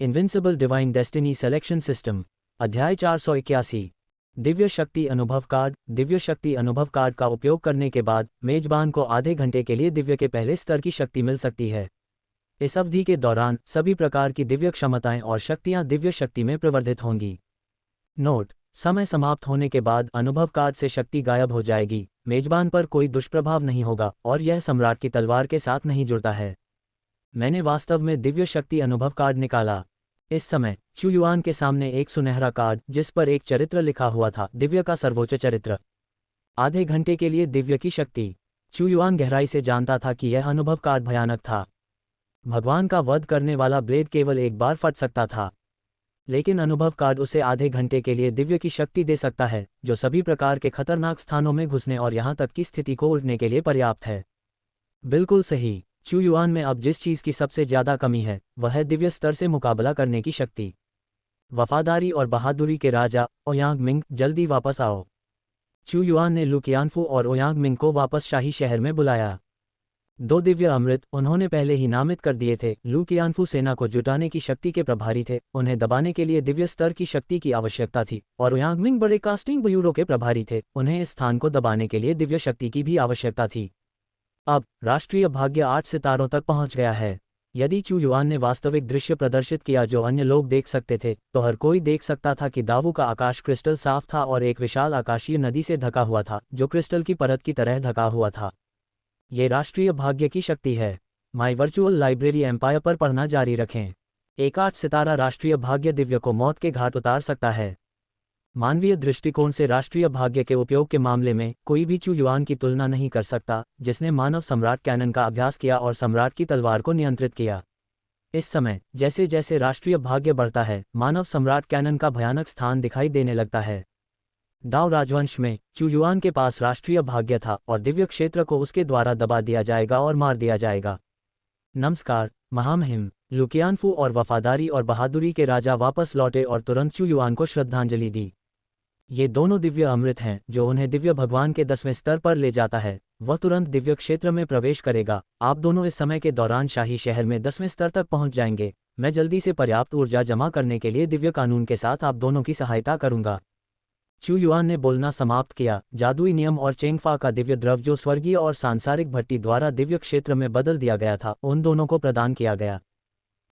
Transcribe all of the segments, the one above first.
Invincible divine destiny selection system. अध्याय 481। दिव्य शक्ति अनुभव कार्ड। दिव्य शक्ति अनुभव कार्ड का उपयोग करने के बाद मेजबान को आधे घंटे के लिए दिव्य के पहले स्तर की शक्ति मिल सकती है। इस अवधि के दौरान सभी प्रकार की दिव्य क्षमताएं और शक्तियां दिव्य शक्ति में प्रवर्धित होंगी। नोट: समय समाप्त होने के बाद अनुभव कार्ड से शक्ति गायब हो जाएगी। मेजबान पर कोई दुष्प्रभाव नहीं होगा और यह सम्राट की तलवार के साथ नहीं जुड़ता है। मैंने वास्तव में दिव्य शक्ति अनुभव कार्ड निकाला। इस समय चू युआन के सामने एक सुनहरा कार्ड जिस पर एक चरित्र लिखा हुआ था, दिव्य का सर्वोच्च चरित्र। आधे घंटे के लिए दिव्य की शक्ति। चू युआन गहराई से जानता था कि यह अनुभव कार्ड भयानक था। भगवान का वध करने वाला ब्लेड केवल एक बार फट सकता था, लेकिन अनुभव कार्ड उसे आधे घंटे के लिए दिव्य की शक्ति दे सकता है, जो सभी प्रकार के खतरनाक स्थानों में घुसने और यहां तक की स्थिति को उलटने के लिए पर्याप्त है। बिल्कुल सही। चू युआन में अब जिस चीज़ की सबसे ज़्यादा कमी है वह है दिव्य स्तर से मुकाबला करने की शक्ति। वफादारी और बहादुरी के राजा ओयांग मिंग, जल्दी वापस आओ। चू युआन ने लू कियानफू और ओयांग मिंग को वापस शाही शहर में बुलाया। 2 दिव्य अमृत उन्होंने पहले ही नामित कर दिए थे। लू कियानफू सेना को जुटाने की शक्ति के प्रभारी थे, उन्हें दबाने के लिए दिव्य स्तर की शक्ति की आवश्यकता थी। और ओयांग मिंग बड़े कास्टिंग ब्यूरो के प्रभारी थे, उन्हें इस स्थान को दबाने के लिए दिव्य शक्ति की भी आवश्यकता थी। अब राष्ट्रीय भाग्य 8 सितारों तक पहुंच गया है। यदि चू युआन ने वास्तविक दृश्य प्रदर्शित किया जो अन्य लोग देख सकते थे, तो हर कोई देख सकता था कि दावू का आकाश क्रिस्टल साफ था और एक विशाल आकाशीय नदी से ढका हुआ था जो क्रिस्टल की परत की तरह ढका हुआ था। ये राष्ट्रीय भाग्य की शक्ति है। माई वर्चुअल लाइब्रेरी एम्पायर पर पढ़ना जारी रखें। एक 8 सितारा राष्ट्रीय भाग्य दिव्य को मौत के घाट उतार सकता है। मानवीय दृष्टिकोण से राष्ट्रीय भाग्य के उपयोग के मामले में कोई भी चू युआन की तुलना नहीं कर सकता, जिसने मानव सम्राट कैनन का अभ्यास किया और सम्राट की तलवार को नियंत्रित किया। इस समय जैसे जैसे राष्ट्रीय भाग्य बढ़ता है, मानव सम्राट कैनन का भयानक स्थान दिखाई देने लगता है। दाव राजवंश में चू युआन के पास राष्ट्रीय भाग्य था और दिव्य क्षेत्र को उसके द्वारा दबा दिया जाएगा और मार दिया जाएगा। नमस्कार महामहिम। लू कियानफू और वफादारी और बहादुरी के राजा वापस लौटे और तुरंत चू युआन को श्रद्धांजलि दी। ये दोनों दिव्य अमृत हैं जो उन्हें दिव्य भगवान के 10वें स्तर पर ले जाता है। वह तुरंत दिव्य क्षेत्र में प्रवेश करेगा। आप दोनों इस समय के दौरान शाही शहर में 10वें स्तर तक पहुंच जाएंगे। मैं जल्दी से पर्याप्त ऊर्जा जमा करने के लिए दिव्य कानून के साथ आप दोनों की सहायता करूंगा। चू युआन ने बोलना समाप्त किया। जादुई नियम और चेंगफा का दिव्य द्रव जो स्वर्गीय और सांसारिक भट्टी द्वारा दिव्य क्षेत्र में बदल दिया गया था, उन दोनों को प्रदान किया गया।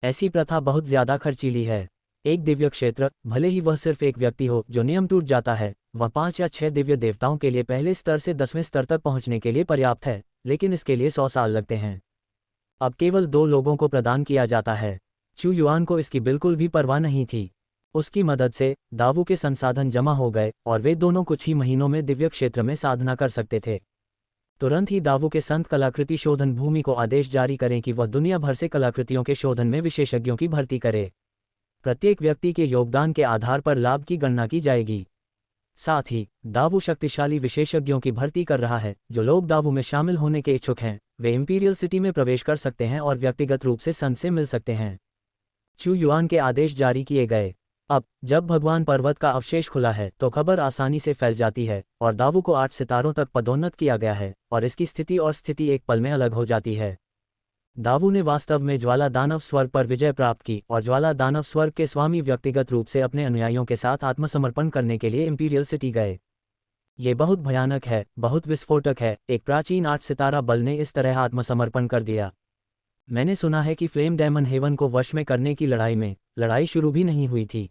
ऐसी प्रथा बहुत ज्यादा खर्चीली है। एक दिव्य क्षेत्र, भले ही वह सिर्फ एक व्यक्ति हो जो नियम टूट जाता है, वह 5 या 6 दिव्य देवताओं के लिए पहले स्तर से 10वें स्तर तक पहुंचने के लिए पर्याप्त है, लेकिन इसके लिए 100 साल लगते हैं। अब केवल 2 लोगों को प्रदान किया जाता है। चू युआन को इसकी बिल्कुल भी परवाह नहीं थी। उसकी मदद से दावू के संसाधन जमा हो गए और वे दोनों कुछ ही महीनों में दिव्य क्षेत्र में साधना कर सकते थे। तुरंत ही दावू के संत कलाकृति शोधन भूमि को आदेश जारी करें कि वह दुनिया भर से कलाकृतियों के शोधन में विशेषज्ञों की भर्ती करे। प्रत्येक व्यक्ति के योगदान के आधार पर लाभ की गणना की जाएगी। साथ ही दावू शक्तिशाली विशेषज्ञों की भर्ती कर रहा है। जो लोग दावू में शामिल होने के इच्छुक हैं, वे इंपीरियल सिटी में प्रवेश कर सकते हैं और व्यक्तिगत रूप से संत से मिल सकते हैं। चू युआन के आदेश जारी किए गए। अब जब भगवान पर्वत का अवशेष खुला है तो खबर आसानी से फैल जाती है और दावू को 8 सितारों तक पदोन्नत किया गया है और इसकी स्थिति एक पल में अलग हो जाती है। दावू ने वास्तव में ज्वाला दानव स्वर्ग पर विजय प्राप्त की और ज्वाला दानव स्वर्ग के स्वामी व्यक्तिगत रूप से अपने अनुयायियों के साथ आत्मसमर्पण करने के लिए इंपीरियल सिटी गए। ये बहुत भयानक है, बहुत विस्फोटक है। एक प्राचीन 8 सितारा बल ने इस तरह आत्मसमर्पण कर दिया। मैंने सुना है कि फ्लेम डेमन हेवन को वश में करने की लड़ाई शुरू भी नहीं हुई थी।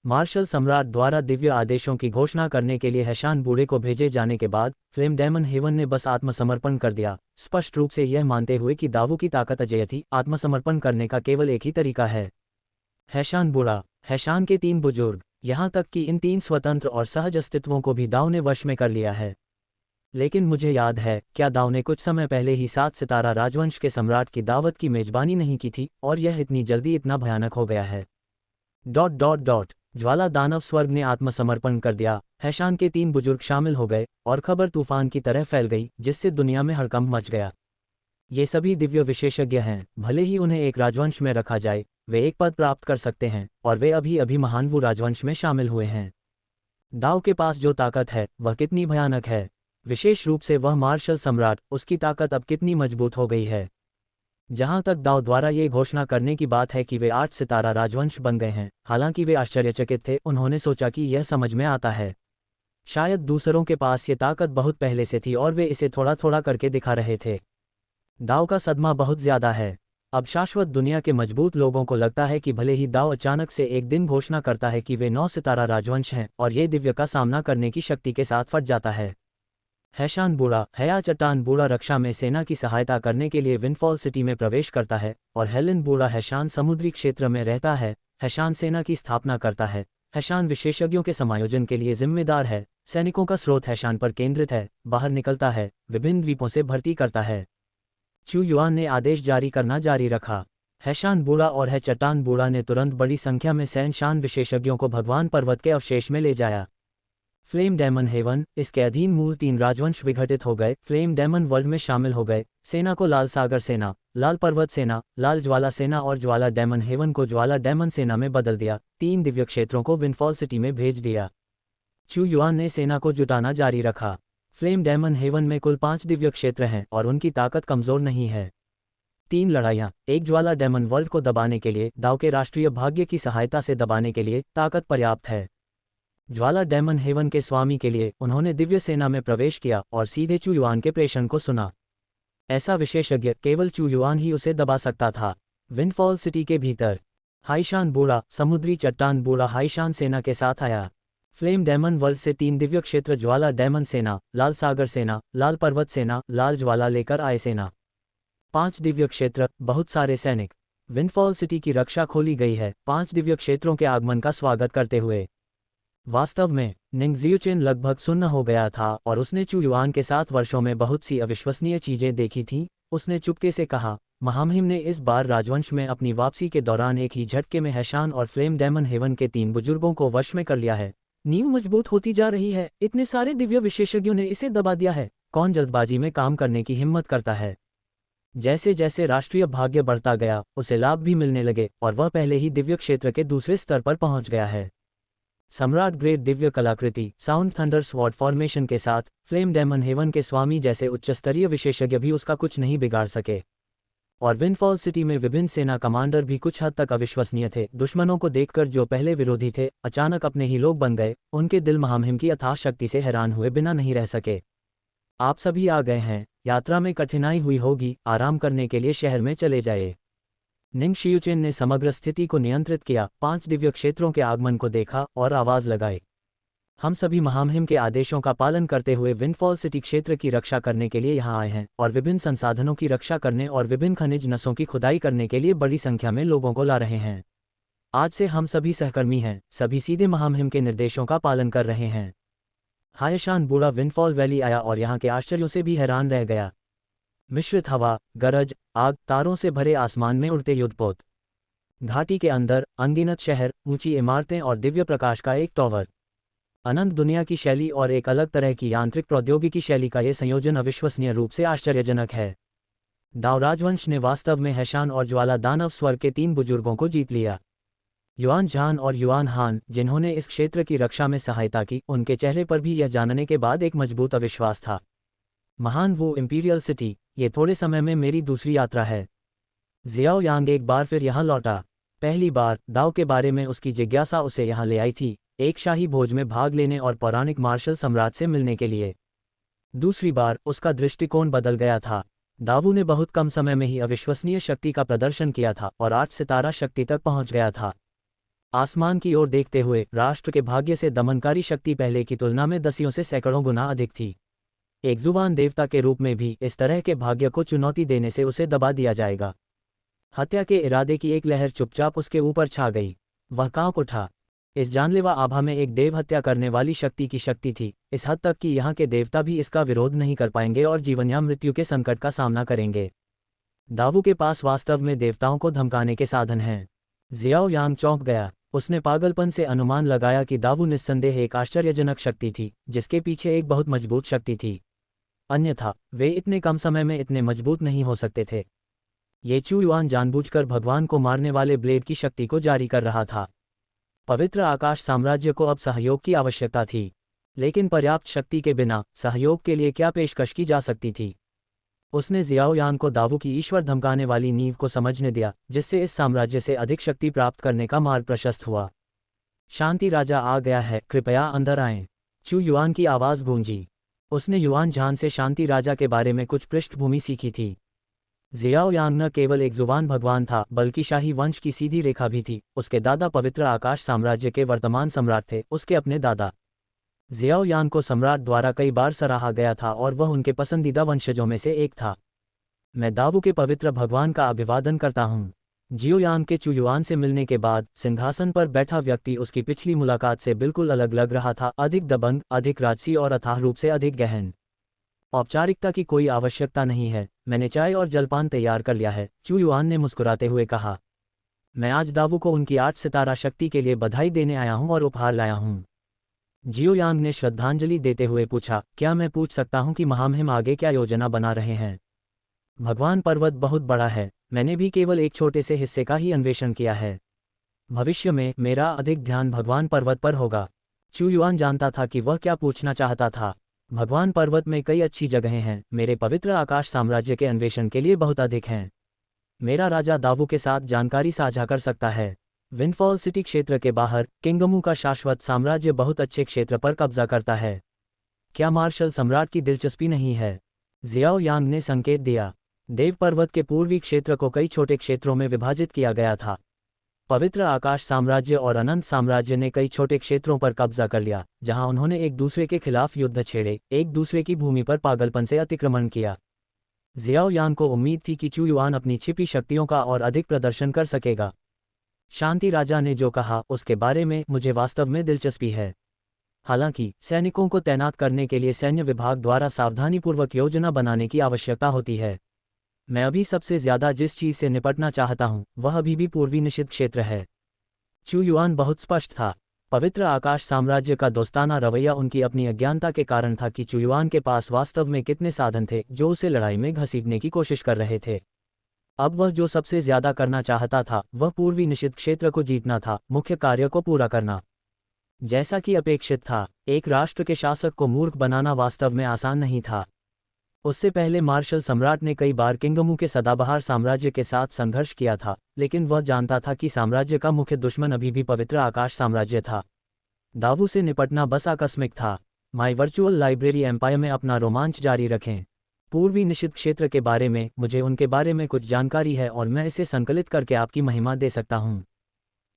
मार्शल सम्राट द्वारा दिव्य आदेशों की घोषणा करने के लिए हैशान बूढ़े को भेजे जाने के बाद फ्लेम डेमन हेवन ने बस आत्मसमर्पण कर दिया, स्पष्ट रूप से यह मानते हुए कि दावू की ताकत अजेय थी। आत्मसमर्पण करने का केवल एक ही तरीका है। हैशान बूढ़ा, हैशान के 3 बुजुर्ग, यहाँ तक कि इन 3 स्वतंत्र और सहज अस्तित्वों को भी दाव ने वश में कर लिया है। लेकिन मुझे याद है, क्या दाव ने कुछ समय पहले ही 7 सितारा राजवंश के सम्राट की दावत की मेजबानी नहीं की थी और यह इतनी जल्दी इतना भयानक हो गया है। ... ज्वाला दानव स्वर्ग ने आत्मसमर्पण कर दिया। हैशान के 3 बुजुर्ग शामिल हो गए और खबर तूफान की तरह फैल गई जिससे दुनिया में हड़कंप मच गया। ये सभी दिव्य विशेषज्ञ हैं। भले ही उन्हें एक राजवंश में रखा जाए, वे एक पद प्राप्त कर सकते हैं और वे अभी अभी महानवू राजवंश में शामिल हुए हैं। दाव के पास जो ताकत है वह कितनी भयानक है। विशेष रूप से वह मार्शल सम्राट, उसकी ताकत अब कितनी मजबूत हो गई है। जहां तक दाव द्वारा ये घोषणा करने की बात है कि वे 8 सितारा राजवंश बन गए हैं, हालांकि वे आश्चर्यचकित थे। उन्होंने सोचा कि यह समझ में आता है, शायद दूसरों के पास ये ताकत बहुत पहले से थी और वे इसे थोड़ा थोड़ा करके दिखा रहे थे। दाव का सदमा बहुत ज्यादा है। अब शाश्वत दुनिया के मजबूत लोगों को लगता है कि भले ही दाव अचानक से एक दिन घोषणा करता है कि वे 9 सितारा राजवंश हैं और ये दिव्य का सामना करने की शक्ति के साथ फट जाता है। हैशान बूढ़ा हया चट्टान बूढ़ा रक्षा में सेना की सहायता करने के लिए विंडफॉल सिटी में प्रवेश करता है और हेलेन बूढ़ा हैशान समुद्री क्षेत्र में रहता है। हैशान सेना की स्थापना करता है। हैशान विशेषज्ञों के समायोजन के लिए जिम्मेदार है। सैनिकों का स्रोत हैशान पर केंद्रित है। बाहर निकलता है, विभिन्न द्वीपों से भर्ती करता है। चू युआन ने आदेश जारी करना जारी रखा। हैशान बूढ़ा और है चट्टान बूढ़ा ने तुरंत बड़ी संख्या में सैनशान विशेषज्ञों को भगवान पर्वत के अवशेष में ले जाया। फ्लेम डेमन हेवन, इसके अधीन मूल 3 राजवंश विघटित हो गए, फ्लेम डेमन वर्ल्ड में शामिल हो गए। सेना को लाल सागर सेना, लाल पर्वत सेना, लाल ज्वाला सेना और ज्वाला डेमन हेवन को ज्वाला डेमन सेना में बदल दिया। 3 दिव्य क्षेत्रों को विंडफॉल सिटी में भेज दिया। चू युआन ने सेना को जुटाना जारी रखा। फ्लेम डेमन हेवन में कुल 5 दिव्य क्षेत्र हैं और उनकी ताकत कमजोर नहीं है। 3 लड़ाइयाँ, एक ज्वाला डेमन वर्ल्ड को दबाने के लिए, दाव के राष्ट्रीय भाग्य की सहायता से दबाने के लिए ताकत पर्याप्त है। ज्वाला डेमन हेवन के स्वामी के लिए उन्होंने दिव्य सेना में प्रवेश किया और सीधे चू युआन के प्रेषण को सुना। ऐसा विशेषज्ञ केवल चू युआन ही उसे दबा सकता था। विंडफॉल सिटी के भीतर हाईशान बूढ़ा समुद्री चट्टान बूढ़ा हाईशान सेना के साथ आया। फ्लेम डेमन वर्ल्ड से 3 दिव्य क्षेत्र ज्वाला डेमन सेना, लाल सागर सेना, लाल पर्वत सेना, लाल ज्वाला लेकर आए सेना। 5 दिव्य क्षेत्र, बहुत सारे सैनिक। विंडफॉल सिटी की रक्षा खोली गई है 5 दिव्य क्षेत्रों के आगमन का स्वागत करते हुए। वास्तव में निंग जियुचेन लगभग सुन्न हो गया था और उसने चू युआन के साथ वर्षों में बहुत सी अविश्वसनीय चीजें देखी थीं। उसने चुपके से कहा, महामहिम ने इस बार राजवंश में अपनी वापसी के दौरान एक ही झटके में हैशान और फ्लेम डेमन हेवन के 3 बुजुर्गों को वश में कर लिया है। नींव मजबूत होती जा रही है। इतने सारे दिव्य विशेषज्ञों ने इसे दबा दिया है। कौन जल्दबाजी में काम करने की हिम्मत करता है? जैसे जैसे राष्ट्रीय भाग्य बढ़ता गया, उसे लाभ भी मिलने लगे और वह पहले ही दिव्य क्षेत्र के दूसरे स्तर पर पहुंच गया है। सम्राट ग्रेट दिव्य कलाकृति साउंड थंडर स्वॉर्ड फॉर्मेशन के साथ फ्लेम डेमन हेवन के स्वामी जैसे उच्चस्तरीय विशेषज्ञ भी उसका कुछ नहीं बिगाड़ सके। और विंडफॉल सिटी में विभिन्न सेना कमांडर भी कुछ हद तक अविश्वसनीय थे। दुश्मनों को देखकर जो पहले विरोधी थे, अचानक अपने ही लोग बन गए। उनके दिल महामहिम की अथाह शक्ति से हैरान हुए बिना नहीं रह सके। आप सभी आ गए हैं। यात्रा में कठिनाई हुई होगी, आराम करने के लिए शहर में चले जाए। निंग शियुचेन ने समग्र स्थिति को नियंत्रित किया, 5 दिव्य क्षेत्रों के आगमन को देखा और आवाज लगाई, हम सभी महामहिम के आदेशों का पालन करते हुए विंडफॉल सिटी क्षेत्र की रक्षा करने के लिए यहाँ आए हैं और विभिन्न संसाधनों की रक्षा करने और विभिन्न खनिज नसों की खुदाई करने के लिए बड़ी संख्या में लोगों को ला रहे हैं। आज से हम सभी सहकर्मी हैं, सभी सीधे महामहिम के निर्देशों का पालन कर रहे हैं। हायशान बूढ़ा विंडफॉल वैली आया और यहाँ के आश्चर्यों से भी हैरान रह गया। मिश्रित हवा, गरज, आग, तारों से भरे आसमान में उड़ते युद्धपोत, घाटी के अंदर अनगिनत शहर, ऊंची इमारतें और दिव्य प्रकाश का एक टॉवर। अनंत दुनिया की शैली और एक अलग तरह की यांत्रिक प्रौद्योगिकी शैली का ये संयोजन अविश्वसनीय रूप से आश्चर्यजनक है। दाव राजवंश ने वास्तव में हैशान और ज्वाला दानव स्वर्ग के 3 बुजुर्गों को जीत लिया। युआन झान और युआन हान, जिन्होंने इस क्षेत्र की रक्षा में सहायता की, उनके चेहरे पर भी यह जानने के बाद एक मजबूत अविश्वास था। महान वो इंपीरियल सिटी, ये थोड़े समय में मेरी दूसरी यात्रा है। जियाओ यांग एक बार फिर यहाँ लौटा। पहली बार दाव के बारे में उसकी जिज्ञासा उसे यहाँ ले आई थी, एक शाही भोज में भाग लेने और पौराणिक मार्शल सम्राट से मिलने के लिए। दूसरी बार उसका दृष्टिकोण बदल गया था। दावू ने बहुत कम समय में ही अविश्वसनीय शक्ति का प्रदर्शन किया था और 8 सितारा शक्ति तक पहुंच गया था। आसमान की ओर देखते हुए राष्ट्र के भाग्य से दमनकारी शक्ति पहले की तुलना में दसियों से सैकड़ों गुना अधिक थी। एक जुबान देवता के रूप में भी इस तरह के भाग्य को चुनौती देने से उसे दबा दिया जाएगा। हत्या के इरादे की एक लहर चुपचाप उसके ऊपर छा गई। वह कांप उठा। इस जानलेवा आभा में एक देव हत्या करने वाली शक्ति की शक्ति थी, इस हद तक कि यहाँ के देवता भी इसका विरोध नहीं कर पाएंगे और जीवन या मृत्यु के संकट का सामना करेंगे। दावू के पास वास्तव में देवताओं को धमकाने के साधन हैं। जियाओ यांग चौंक गया। उसने पागलपन से अनुमान लगाया कि दावू निस्संदेह एक आश्चर्यजनक शक्ति थी, जिसके पीछे एक बहुत मजबूत शक्ति थी। अन्यथा वे इतने कम समय में इतने मजबूत नहीं हो सकते थे। ये चू युआन जानबूझकर भगवान को मारने वाले ब्लेड की शक्ति को जारी कर रहा था। पवित्र आकाश साम्राज्य को अब सहयोग की आवश्यकता थी, लेकिन पर्याप्त शक्ति के बिना सहयोग के लिए क्या पेशकश की जा सकती थी? उसने जियाओ यान को दावू की ईश्वर धमकाने वाली नींव को समझने दिया, जिससे इस साम्राज्य से अधिक शक्ति प्राप्त करने का मार्ग प्रशस्त हुआ। शांति राजा आ गया है, कृपया अंदर आएं। चू युआन की आवाज़ गूंजी। उसने युआन झान से शांति राजा के बारे में कुछ पृष्ठभूमि सीखी थी। जियाओ यांग न केवल एक जुबान भगवान था, बल्कि शाही वंश की सीधी रेखा भी थी। उसके दादा पवित्र आकाश साम्राज्य के वर्तमान सम्राट थे। उसके अपने दादा जियाओ यान को सम्राट द्वारा कई बार सराहा गया था और वह उनके पसंदीदा वंशजों में से एक था। मैं दावू के पवित्र भगवान का अभिवादन करता हूँ। जियो यांग के चू युआन से मिलने के बाद सिंहासन पर बैठा व्यक्ति उसकी पिछली मुलाकात से बिल्कुल अलग लग रहा था, अधिक दबंग, अधिक राजसी और अथाह रूप से अधिक गहन। औपचारिकता की कोई आवश्यकता नहीं है, मैंने चाय और जलपान तैयार कर लिया है, चू युआन ने मुस्कुराते हुए कहा। मैं आज दावू को उनकी 8 सितारा शक्ति के लिए बधाई देने आया हूँ और उपहार लाया हूँ। जियो यांग ने श्रद्धांजलि देते हुए पूछा, क्या मैं पूछ सकता हूँ कि महामहिम आगे क्या योजना बना रहे हैं? भगवान पर्वत बहुत बड़ा है, मैंने भी केवल एक छोटे से हिस्से का ही अन्वेषण किया है। भविष्य में मेरा अधिक ध्यान भगवान पर्वत पर होगा। चू युआन जानता था कि वह क्या पूछना चाहता था। भगवान पर्वत में कई अच्छी जगहें हैं, मेरे पवित्र आकाश साम्राज्य के अन्वेषण के लिए बहुत अधिक हैं। मेरा राजा दावू के साथ जानकारी साझा कर सकता है। विंडफॉल सिटी क्षेत्र के बाहर किंगमू का शाश्वत साम्राज्य बहुत अच्छे क्षेत्र पर कब्जा करता है। क्या मार्शल सम्राट की दिलचस्पी नहीं है? जियाओ यांग ने संकेत दिया। देव पर्वत के पूर्वी क्षेत्र को कई छोटे क्षेत्रों में विभाजित किया गया था। पवित्र आकाश साम्राज्य और अनंत साम्राज्य ने कई छोटे क्षेत्रों पर कब्जा कर लिया, जहां उन्होंने एक दूसरे के खिलाफ युद्ध छेड़े, एक दूसरे की भूमि पर पागलपन से अतिक्रमण किया। जियाओ यांग को उम्मीद थी कि चू युआन अपनी छिपी शक्तियों का और अधिक प्रदर्शन कर सकेगा। शांति राजा ने जो कहा उसके बारे में मुझे वास्तव में दिलचस्पी है। हालांकि सैनिकों को तैनात करने के लिए सैन्य विभाग द्वारा सावधानीपूर्वक योजना बनाने की आवश्यकता होती है। मैं अभी सबसे ज्यादा जिस चीज से निपटना चाहता हूं वह अभी भी पूर्वी निषिद्ध क्षेत्र है। चू युआन बहुत स्पष्ट था। पवित्र आकाश साम्राज्य का दोस्ताना रवैया उनकी अपनी अज्ञानता के कारण था कि चू युआन के पास वास्तव में कितने साधन थे जो उसे लड़ाई में घसीटने की कोशिश कर रहे थे। अब वह जो सबसे ज्यादा करना चाहता था वह पूर्वी निषिद्ध क्षेत्र को जीतना था, मुख्य कार्य को पूरा करना। जैसा कि अपेक्षित था, एक राष्ट्र के शासक को मूर्ख बनाना वास्तव में आसान नहीं था। उससे पहले मार्शल सम्राट ने कई बार किंगमू के सदाबहार साम्राज्य के साथ संघर्ष किया था, लेकिन वह जानता था कि साम्राज्य का मुख्य दुश्मन अभी भी पवित्र आकाश साम्राज्य था। दावू से निपटना बस आकस्मिक था। माई वर्चुअल लाइब्रेरी एम्पायर में अपना रोमांच जारी रखें। पूर्वी निषिद्ध क्षेत्र के बारे में मुझे उनके बारे में कुछ जानकारी है और मैं इसे संकलित करके आपकी महिमा दे सकता हूँ।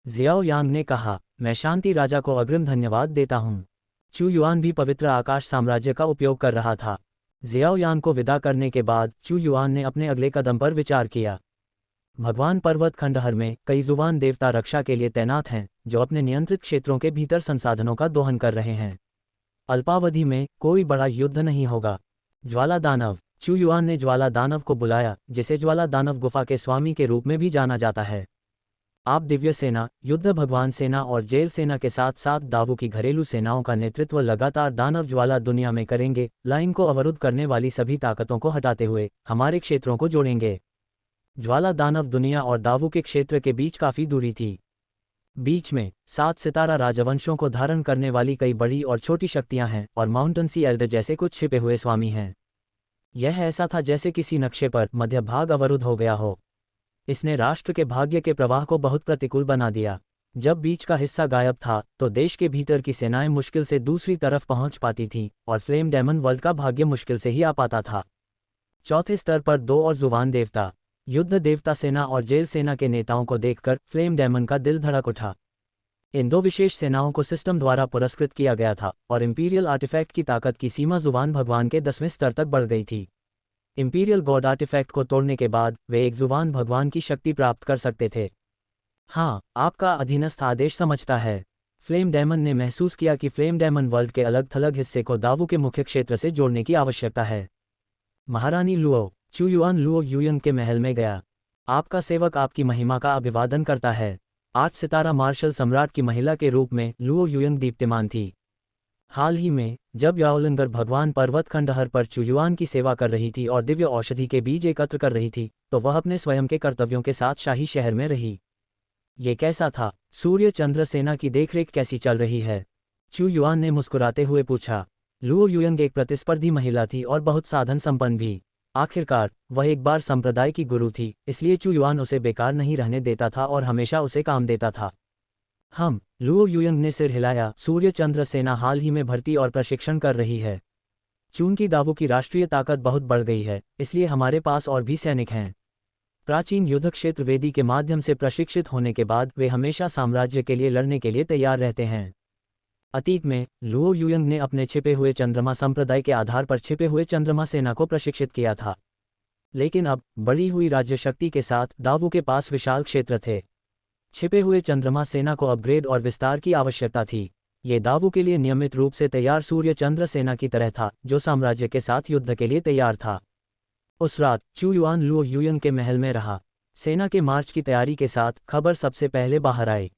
जियाओ यांग ने कहा, मैं शांति राजा को अग्रिम धन्यवाद देता हूँ। चू युआन भी पवित्र आकाश साम्राज्य का उपयोग कर रहा था। जियाओ यांग को विदा करने के बाद चू युआन ने अपने अगले कदम पर विचार किया। भगवान पर्वत खंडहर में कई जुबान देवता रक्षा के लिए तैनात हैं, जो अपने नियंत्रित क्षेत्रों के भीतर संसाधनों का दोहन कर रहे हैं। अल्पावधि में कोई बड़ा युद्ध नहीं होगा। ज्वाला दानव। चू युआन ने ज्वाला दानव को बुलाया, जिसे ज्वाला दानव गुफा के स्वामी के रूप में भी जाना जाता है। आप दिव्य सेना, युद्ध भगवान सेना और जेल सेना के साथ साथ दावू की घरेलू सेनाओं का नेतृत्व लगातार दानव ज्वाला दुनिया में करेंगे, लाइन को अवरुद्ध करने वाली सभी ताकतों को हटाते हुए हमारे क्षेत्रों को जोड़ेंगे। ज्वाला दानव दुनिया और दावू के क्षेत्र के बीच काफी दूरी थी। बीच में 7 सितारा राजवंशों को धारण करने वाली कई बड़ी और छोटी शक्तियां हैं और माउंटेन सी एल्डर जैसे कुछ छिपे हुए स्वामी हैं। यह ऐसा था जैसे किसी नक्शे पर मध्य भाग अवरुद्ध हो गया हो। इसने राष्ट्र के भाग्य के प्रवाह को बहुत प्रतिकूल बना दिया। जब बीच का हिस्सा गायब था तो देश के भीतर की सेनाएं मुश्किल से दूसरी तरफ पहुंच पाती थीं और फ्लेम डेमन वर्ल्ड का भाग्य मुश्किल से ही आ पाता था। चौथे स्तर पर 2 और जुबान देवता, युद्ध देवता सेना और जेल सेना के नेताओं को देखकर फ्लेम डेमन का दिल धड़क उठा। इन 2 विशेष सेनाओं को सिस्टम द्वारा पुरस्कृत किया गया था और इंपीरियल आर्टिफैक्ट की ताकत की सीमा जुबान भगवान के 10वें स्तर तक बढ़ गई थी। इंपीरियल गॉड आर्टिफैक्ट को तोड़ने के बाद वे एक जुबान भगवान की शक्ति प्राप्त कर सकते थे। हाँ, आपका अधीनस्थ आदेश समझता है। फ्लेम डेमन ने महसूस किया कि फ्लेम डेमन वर्ल्ड के अलग थलग हिस्से को दावू के मुख्य क्षेत्र से जोड़ने की आवश्यकता है। महारानी लुओ। चू युआन लुओ युयंग के महल में गया। आपका सेवक आपकी महिमा का अभिवादन करता है। 8 सितारा मार्शल सम्राट की महिला के रूप में लुओ युयंग दीप्तिमान थी। हाल ही में जब याओलिंगर भगवान पर्वत खंडहर पर चू युआन की सेवा कर रही थी और दिव्य औषधि के बीज एकत्र कर रही थी, तो वह अपने स्वयं के कर्तव्यों के साथ शाही शहर में रही। ये कैसा था? सूर्य चंद्र सेना की देखरेख कैसी चल रही है? चू युआन ने मुस्कुराते हुए पूछा। लुओ युयंग एक प्रतिस्पर्धी महिला थी और बहुत साधन संपन्न भी। आखिरकार वह एक बार संप्रदाय की गुरु थी, इसलिए चू युआन उसे बेकार नहीं रहने देता था और हमेशा उसे काम देता था। लुओ युयंग ने सिर हिलाया। सूर्य चंद्र सेना हाल ही में भर्ती और प्रशिक्षण कर रही है। चून की दावू की राष्ट्रीय ताकत बहुत बढ़ गई है, इसलिए हमारे पास और भी सैनिक हैं। प्राचीन युद्ध क्षेत्र वेदी के माध्यम से प्रशिक्षित होने के बाद वे हमेशा साम्राज्य के लिए लड़ने के लिए तैयार रहते हैं। अतीत में लुओ युयंग ने अपने छिपे हुए चंद्रमा संप्रदाय के आधार पर छिपे हुए चंद्रमा सेना को प्रशिक्षित किया था, लेकिन अब बढ़ी हुई राज्य शक्ति के साथ दावू के पास विशाल क्षेत्र थे। छिपे हुए चंद्रमा सेना को अपग्रेड और विस्तार की आवश्यकता थी। ये दावू के लिए नियमित रूप से तैयार सूर्य चंद्र सेना की तरह था, जो साम्राज्य के साथ युद्ध के लिए तैयार था। उस रात चू युआन लुओ युयंग के महल में रहा। सेना के मार्च की तैयारी के साथ खबर सबसे पहले बाहर आई।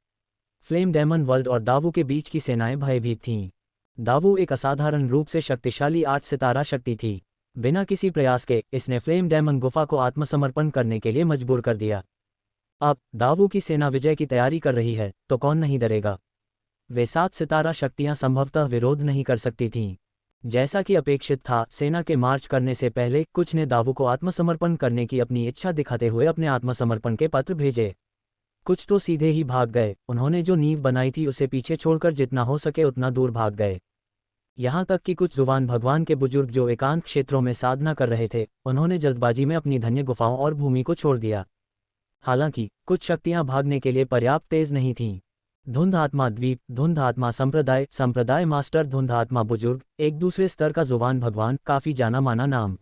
फ्लेम डेमन वर्ल्ड और दावू के बीच की सेनाएं भयभीत थीं। दावू एक असाधारण रूप से शक्तिशाली 8 सितारा शक्ति थी। बिना किसी प्रयास के इसने फ्लेम डेमन गुफा को आत्मसमर्पण करने के लिए मजबूर कर दिया। अब दावू की सेना विजय की तैयारी कर रही है, तो कौन नहीं डरेगा। वे 7 सितारा शक्तियां संभवतः विरोध नहीं कर सकती थीं। जैसा कि अपेक्षित था, सेना के मार्च करने से पहले कुछ ने दावू को आत्मसमर्पण करने की अपनी इच्छा दिखाते हुए अपने आत्मसमर्पण के पत्र भेजे। कुछ तो सीधे ही भाग गए। उन्होंने जो नींव बनाई थी उसे पीछे छोड़कर जितना हो सके उतना दूर भाग गए। यहाँ तक कि कुछ जुबान भगवान के बुजुर्ग जो एकांत क्षेत्रों में साधना कर रहे थे, उन्होंने जल्दबाजी में अपनी धन्य गुफाओं और भूमि को छोड़ दिया। हालांकि कुछ शक्तियां भागने के लिए पर्याप्त तेज नहीं थीं। धुंध आत्मा द्वीप, धुंध आत्मा संप्रदाय मास्टर धुंध आत्मा बुजुर्ग, एक दूसरे स्तर का जुबान भगवान, काफी जाना माना नाम।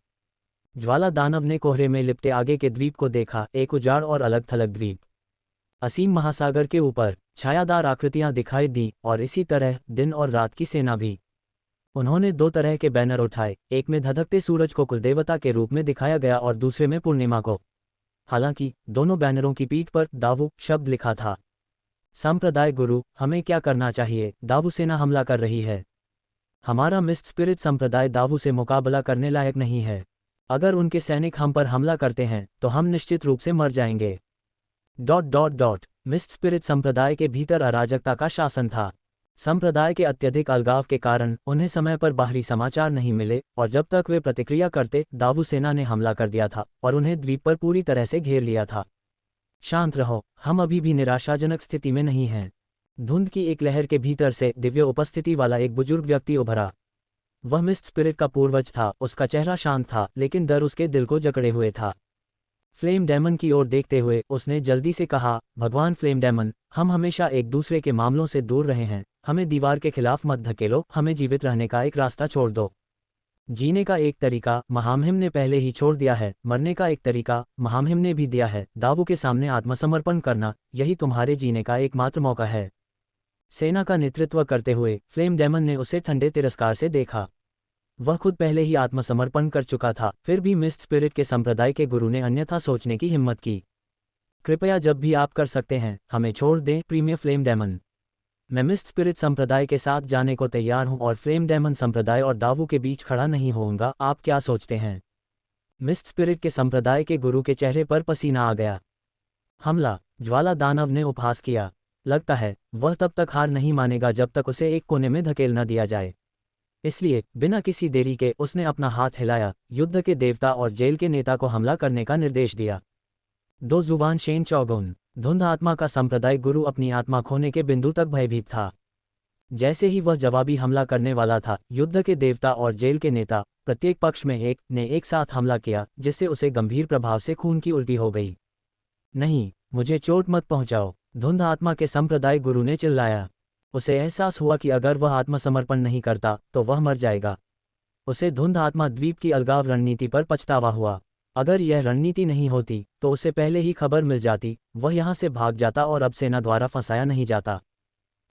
ज्वाला दानव ने कोहरे में लिपटे आगे के द्वीप को देखा, एक उजाड़ और अलग थलग द्वीप। असीम महासागर के ऊपर छायादार आकृतियां दिखाई दी, और इसी तरह दिन और रात की सेना भी। उन्होंने 2 तरह के बैनर उठाए, एक में धधकते सूरज को कुलदेवता के रूप में दिखाया गया और दूसरे में पूर्णिमा को। हालांकि दोनों बैनरों की पीठ पर दावू शब्द लिखा था। संप्रदाय गुरु, हमें क्या करना चाहिए? दावू सेना हमला कर रही है। हमारा मिस्ट स्पिरिट संप्रदाय दावू से मुकाबला करने लायक नहीं है। अगर उनके सैनिक हम पर हमला करते हैं तो हम निश्चित रूप से मर जाएंगे। ... मिस्ट स्पिरिट संप्रदाय के भीतर अराजकता का शासन था। संप्रदाय के अत्यधिक अलगाव के कारण उन्हें समय पर बाहरी समाचार नहीं मिले, और जब तक वे प्रतिक्रिया करते, दावू सेना ने हमला कर दिया था और उन्हें द्वीप पर पूरी तरह से घेर लिया था। शांत रहो, हम अभी भी निराशाजनक स्थिति में नहीं हैं। धुंध की एक लहर के भीतर से दिव्य उपस्थिति वाला एक बुजुर्ग व्यक्ति उभरा। वह मिस्ट स्पिरिट का पूर्वज था। उसका चेहरा शांत था, लेकिन डर उसके दिल को जकड़े हुए था। फ्लेम डेमन की ओर देखते हुए उसने जल्दी से कहा, भगवान फ्लेम डेमन, हम हमेशा एक दूसरे के मामलों से दूर रहे हैं। हमें दीवार के खिलाफ मत धकेलो, हमें जीवित रहने का एक रास्ता छोड़ दो। जीने का एक तरीका महामहिम ने पहले ही छोड़ दिया है, मरने का एक तरीका महामहिम ने भी दिया है। दावू के सामने आत्मसमर्पण करना, यही तुम्हारे जीने का एकमात्र मौका है। सेना का नेतृत्व करते हुए फ्लेम डेमन ने उसे ठंडे तिरस्कार से देखा। वह खुद पहले ही आत्मसमर्पण कर चुका था, फिर भी मिस्ट स्पिरिट के संप्रदाय के गुरु ने अन्यथा सोचने की हिम्मत की। कृपया जब भी आप कर सकते हैं हमें छोड़ दें, प्रीमियर फ्लेम डेमन। मैं मिस्ट स्पिरिट संप्रदाय के साथ जाने को तैयार हूं और फ्लेम डेमन संप्रदाय और दावू के बीच खड़ा नहीं होऊंगा। आप क्या सोचते हैं? मिस्ट स्पिरिट के संप्रदाय के गुरु के चेहरे पर पसीना आ गया। हमला, ज्वाला दानव ने उपहास किया। लगता है वह तब तक हार नहीं मानेगा जब तक उसे एक कोने में धकेल न दिया जाए। इसलिए बिना किसी देरी के उसने अपना हाथ हिलाया, युद्ध के देवता और जेल के नेता को हमला करने का निर्देश दिया। 2 जुबान शेन चौगुन, धुंध आत्मा का संप्रदाय गुरु अपनी आत्मा खोने के बिंदु तक भयभीत था। जैसे ही वह जवाबी हमला करने वाला था, युद्ध के देवता और जेल के नेता प्रत्येक पक्ष में एक साथ हमला किया, जिससे उसे गंभीर प्रभाव से खून की उल्टी हो गई। नहीं, मुझे चोट मत पहुंचाओ, धुंध आत्मा के संप्रदाय गुरु ने चिल्लाया। उसे एहसास हुआ कि अगर वह आत्मसमर्पण नहीं करता तो वह मर जाएगा। उसे धुंध आत्मा द्वीप की अलगाव रणनीति पर पछतावा हुआ। अगर यह रणनीति नहीं होती तो उसे पहले ही खबर मिल जाती, वह यहाँ से भाग जाता और अब सेना द्वारा फंसाया नहीं जाता।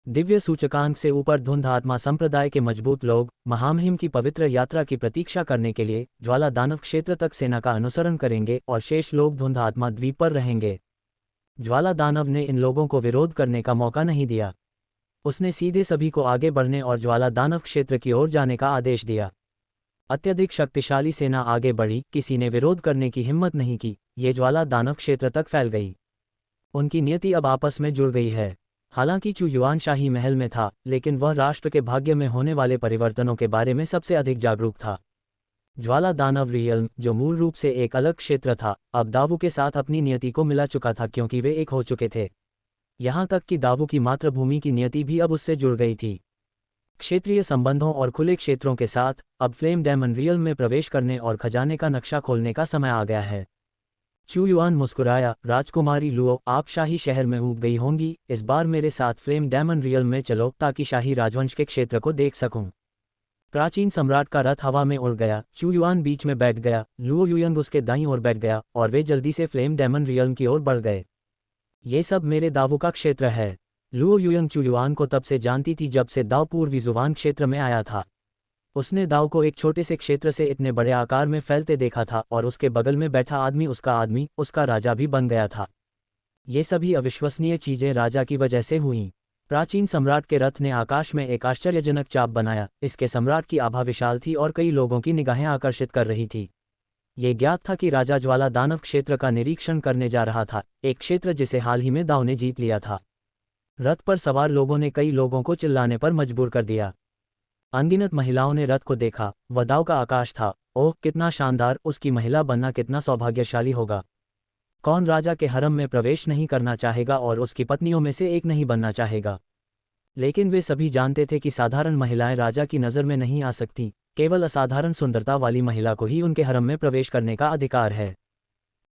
दिव्य सूचकांक से ऊपर धुंध आत्मा संप्रदाय के मजबूत लोग महामहिम की पवित्र यात्रा की प्रतीक्षा करने के लिए ज्वाला दानव क्षेत्र तक सेना का अनुसरण करेंगे और शेष लोग धुंध आत्मा द्वीप पर रहेंगे। ज्वाला दानव ने इन लोगों को विरोध करने का मौका नहीं दिया। उसने सीधे सभी को आगे बढ़ने और ज्वाला दानव क्षेत्र की ओर जाने का आदेश दिया। अत्यधिक शक्तिशाली सेना आगे बढ़ी, किसी ने विरोध करने की हिम्मत नहीं की। ये ज्वाला दानव क्षेत्र तक फैल गई। उनकी नियति अब आपस में जुड़ गई है। हालांकि चू युआन शाही महल में था, लेकिन वह राष्ट्र के भाग्य में होने वाले परिवर्तनों के बारे में सबसे अधिक जागरूक था। ज्वाला दानव रियल्म, जो मूल रूप से एक अलग क्षेत्र था, अब दावू के साथ अपनी नियति को मिला चुका था क्योंकि वे एक हो चुके थे। यहाँ तक कि दावू की मातृभूमि की नियति भी अब उससे जुड़ गई थी। क्षेत्रीय संबंधों और खुले क्षेत्रों के साथ अब फ्लेम डेमन रियल्म में प्रवेश करने और खजाने का नक्शा खोलने का समय आ गया है। चू युआन मुस्कुराया, राजकुमारी लुओ, आप शाही शहर में उग गई होंगी, इस बार मेरे साथ फ्लेम डेमन रियल में चलो ताकि शाही राजवंश के क्षेत्र को देख सकूं। प्राचीन सम्राट का रथ हवा में उड़ गया, चू युआन बीच में बैठ गया, लुओ युयंग उसके दाईं ओर बैठ गया और वे जल्दी से फ्लेम डेमन रियल की ओर बढ़ गए। ये सब मेरे दावू का क्षेत्र है। लुओ युयंग चू युआन को तब से जानती थी जब से दाव पूर्वी जुबान क्षेत्र में आया था। उसने दाव को एक छोटे से क्षेत्र से इतने बड़े आकार में फैलते देखा था और उसके बगल में बैठा आदमी उसका राजा भी बन गया था। ये सभी अविश्वसनीय चीजें राजा की वजह से हुईं। प्राचीन सम्राट के रथ ने आकाश में एक आश्चर्यजनक चाप बनाया, इसके सम्राट की आभा विशाल थी और कई लोगों की निगाहें आकर्षित कर रही थी। ये ज्ञात था कि राजा ज्वाला दानव क्षेत्र का निरीक्षण करने जा रहा था, एक क्षेत्र जिसे हाल ही में दाव ने जीत लिया था। रथ पर सवार लोगों ने कई लोगों को चिल्लाने पर मजबूर कर दिया। अनगिनत महिलाओं ने रथ को देखा, वह दाव का आकाश था। ओह कितना शानदार, उसकी महिला बनना कितना सौभाग्यशाली होगा। कौन राजा के हरम में प्रवेश नहीं करना चाहेगा और उसकी पत्नियों में से एक नहीं बनना चाहेगा। लेकिन वे सभी जानते थे कि साधारण महिलाएं राजा की नज़र में नहीं आ सकती, केवल असाधारण सुंदरता वाली महिला को ही उनके हरम में प्रवेश करने का अधिकार है।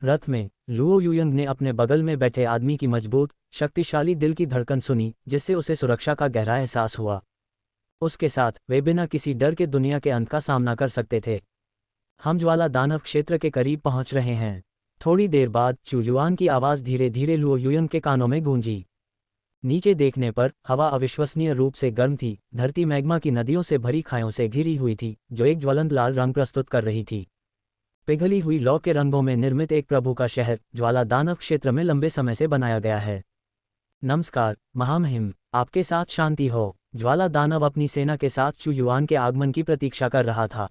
रथ में लुओ युयंग ने अपने बगल में बैठे आदमी की मजबूत, शक्तिशाली दिल की धड़कन सुनी, जिससे उसे सुरक्षा का गहरा एहसास हुआ। उसके साथ वे बिना किसी डर के दुनिया के अंत का सामना कर सकते थे। हम ज्वाला दानव क्षेत्र के करीब पहुंच रहे हैं। थोड़ी देर बाद चू युआन की आवाज़ धीरे धीरे लुओ युयंग के कानों में गूंजी। नीचे देखने पर हवा अविश्वसनीय रूप से गर्म थी, धरती मैग्मा की नदियों से भरी खायों से घिरी हुई थी जो एक ज्वलंत लाल रंग प्रस्तुत कर रही थी। पिघली हुई लौ के रंगों में निर्मित एक प्रभु का शहर ज्वाला दानव क्षेत्र में लंबे समय से बनाया गया है। नमस्कार महामहिम, आपके साथ शांति हो। ज्वाला दानव अपनी सेना के साथ चू युआन के आगमन की प्रतीक्षा कर रहा था।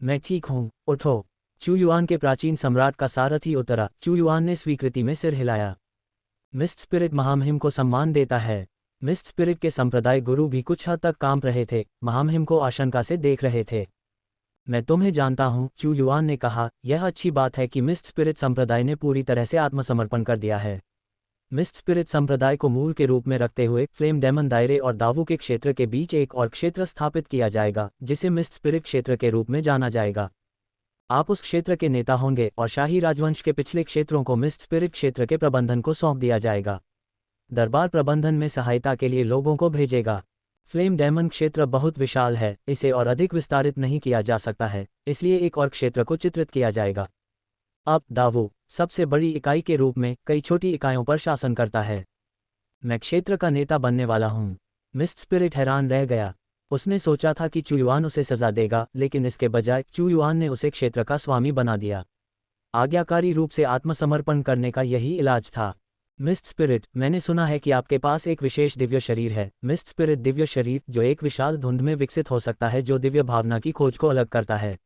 मैं ठीक हूँ, उठो। चू युआन के प्राचीन सम्राट का सारथी उतरा। चू युआन ने स्वीकृति में सिर हिलाया। मिस्ट स्पिरिट महामहिम को सम्मान देता है। मिस्ट स्पिरिट के संप्रदाय गुरु भी कुछ हद तक कांप रहे थे, महामहिम को आशंका से देख रहे थे। मैं तुम्हें जानता हूँ, चू युआन ने कहा। यह अच्छी बात है कि मिस्ट स्पिरिट संप्रदाय ने पूरी तरह से आत्मसमर्पण कर दिया है। मिस्ट स्पिरिट संप्रदाय को मूल के रूप में रखते हुए फ्लेम डेमन दायरे और दावू के क्षेत्र के बीच एक और क्षेत्र स्थापित किया जाएगा जिसे मिस्ट स्पिरिट क्षेत्र के रूप में जाना जाएगा। आप उस क्षेत्र के नेता होंगे और शाही राजवंश के पिछले क्षेत्रों को मिस्ट स्पिरिट क्षेत्र के प्रबंधन को सौंप दिया जाएगा। दरबार प्रबंधन में सहायता के लिए लोगों को भेजेगा। फ्लेम डेमन क्षेत्र बहुत विशाल है, इसे और अधिक विस्तारित नहीं किया जा सकता है, इसलिए एक और क्षेत्र को चित्रित किया जाएगा। अब दावू सबसे बड़ी इकाई के रूप में कई छोटी इकाइयों पर शासन करता है। मैं क्षेत्र का नेता बनने वाला हूँ। मिस्ट स्पिरिट हैरान रह गया। उसने सोचा था कि चू युआन उसे सजा देगा, लेकिन इसके बजाय चू युआन ने उसे क्षेत्र का स्वामी बना दिया। आज्ञाकारी रूप से आत्मसमर्पण करने का यही इलाज था। मिस्ट स्पिरिट, मैंने सुना है कि आपके पास एक विशेष दिव्य शरीर है। मिस्ट स्पिरिट, दिव्य शरीर जो एक विशाल धुंध में विकसित हो सकता है, जो दिव्य भावना की खोज को अलग करता है।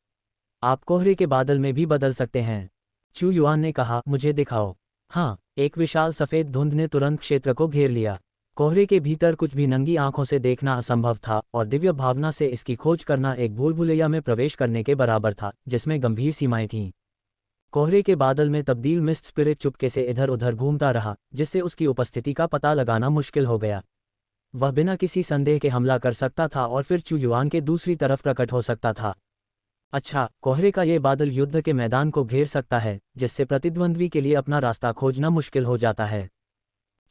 आप कोहरे के बादल में भी बदल सकते हैं। चू युआन ने कहा, मुझे दिखाओ। हाँ, एक विशाल सफ़ेद धुंध ने तुरंत क्षेत्र को घेर लिया। कोहरे के भीतर कुछ भी नंगी आंखों से देखना असंभव था और दिव्य भावना से इसकी खोज करना एक भूल भुलैया में प्रवेश करने के बराबर था जिसमें गंभीर सीमाएं थीं। कोहरे के बादल में तब्दील मिस्ट स्पिरिट चुपके से इधर उधर घूमता रहा, जिससे उसकी उपस्थिति का पता लगाना मुश्किल हो गया। वह बिना किसी संदेह के हमला कर सकता था और फिर चू युआन के दूसरी तरफ प्रकट हो सकता था। अच्छा, कोहरे का ये बादल युद्ध के मैदान को घेर सकता है, जिससे प्रतिद्वंद्वी के लिए अपना रास्ता खोजना मुश्किल हो जाता है।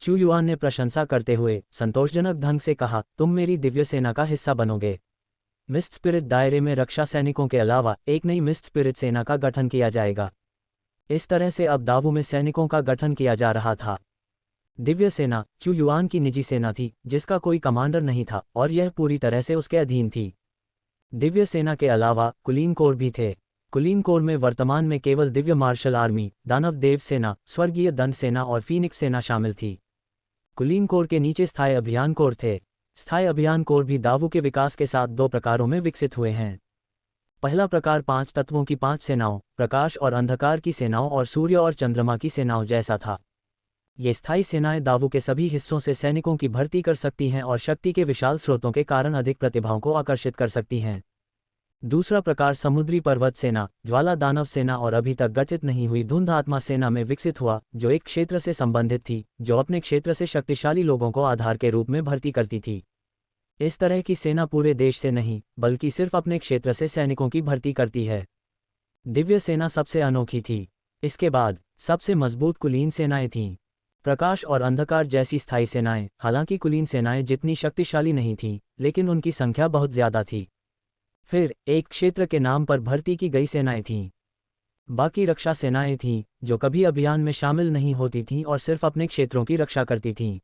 चू युआन ने प्रशंसा करते हुए संतोषजनक ढंग से कहा, तुम मेरी दिव्य सेना का हिस्सा बनोगे। मिस्ट स्पिरिट दायरे में रक्षा सैनिकों के अलावा एक नई मिस्ट स्पिरिट सेना का गठन किया जाएगा। इस तरह से अब दावू में सैनिकों का गठन किया जा रहा था। दिव्य सेना चू युआन की निजी सेना थी, जिसका कोई कमांडर नहीं था और यह पूरी तरह से उसके अधीन थी। दिव्य सेना के अलावा कुलीन कोर भी थे। कुलीन कोर में वर्तमान में केवल दिव्य मार्शल आर्मी, दानव देव सेना, स्वर्गीय दंड सेना और फीनिक्स सेना शामिल थी। कुलीन कोर के नीचे स्थायी अभियान कोर थे। स्थायी अभियान कोर भी दावू के विकास के साथ दो प्रकारों में विकसित हुए हैं। पहला प्रकार 5 तत्वों की 5 सेनाओं, प्रकाश और अंधकार की सेनाओं और सूर्य और चंद्रमा की सेनाओं जैसा था। ये स्थायी सेनाएं दावू के सभी हिस्सों से सैनिकों की भर्ती कर सकती हैं और शक्ति के विशाल स्रोतों के कारण अधिक प्रतिभाओं को आकर्षित कर सकती हैं। दूसरा प्रकार समुद्री पर्वत सेना, ज्वाला दानव सेना और अभी तक गठित नहीं हुई धुंध आत्मा सेना में विकसित हुआ, जो एक क्षेत्र से संबंधित थी, जो अपने क्षेत्र से शक्तिशाली लोगों को आधार के रूप में भर्ती करती थी। इस तरह की सेना पूरे देश से नहीं, बल्कि सिर्फ अपने क्षेत्र से सैनिकों की भर्ती करती है। दिव्य सेना सबसे अनोखी थी। इसके बाद सबसे मजबूत कुलीन सेनाएं थीं। प्रकाश और अंधकार जैसी स्थायी सेनाएं। हालांकि कुलीन सेनाएं जितनी शक्तिशाली नहीं थीं, लेकिन उनकी संख्या बहुत ज्यादा थी। फिर एक क्षेत्र के नाम पर भर्ती की गई सेनाएं थीं। बाकी रक्षा सेनाएं थीं, जो कभी अभियान में शामिल नहीं होती थीं और सिर्फ अपने क्षेत्रों की रक्षा करती थीं।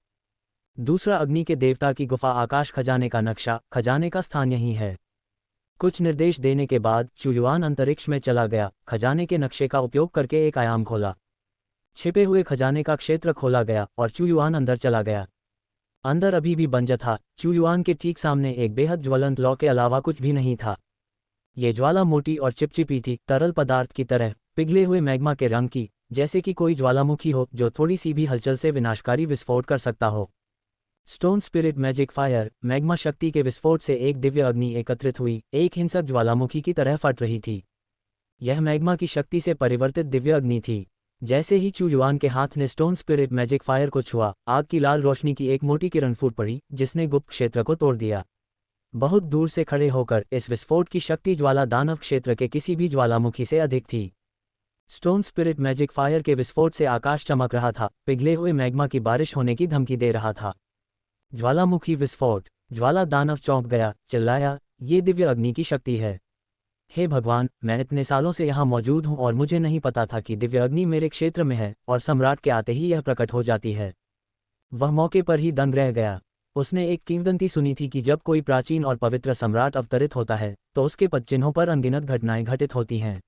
दूसरा, अग्नि के देवता की गुफा। आकाश खजाने का नक्शा। खजाने का स्थान यही है। कुछ निर्देश देने के बाद चू युआन अंतरिक्ष में चला गया, खजाने के नक्शे का उपयोग करके एक आयाम खोला। छिपे हुए खजाने का क्षेत्र खोला गया और चू युआन अंदर चला गया। अंदर अभी भी बंजर था। चू युआन के ठीक सामने एक बेहद ज्वलंत लौ के अलावा कुछ भी नहीं था। ये ज्वाला मोटी और चिपचिपी थी, तरल पदार्थ की तरह, पिघले हुए मैग्मा के रंग की, जैसे कि कोई ज्वालामुखी हो जो थोड़ी सी भी हलचल से विनाशकारी विस्फोट कर सकता हो। Stone spirit magic fire. Magma शक्ति के विस्फोट से एक दिव्य अग्नि एकत्रित हुई, एक हिंसक ज्वालामुखी की तरह फट रही थी। यह मैग्मा की शक्ति से परिवर्तित दिव्य अग्नि थी। जैसे ही चू युआन के हाथ ने स्टोन स्पिरिट मैजिक फायर को छुआ, आग की लाल रोशनी की एक मोटी किरण फूट पड़ी, जिसने गुप्त क्षेत्र को तोड़ दिया। बहुत दूर से खड़े होकर इस विस्फोट की शक्ति ज्वाला दानव क्षेत्र के किसी भी ज्वालामुखी से अधिक थी। स्टोन स्पिरिट मैजिक फायर के विस्फोट से आकाश चमक रहा था, पिघले हुए मैग्मा की बारिश होने की धमकी दे रहा था। ज्वालामुखी विस्फोट। ज्वाला दानव चौंक गया, चिल्लाया, ये दिव्य अग्नि की शक्ति है। हे भगवान, मैं इतने सालों से यहाँ मौजूद हूँ और मुझे नहीं पता था कि दिव्य अग्नि मेरे क्षेत्र में है, और सम्राट के आते ही यह प्रकट हो जाती है। वह मौके पर ही दंग रह गया। उसने एक किंवदंती सुनी थी कि जब कोई प्राचीन और पवित्र सम्राट अवतरित होता है, तो उसके पदचिन्हों पर अनगिनत घटनाएं घटित होती हैं।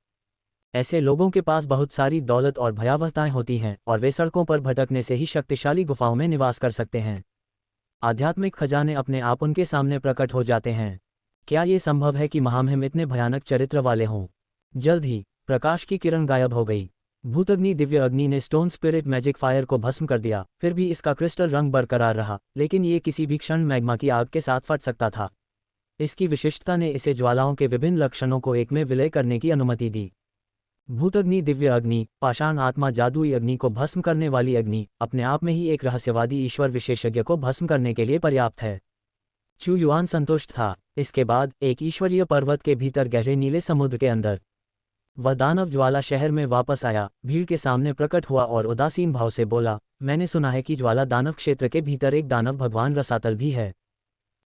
ऐसे लोगों के पास बहुत सारी दौलत और भयावहताएं होती हैं, और वे सड़कों पर भटकने से ही शक्तिशाली गुफाओं में निवास कर सकते हैं। आध्यात्मिक खजाने अपने आप उनके सामने प्रकट हो जाते हैं। क्या ये संभव है कि महामहिम इतने भयानक चरित्र वाले हों? जल्द ही प्रकाश की किरण गायब हो गई। भूतग्नि दिव्य अग्नि ने स्टोन स्पिरिट मैजिक फायर को भस्म कर दिया। फिर भी इसका क्रिस्टल रंग बरकरार रहा, लेकिन ये किसी भी क्षण मैग्मा की आग के साथ फट सकता था। इसकी विशिष्टता ने इसे ज्वालाओं के विभिन्न लक्षणों को एक में विलय करने की अनुमति दी। भूतग्नि दिव्य अग्नि, पाषाण आत्मा जादुई अग्नि को भस्म करने वाली अग्नि, अपने आप में ही एक रहस्यवादी ईश्वर विशेषज्ञ को भस्म करने के लिए पर्याप्त है। चू युआन संतुष्ट था। इसके बाद एक ईश्वरीय पर्वत के भीतर गहरे नीले समुद्र के अंदर वह दानव ज्वाला शहर में वापस आया, भीड़ के सामने प्रकट हुआ और उदासीन भाव से बोला, मैंने सुना है कि ज्वाला दानव क्षेत्र के भीतर एक दानव भगवान रसातल भी है।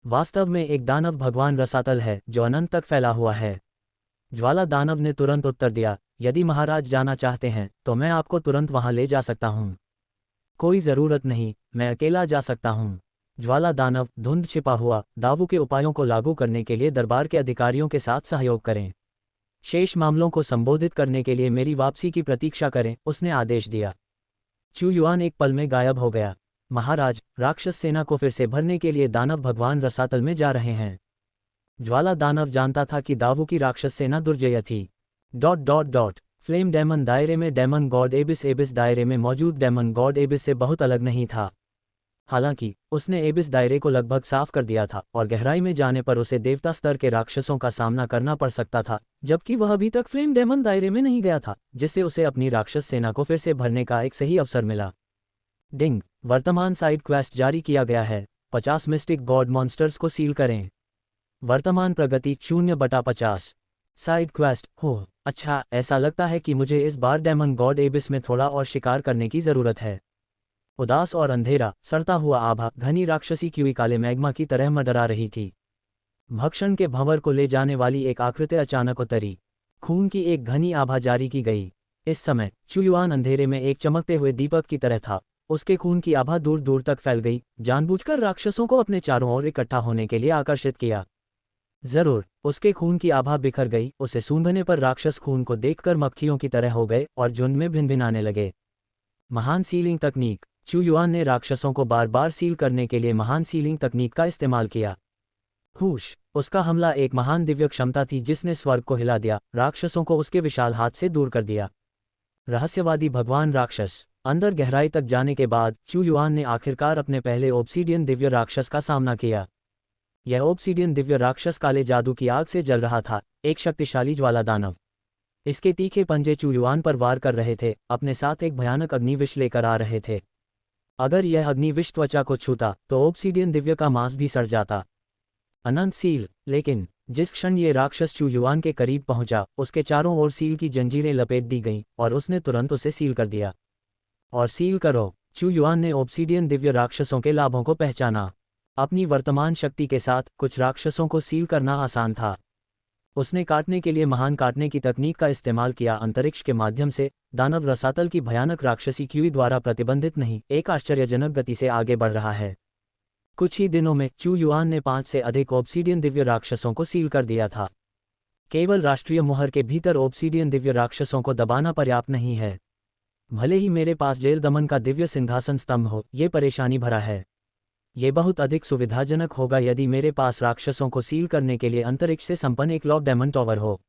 वास्तव में एक दानव भगवान रसातल है जो अनंत तक फैला हुआ है। ज्वाला दानव ने तुरंत उत्तर दिया, यदि महाराज जाना चाहते हैं तो मैं आपको तुरंत वहां ले जा सकता हूँ। कोई ज़रूरत नहीं, मैं अकेला जा सकता हूँ। ज्वाला दानव, धुंध छिपा हुआ, दावू के उपायों को लागू करने के लिए दरबार के अधिकारियों के साथ सहयोग करें। शेष मामलों को संबोधित करने के लिए मेरी वापसी की प्रतीक्षा करें, उसने आदेश दिया। चू युआन एक पल में गायब हो गया। महाराज, राक्षस सेना को फिर से भरने के लिए दानव भगवान रसातल में जा रहे हैं। ज्वाला दानव जानता था कि दावू की राक्षस सेना दुर्जय थी। फ्लेम डेमन दायरे में डेमन गॉड एबिस एबिस दायरे में मौजूद डेमन गॉड एबिस से बहुत अलग नहीं था। हालांकि उसने एबिस दायरे को लगभग साफ कर दिया था और गहराई में जाने पर उसे देवता स्तर के राक्षसों का सामना करना पड़ सकता था, जबकि वह अभी तक फ्लेम डेमन दायरे में नहीं गया था, जिससे उसे अपनी राक्षस सेना को फिर से भरने का एक सही अवसर मिला। डिंग, वर्तमान साइड क्वेस्ट जारी किया गया है। 50 मिस्टिक गॉड मॉन्स्टर्स को सील करें। वर्तमान प्रगति 0/50। साइड क्वेस्ट, हो अच्छा, ऐसा लगता है कि मुझे इस बार डेमन गॉड एबिस में थोड़ा और शिकार करने की जरूरत है। उदास और अंधेरा, सड़ता हुआ आभा घनी राक्षसी क्यूई काले मैग्मा की तरह मडरा रही थी। भक्षण के भंवर को ले जाने वाली एक आकृति अचानक उतरी। खून की एक घनी आभा जारी की गई। इस समय चू युआन अंधेरे में एक चमकते हुए दीपक की तरह था। उसके खून की आभा दूर दूर तक फैल गई, जानबूझकर राक्षसों को अपने चारों ओर इकट्ठा होने के लिए आकर्षित किया। जरूर, उसके खून की आभा बिखर गई। उसे सूंघने पर राक्षस खून को देखकर मक्खियों की तरह हो गए और झुंड में भिनभिनाने लगे। महान सीलिंग तकनीक। चू युआन ने राक्षसों को बार बार सील करने के लिए महान सीलिंग तकनीक का इस्तेमाल किया। हुश, उसका हमला एक महान दिव्य क्षमता थी जिसने स्वर्ग को हिला दिया, राक्षसों को उसके विशाल हाथ से दूर कर दिया। रहस्यवादी भगवान राक्षस। अंदर गहराई तक जाने के बाद चू युआन ने आखिरकार अपने पहले ओब्सीडियन दिव्य राक्षस का सामना किया। यह ओब्सीडियन दिव्य राक्षस काले जादू की आग से जल रहा था, एक शक्तिशाली ज्वाला दानव। इसके तीखे पंजे चू युआन पर वार कर रहे थे, अपने साथ एक भयानक अग्निविष लेकर आ रहे थे। अगर यह अग्निविष त्वचा को छूता तो ऑब्सीडियन दिव्य का मांस भी सड़ जाता। अनंत सील। लेकिन जिस क्षण ये राक्षस चू युआन के करीब पहुंचा, उसके चारों ओर सील की जंजीरें लपेट दी गईं और उसने तुरंत उसे सील कर दिया। और सील करो। चू युआन ने ऑब्सीडियन दिव्य राक्षसों के लाभों को पहचाना। अपनी वर्तमान शक्ति के साथ कुछ राक्षसों को सील करना आसान था। उसने काटने के लिए महान काटने की तकनीक का इस्तेमाल किया। अंतरिक्ष के माध्यम से दानव रसातल की भयानक राक्षसी क्यूई द्वारा प्रतिबंधित नहीं, एक आश्चर्यजनक गति से आगे बढ़ रहा है। कुछ ही दिनों में चू युआन ने 5 से अधिक ऑब्सीडियन दिव्य राक्षसों को सील कर दिया था। केवल राष्ट्रीय मुहर के भीतर ऑब्सीडियन दिव्य राक्षसों को दबाना पर्याप्त नहीं है। भले ही मेरे पास जेल दमन का दिव्य सिंहासन स्तंभ हो, ये परेशानी भरा है। ये बहुत अधिक सुविधाजनक होगा यदि मेरे पास राक्षसों को सील करने के लिए अंतरिक्ष से संपन्न एक लॉक डायमंड टॉवर हो।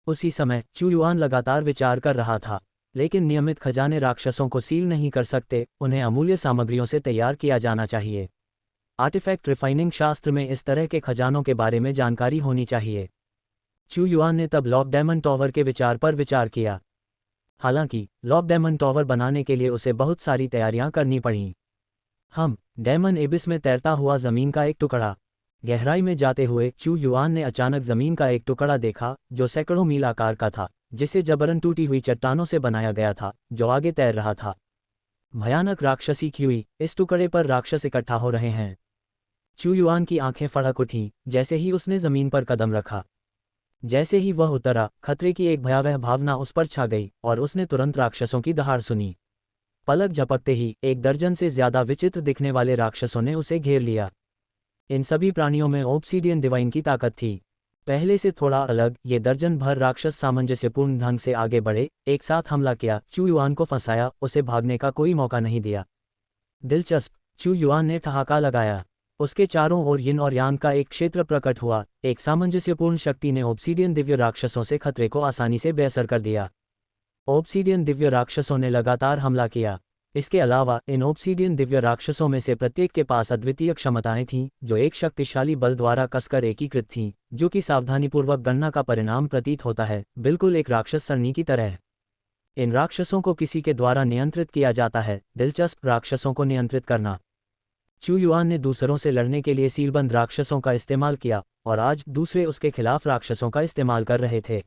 उसी समय चू युआन लगातार विचार कर रहा था। लेकिन नियमित खजाने राक्षसों को सील नहीं कर सकते, उन्हें अमूल्य सामग्रियों से तैयार किया जाना चाहिए। आर्टिफैक्ट रिफाइनिंग शास्त्र में इस तरह के खजानों के बारे में जानकारी होनी चाहिए। चू युआन ने तब लॉक डायमंड टॉवर के विचार पर विचार किया। हालांकि लॉक डायमंड टॉवर बनाने के लिए उसे बहुत सारी तैयारियां करनी पड़ीं। डायमंड एबिस में तैरता हुआ जमीन का एक टुकड़ा। गहराई में जाते हुए चू युआन ने अचानक जमीन का एक टुकड़ा देखा जो सैकड़ों मील आकार का था, जिसे जबरन टूटी हुई चट्टानों से बनाया गया था, जो आगे तैर रहा था। भयानक राक्षसी क्यूई, इस टुकड़े पर राक्षस इकट्ठा हो रहे हैं। चू युआन की आंखें फड़क उठीं जैसे ही उसने जमीन पर कदम रखा। जैसे ही वह उतरा, खतरे की एक भयावह भावना उस पर छा गई और उसने तुरंत राक्षसों की दहाड़ सुनी। पलक झपकते ही 1 दर्जन से ज्यादा विचित्र दिखने वाले राक्षसों ने उसे घेर लिया। इन सभी प्राणियों में ऑब्सीडियन डिवाइन की ताकत थी। पहले से थोड़ा अलग, ये दर्जन भर राक्षस सामंजस्यपूर्ण ढंग से आगे बढ़े, एक साथ हमला किया, चू युआन को फंसाया, उसे भागने का कोई मौका नहीं दिया। दिलचस्प, चू युआन ने ठहाका लगाया। उसके चारों ओर यिन और यांग का एक क्षेत्र प्रकट हुआ। एक सामंजस्यपूर्ण शक्ति ने ऑब्सीडियन दिव्य राक्षसों से खतरे को आसानी से बेअसर कर दिया। ऑब्सीडियन दिव्य राक्षसों ने लगातार हमला किया। इसके अलावा इन ऑब्सीडियन दिव्य राक्षसों में से प्रत्येक के पास अद्वितीय क्षमताएं थीं, जो एक शक्तिशाली बल द्वारा कसकर एकीकृत थीं, जो कि सावधानीपूर्वक गणना का परिणाम प्रतीत होता है, बिल्कुल एक राक्षस सरणी की तरह। इन राक्षसों को किसी के द्वारा नियंत्रित किया जाता है। दिलचस्प, राक्षसों को नियंत्रित करना। चू युआन ने दूसरों से लड़ने के लिए सीलबंद राक्षसों का इस्तेमाल किया और आज दूसरे उसके खिलाफ राक्षसों का इस्तेमाल कर रहे थे।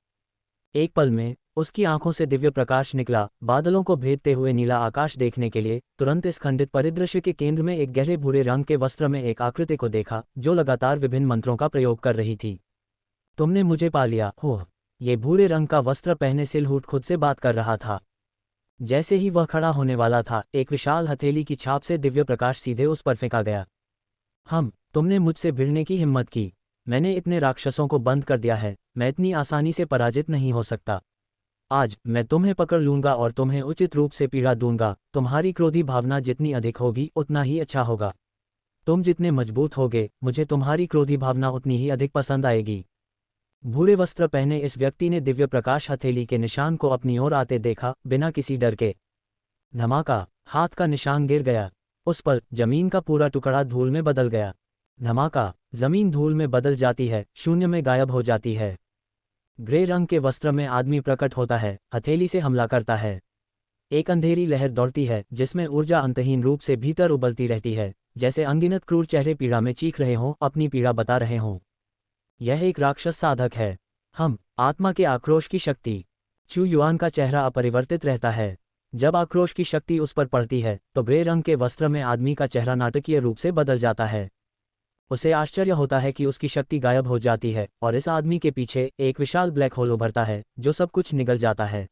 एक पल में उसकी आंखों से दिव्य प्रकाश निकला। बादलों को भेदते हुए नीला आकाश देखने के लिए तुरंत इस खंडित परिदृश्य के केंद्र में एक गहरे भूरे रंग के वस्त्र में एक आकृति को देखा, जो लगातार विभिन्न मंत्रों का प्रयोग कर रही थी। तुमने मुझे पा लिया हो। ये भूरे रंग का वस्त्र पहने सिलहूट खुद से बात कर रहा था। जैसे ही वह खड़ा होने वाला था, एक विशाल हथेली की छाप से दिव्य प्रकाश सीधे उस पर फेंका गया। तुमने मुझसे भिड़ने की हिम्मत की। मैंने इतने राक्षसों को बंद कर दिया है, मैं इतनी आसानी से पराजित नहीं हो सकता। आज मैं तुम्हें पकड़ लूंगा और तुम्हें उचित रूप से पीड़ा दूंगा। तुम्हारी क्रोधी भावना जितनी अधिक होगी, उतना ही अच्छा होगा। तुम जितने मजबूत होगे, मुझे तुम्हारी क्रोधी भावना उतनी ही अधिक पसंद आएगी। भूरे वस्त्र पहने इस व्यक्ति ने दिव्य प्रकाश हथेली के निशान को अपनी ओर आते देखा, बिना किसी डर के। धमाका, हाथ का निशान गिर गया। उस पल जमीन का पूरा टुकड़ा धूल में बदल गया। धमाका, जमीन धूल में बदल जाती है, शून्य में गायब हो जाती है। ग्रे रंग के वस्त्र में आदमी प्रकट होता है, हथेली से हमला करता है। एक अंधेरी लहर दौड़ती है, जिसमें ऊर्जा अंतहीन रूप से भीतर उबलती रहती है, जैसे अनगिनत क्रूर चेहरे पीड़ा में चीख रहे हों, अपनी पीड़ा बता रहे हों। यह एक राक्षस साधक है। आत्मा के आक्रोश की शक्ति। चू युआन का चेहरा अपरिवर्तित रहता है। जब आक्रोश की शक्ति उस पर पड़ती है, तो ग्रे रंग के वस्त्र में आदमी का चेहरा नाटकीय रूप से बदल जाता है। उसे आश्चर्य होता है कि उसकी शक्ति गायब हो जाती है और इस आदमी के पीछे एक विशाल ब्लैक होल उभरता है, जो सब कुछ निगल जाता है।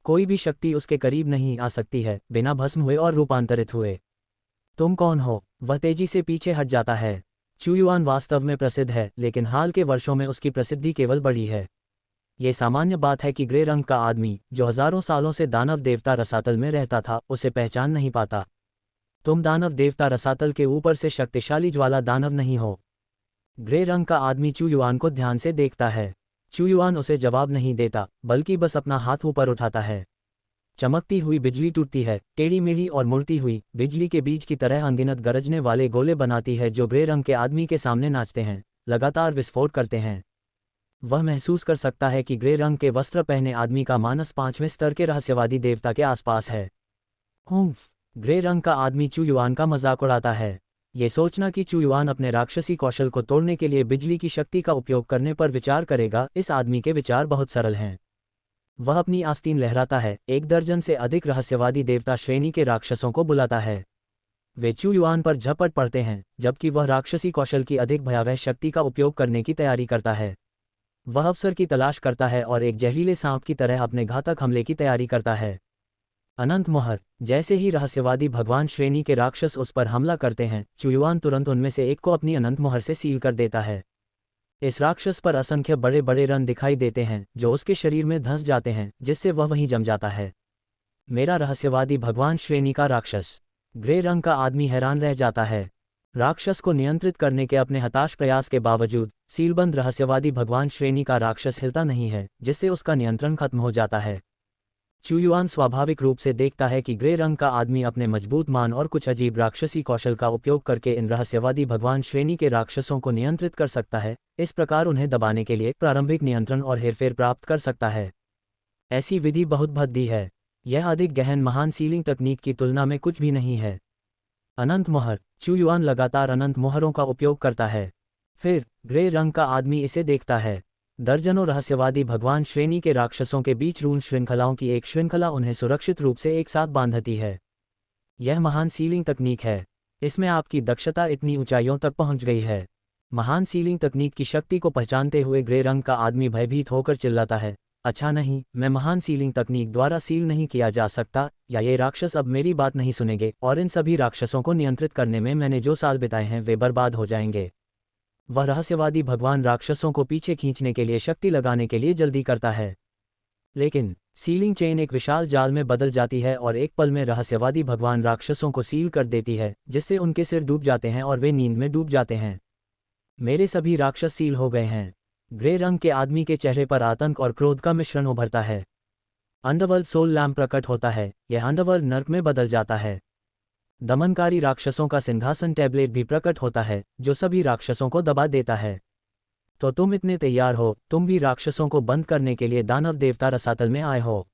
कोई भी शक्ति उसके करीब नहीं आ सकती है, बिना भस्म हुए और रूपांतरित हुए। तुम कौन हो? वह तेजी से पीछे हट जाता है। चू युआन वास्तव में प्रसिद्ध है, लेकिन हाल के वर्षों में उसकी प्रसिद्धि केवल बढ़ी है। ये सामान्य बात है कि ग्रे रंग का आदमी, जो हजारों सालों से दानव देवता रसातल में रहता था, उसे पहचान नहीं पाता। तुम दानव देवता रसातल के ऊपर से शक्तिशाली ज्वाला दानव नहीं हो। ग्रे रंग का आदमी चू युआन को ध्यान से देखता है। चू युआन उसे जवाब नहीं देता, बल्कि बस अपना हाथ ऊपर उठाता है। चमकती हुई बिजली टूटती है, टेढ़ी मेढ़ी और मुड़ती हुई, बिजली के बीज की तरह अनगिनत गरजने वाले गोले बनाती है, जो ग्रे रंग के आदमी के सामने नाचते हैं, लगातार विस्फोट करते हैं। वह महसूस कर सकता है कि ग्रे रंग के वस्त्र पहने आदमी का मानस 5वें स्तर के रहस्यवादी देवता के आसपास है। हुम्फ। ग्रे रंग का आदमी चू युआन का मजाक उड़ाता है। ये सोचना कि चू युआन अपने राक्षसी कौशल को तोड़ने के लिए बिजली की शक्ति का उपयोग करने पर विचार करेगा, इस आदमी के विचार बहुत सरल हैं। वह अपनी आस्तीन लहराता है, 1 दर्जन से अधिक रहस्यवादी देवता श्रेणी के राक्षसों को बुलाता है। वे चू युआन पर झपट पड़ते हैं, जबकि वह राक्षसी कौशल की अधिक भयावह शक्ति का उपयोग करने की तैयारी करता है। वह अवसर की तलाश करता है और एक जहरीले सांप की तरह अपने घातक हमले की तैयारी करता है। अनंत मोहर। जैसे ही रहस्यवादी भगवान श्रेणी के राक्षस उस पर हमला करते हैं, चू युआन तुरंत उनमें से एक को अपनी अनंत मोहर से सील कर देता है। इस राक्षस पर असंख्य बड़े बड़े रन दिखाई देते हैं जो उसके शरीर में धंस जाते हैं, जिससे वह वहीं जम जाता है। मेरा रहस्यवादी भगवान श्रेणी का राक्षस। ग्रे रंग का आदमी हैरान रह जाता है। राक्षस को नियंत्रित करने के अपने हताश प्रयास के बावजूद सीलबंद रहस्यवादी भगवान श्रेणी का राक्षस हिलता नहीं है, जिससे उसका नियंत्रण खत्म हो जाता है। चू युआन स्वाभाविक रूप से देखता है कि ग्रे रंग का आदमी अपने मजबूत मान और कुछ अजीब राक्षसी कौशल का उपयोग करके इन रहस्यवादी भगवान श्रेणी के राक्षसों को नियंत्रित कर सकता है, इस प्रकार उन्हें दबाने के लिए प्रारंभिक नियंत्रण और हेरफेर प्राप्त कर सकता है। ऐसी विधि बहुत भद्दी है। यह अधिक गहन महान सीलिंग तकनीक की तुलना में कुछ भी नहीं है। अनंत मोहर। चू युआन लगातार अनंत मोहरों का उपयोग करता है। फिर ग्रे रंग का आदमी इसे देखता है। दर्जनों रहस्यवादी भगवान श्रेणी के राक्षसों के बीच रून श्रृंखलाओं की एक श्रृंखला उन्हें सुरक्षित रूप से एक साथ बांधती है। यह महान सीलिंग तकनीक है। इसमें आपकी दक्षता इतनी ऊंचाइयों तक पहुंच गई है। महान सीलिंग तकनीक की शक्ति को पहचानते हुए ग्रे रंग का आदमी भयभीत होकर चिल्लाता है, अच्छा नहीं, मैं महान सीलिंग तकनीक द्वारा सील नहीं किया जा सकता, या ये राक्षस अब मेरी बात नहीं सुनेंगे और इन सभी राक्षसों को नियंत्रित करने में मैंने जो साल बिताए हैं वे बर्बाद हो जाएंगे। वह रहस्यवादी भगवान राक्षसों को पीछे खींचने के लिए शक्ति लगाने के लिए जल्दी करता है, लेकिन सीलिंग चेन एक विशाल जाल में बदल जाती है और एक पल में रहस्यवादी भगवान राक्षसों को सील कर देती है, जिससे उनके सिर डूब जाते हैं और वे नींद में डूब जाते हैं। मेरे सभी राक्षस सील हो गए हैं। ग्रे रंग के आदमी के चेहरे पर आतंक और क्रोध का मिश्रण उभरता है। अंडरवर्ल्ड सोल लैम्प प्रकट होता है। यह अंडरवर्ल्ड नर्क में बदल जाता है। दमनकारी राक्षसों का सिंहासन टैबलेट भी प्रकट होता है, जो सभी राक्षसों को दबा देता है। तो तुम इतने तैयार हो, तुम भी राक्षसों को बंद करने के लिए दानव देवता रसातल में आए हो।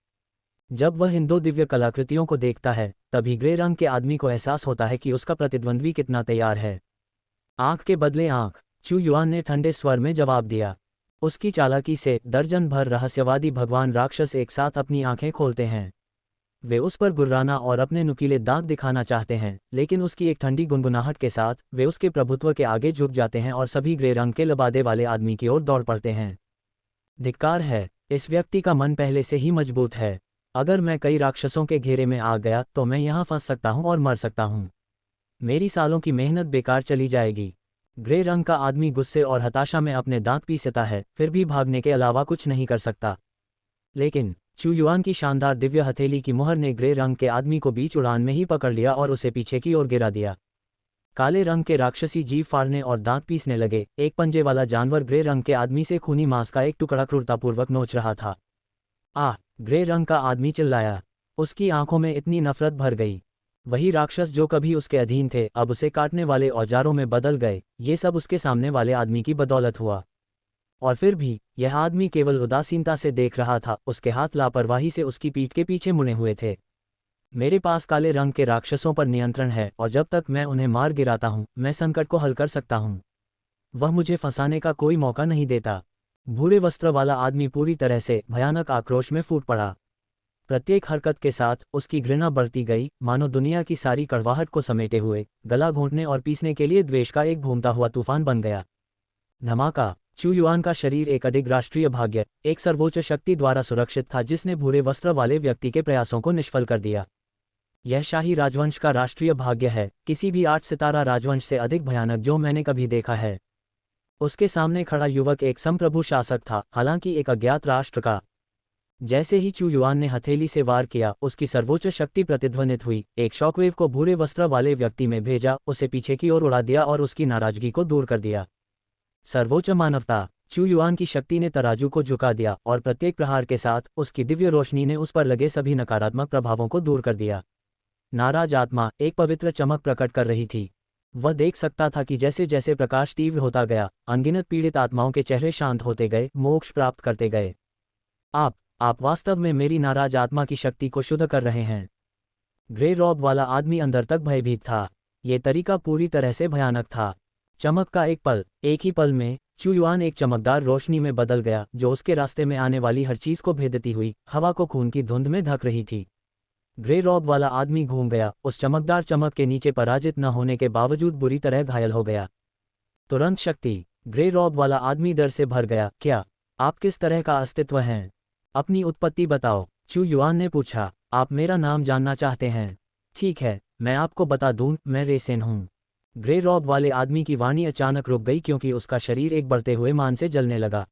जब वह इन 2 दिव्य कलाकृतियों को देखता है, तभी ग्रे रंग के आदमी को एहसास होता है कि उसका प्रतिद्वंद्वी कितना तैयार है। आंख के बदले आंख, चू युआन ने ठंडे स्वर में जवाब दिया। उसकी चालाकी से दर्जन भर रहस्यवादी भगवान राक्षस एक साथ अपनी आंखें खोलते हैं। वे उस पर गुर्राना और अपने नुकीले दांत दिखाना चाहते हैं, लेकिन उसकी एक ठंडी गुनगुनाहट के साथ वे उसके प्रभुत्व के आगे झुक जाते हैं और सभी ग्रे रंग के लबादे वाले आदमी की ओर दौड़ पड़ते हैं। धिक्कार है, इस व्यक्ति का मन पहले से ही मजबूत है। अगर मैं कई राक्षसों के घेरे में आ गया तो मैं यहाँ फंस सकता हूँ और मर सकता हूँ। मेरी सालों की मेहनत बेकार चली जाएगी। ग्रे रंग का आदमी गुस्से और हताशा में अपने दांत पीसता है, फिर भी भागने के अलावा कुछ नहीं कर सकता। लेकिन चू युआन की शानदार दिव्य हथेली की मुहर ने ग्रे रंग के आदमी को बीच उड़ान में ही पकड़ लिया और उसे पीछे की ओर गिरा दिया। काले रंग के राक्षसी जीभ फाड़ने और दांत पीसने लगे। एक पंजे वाला जानवर ग्रे रंग के आदमी से खूनी मांस का एक टुकड़ा क्रूरतापूर्वक नोच रहा था। आह! ग्रे रंग का आदमी चिल्लाया। उसकी आंखों में इतनी नफरत भर गई। वही राक्षस जो कभी उसके अधीन थे, अब उसे काटने वाले औजारों में बदल गए। ये सब उसके सामने वाले आदमी की बदौलत हुआ। और फिर भी यह आदमी केवल उदासीनता से देख रहा था, उसके हाथ लापरवाही से उसकी पीठ के पीछे मुड़े हुए थे। मेरे पास काले रंग के राक्षसों पर नियंत्रण है और जब तक मैं उन्हें मार गिराता हूँ, मैं संकट को हल कर सकता हूँ। वह मुझे फंसाने का कोई मौका नहीं देता। भूरे वस्त्र वाला आदमी पूरी तरह से भयानक आक्रोश में फूट पड़ा। प्रत्येक हरकत के साथ उसकी घृणा बढ़ती गई, मानो दुनिया की सारी कड़वाहट को समेटे हुए गला घोंटने और पीसने के लिए द्वेष का एक घूमता हुआ तूफान बन गया। धमाका! चू युआन का शरीर एक अडिग राष्ट्रीय भाग्य, एक सर्वोच्च शक्ति द्वारा सुरक्षित था जिसने भूरे वस्त्र वाले व्यक्ति के प्रयासों को निष्फल कर दिया। यह शाही राजवंश का राष्ट्रीय भाग्य है, किसी भी 8 सितारा राजवंश से अधिक भयानक जो मैंने कभी देखा है। उसके सामने खड़ा युवक एक संप्रभु शासक था, हालांकि एक अज्ञात राष्ट्र का। जैसे ही चू युआन ने हथेली से वार किया, उसकी सर्वोच्च शक्ति प्रतिध्वनित हुई, एक शॉकवेव को भूरे वस्त्र वाले व्यक्ति में भेजा, उसे पीछे की ओर उड़ा दिया और उसकी नाराजगी को दूर कर दिया। सर्वोच्च मानवता! चू युआन की शक्ति ने तराजू को झुका दिया और प्रत्येक प्रहार के साथ उसकी दिव्य रोशनी ने उस पर लगे सभी नकारात्मक प्रभावों को दूर कर दिया। नाराज आत्मा एक पवित्र चमक प्रकट कर रही थी। वह देख सकता था कि जैसे जैसे प्रकाश तीव्र होता गया, अनगिनत पीड़ित आत्माओं के चेहरे शांत होते गए, मोक्ष प्राप्त करते गए। आप वास्तव में मेरी नाराज आत्मा की शक्ति को शुद्ध कर रहे हैं। ग्रे रॉब वाला आदमी अंदर तक भयभीत था। ये तरीका पूरी तरह से भयानक था। चमक का एक ही पल में चू युआन एक चमकदार रोशनी में बदल गया, जो उसके रास्ते में आने वाली हर चीज को भेदती हुई हवा को खून की धुंध में ढक रही थी। ग्रे रॉब वाला आदमी घूम गया, उस चमकदार चमक के नीचे पराजित न होने के बावजूद बुरी तरह घायल हो गया। तुरंत शक्ति। ग्रे रॉब वाला आदमी डर से भर गया। क्या आप किस तरह का अस्तित्व हैं? अपनी उत्पत्ति बताओ, चू युआन ने पूछा। आप मेरा नाम जानना चाहते हैं? ठीक है, मैं आपको बता दूं, मैं रेसेन हूं। ग्रे रॉब वाले आदमी की वाणी अचानक रुक गई क्योंकि उसका शरीर एक बढ़ते हुए मान से जलने लगा।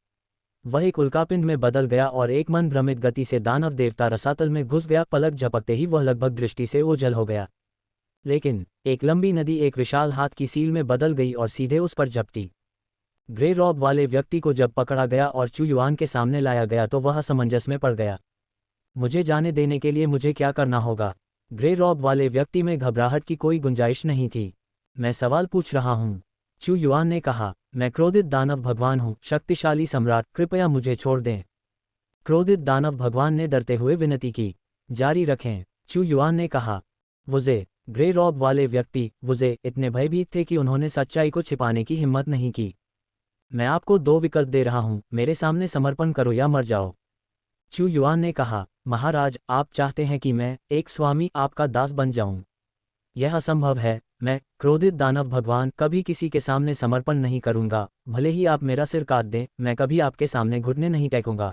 वह एक उल्कापिंड में बदल गया और एक मन भ्रमित गति से दानव देवता रसातल में घुस गया। पलक झपकते ही वह लगभग दृष्टि से ओझल हो गया। लेकिन एक लंबी नदी एक विशाल हाथ की सील में बदल गई और सीधे उस पर झपटी। ग्रे रॉब वाले व्यक्ति को जब पकड़ा गया और चू युआन के सामने लाया गया तो वह असमंजस में पड़ गया। मुझे जाने देने के लिए मुझे क्या करना होगा? ग्रे रॉब वाले व्यक्ति में घबराहट की कोई गुंजाइश नहीं थी। मैं सवाल पूछ रहा हूँ, चू युआन ने कहा। मैं क्रोधित दानव भगवान हूँ, शक्तिशाली सम्राट, कृपया मुझे छोड़ दें। क्रोधित दानव भगवान ने डरते हुए विनती की। जारी रखें, चू युआन ने कहा। वुजे। ग्रे रॉब वाले व्यक्ति वुजे इतने भयभीत थे कि उन्होंने सच्चाई को छिपाने की हिम्मत नहीं की। मैं आपको दो विकल्प दे रहा हूँ, मेरे सामने समर्पण करो या मर जाओ। चू युआन ने कहा, महाराज, आप चाहते हैं कि मैं एक स्वामी, आपका दास बन जाऊं? यह असंभव है। मैं, क्रोधित दानव भगवान, कभी किसी के सामने समर्पण नहीं करूंगा। भले ही आप मेरा सिर काट दें, मैं कभी आपके सामने घुटने नहीं टेकूंगा।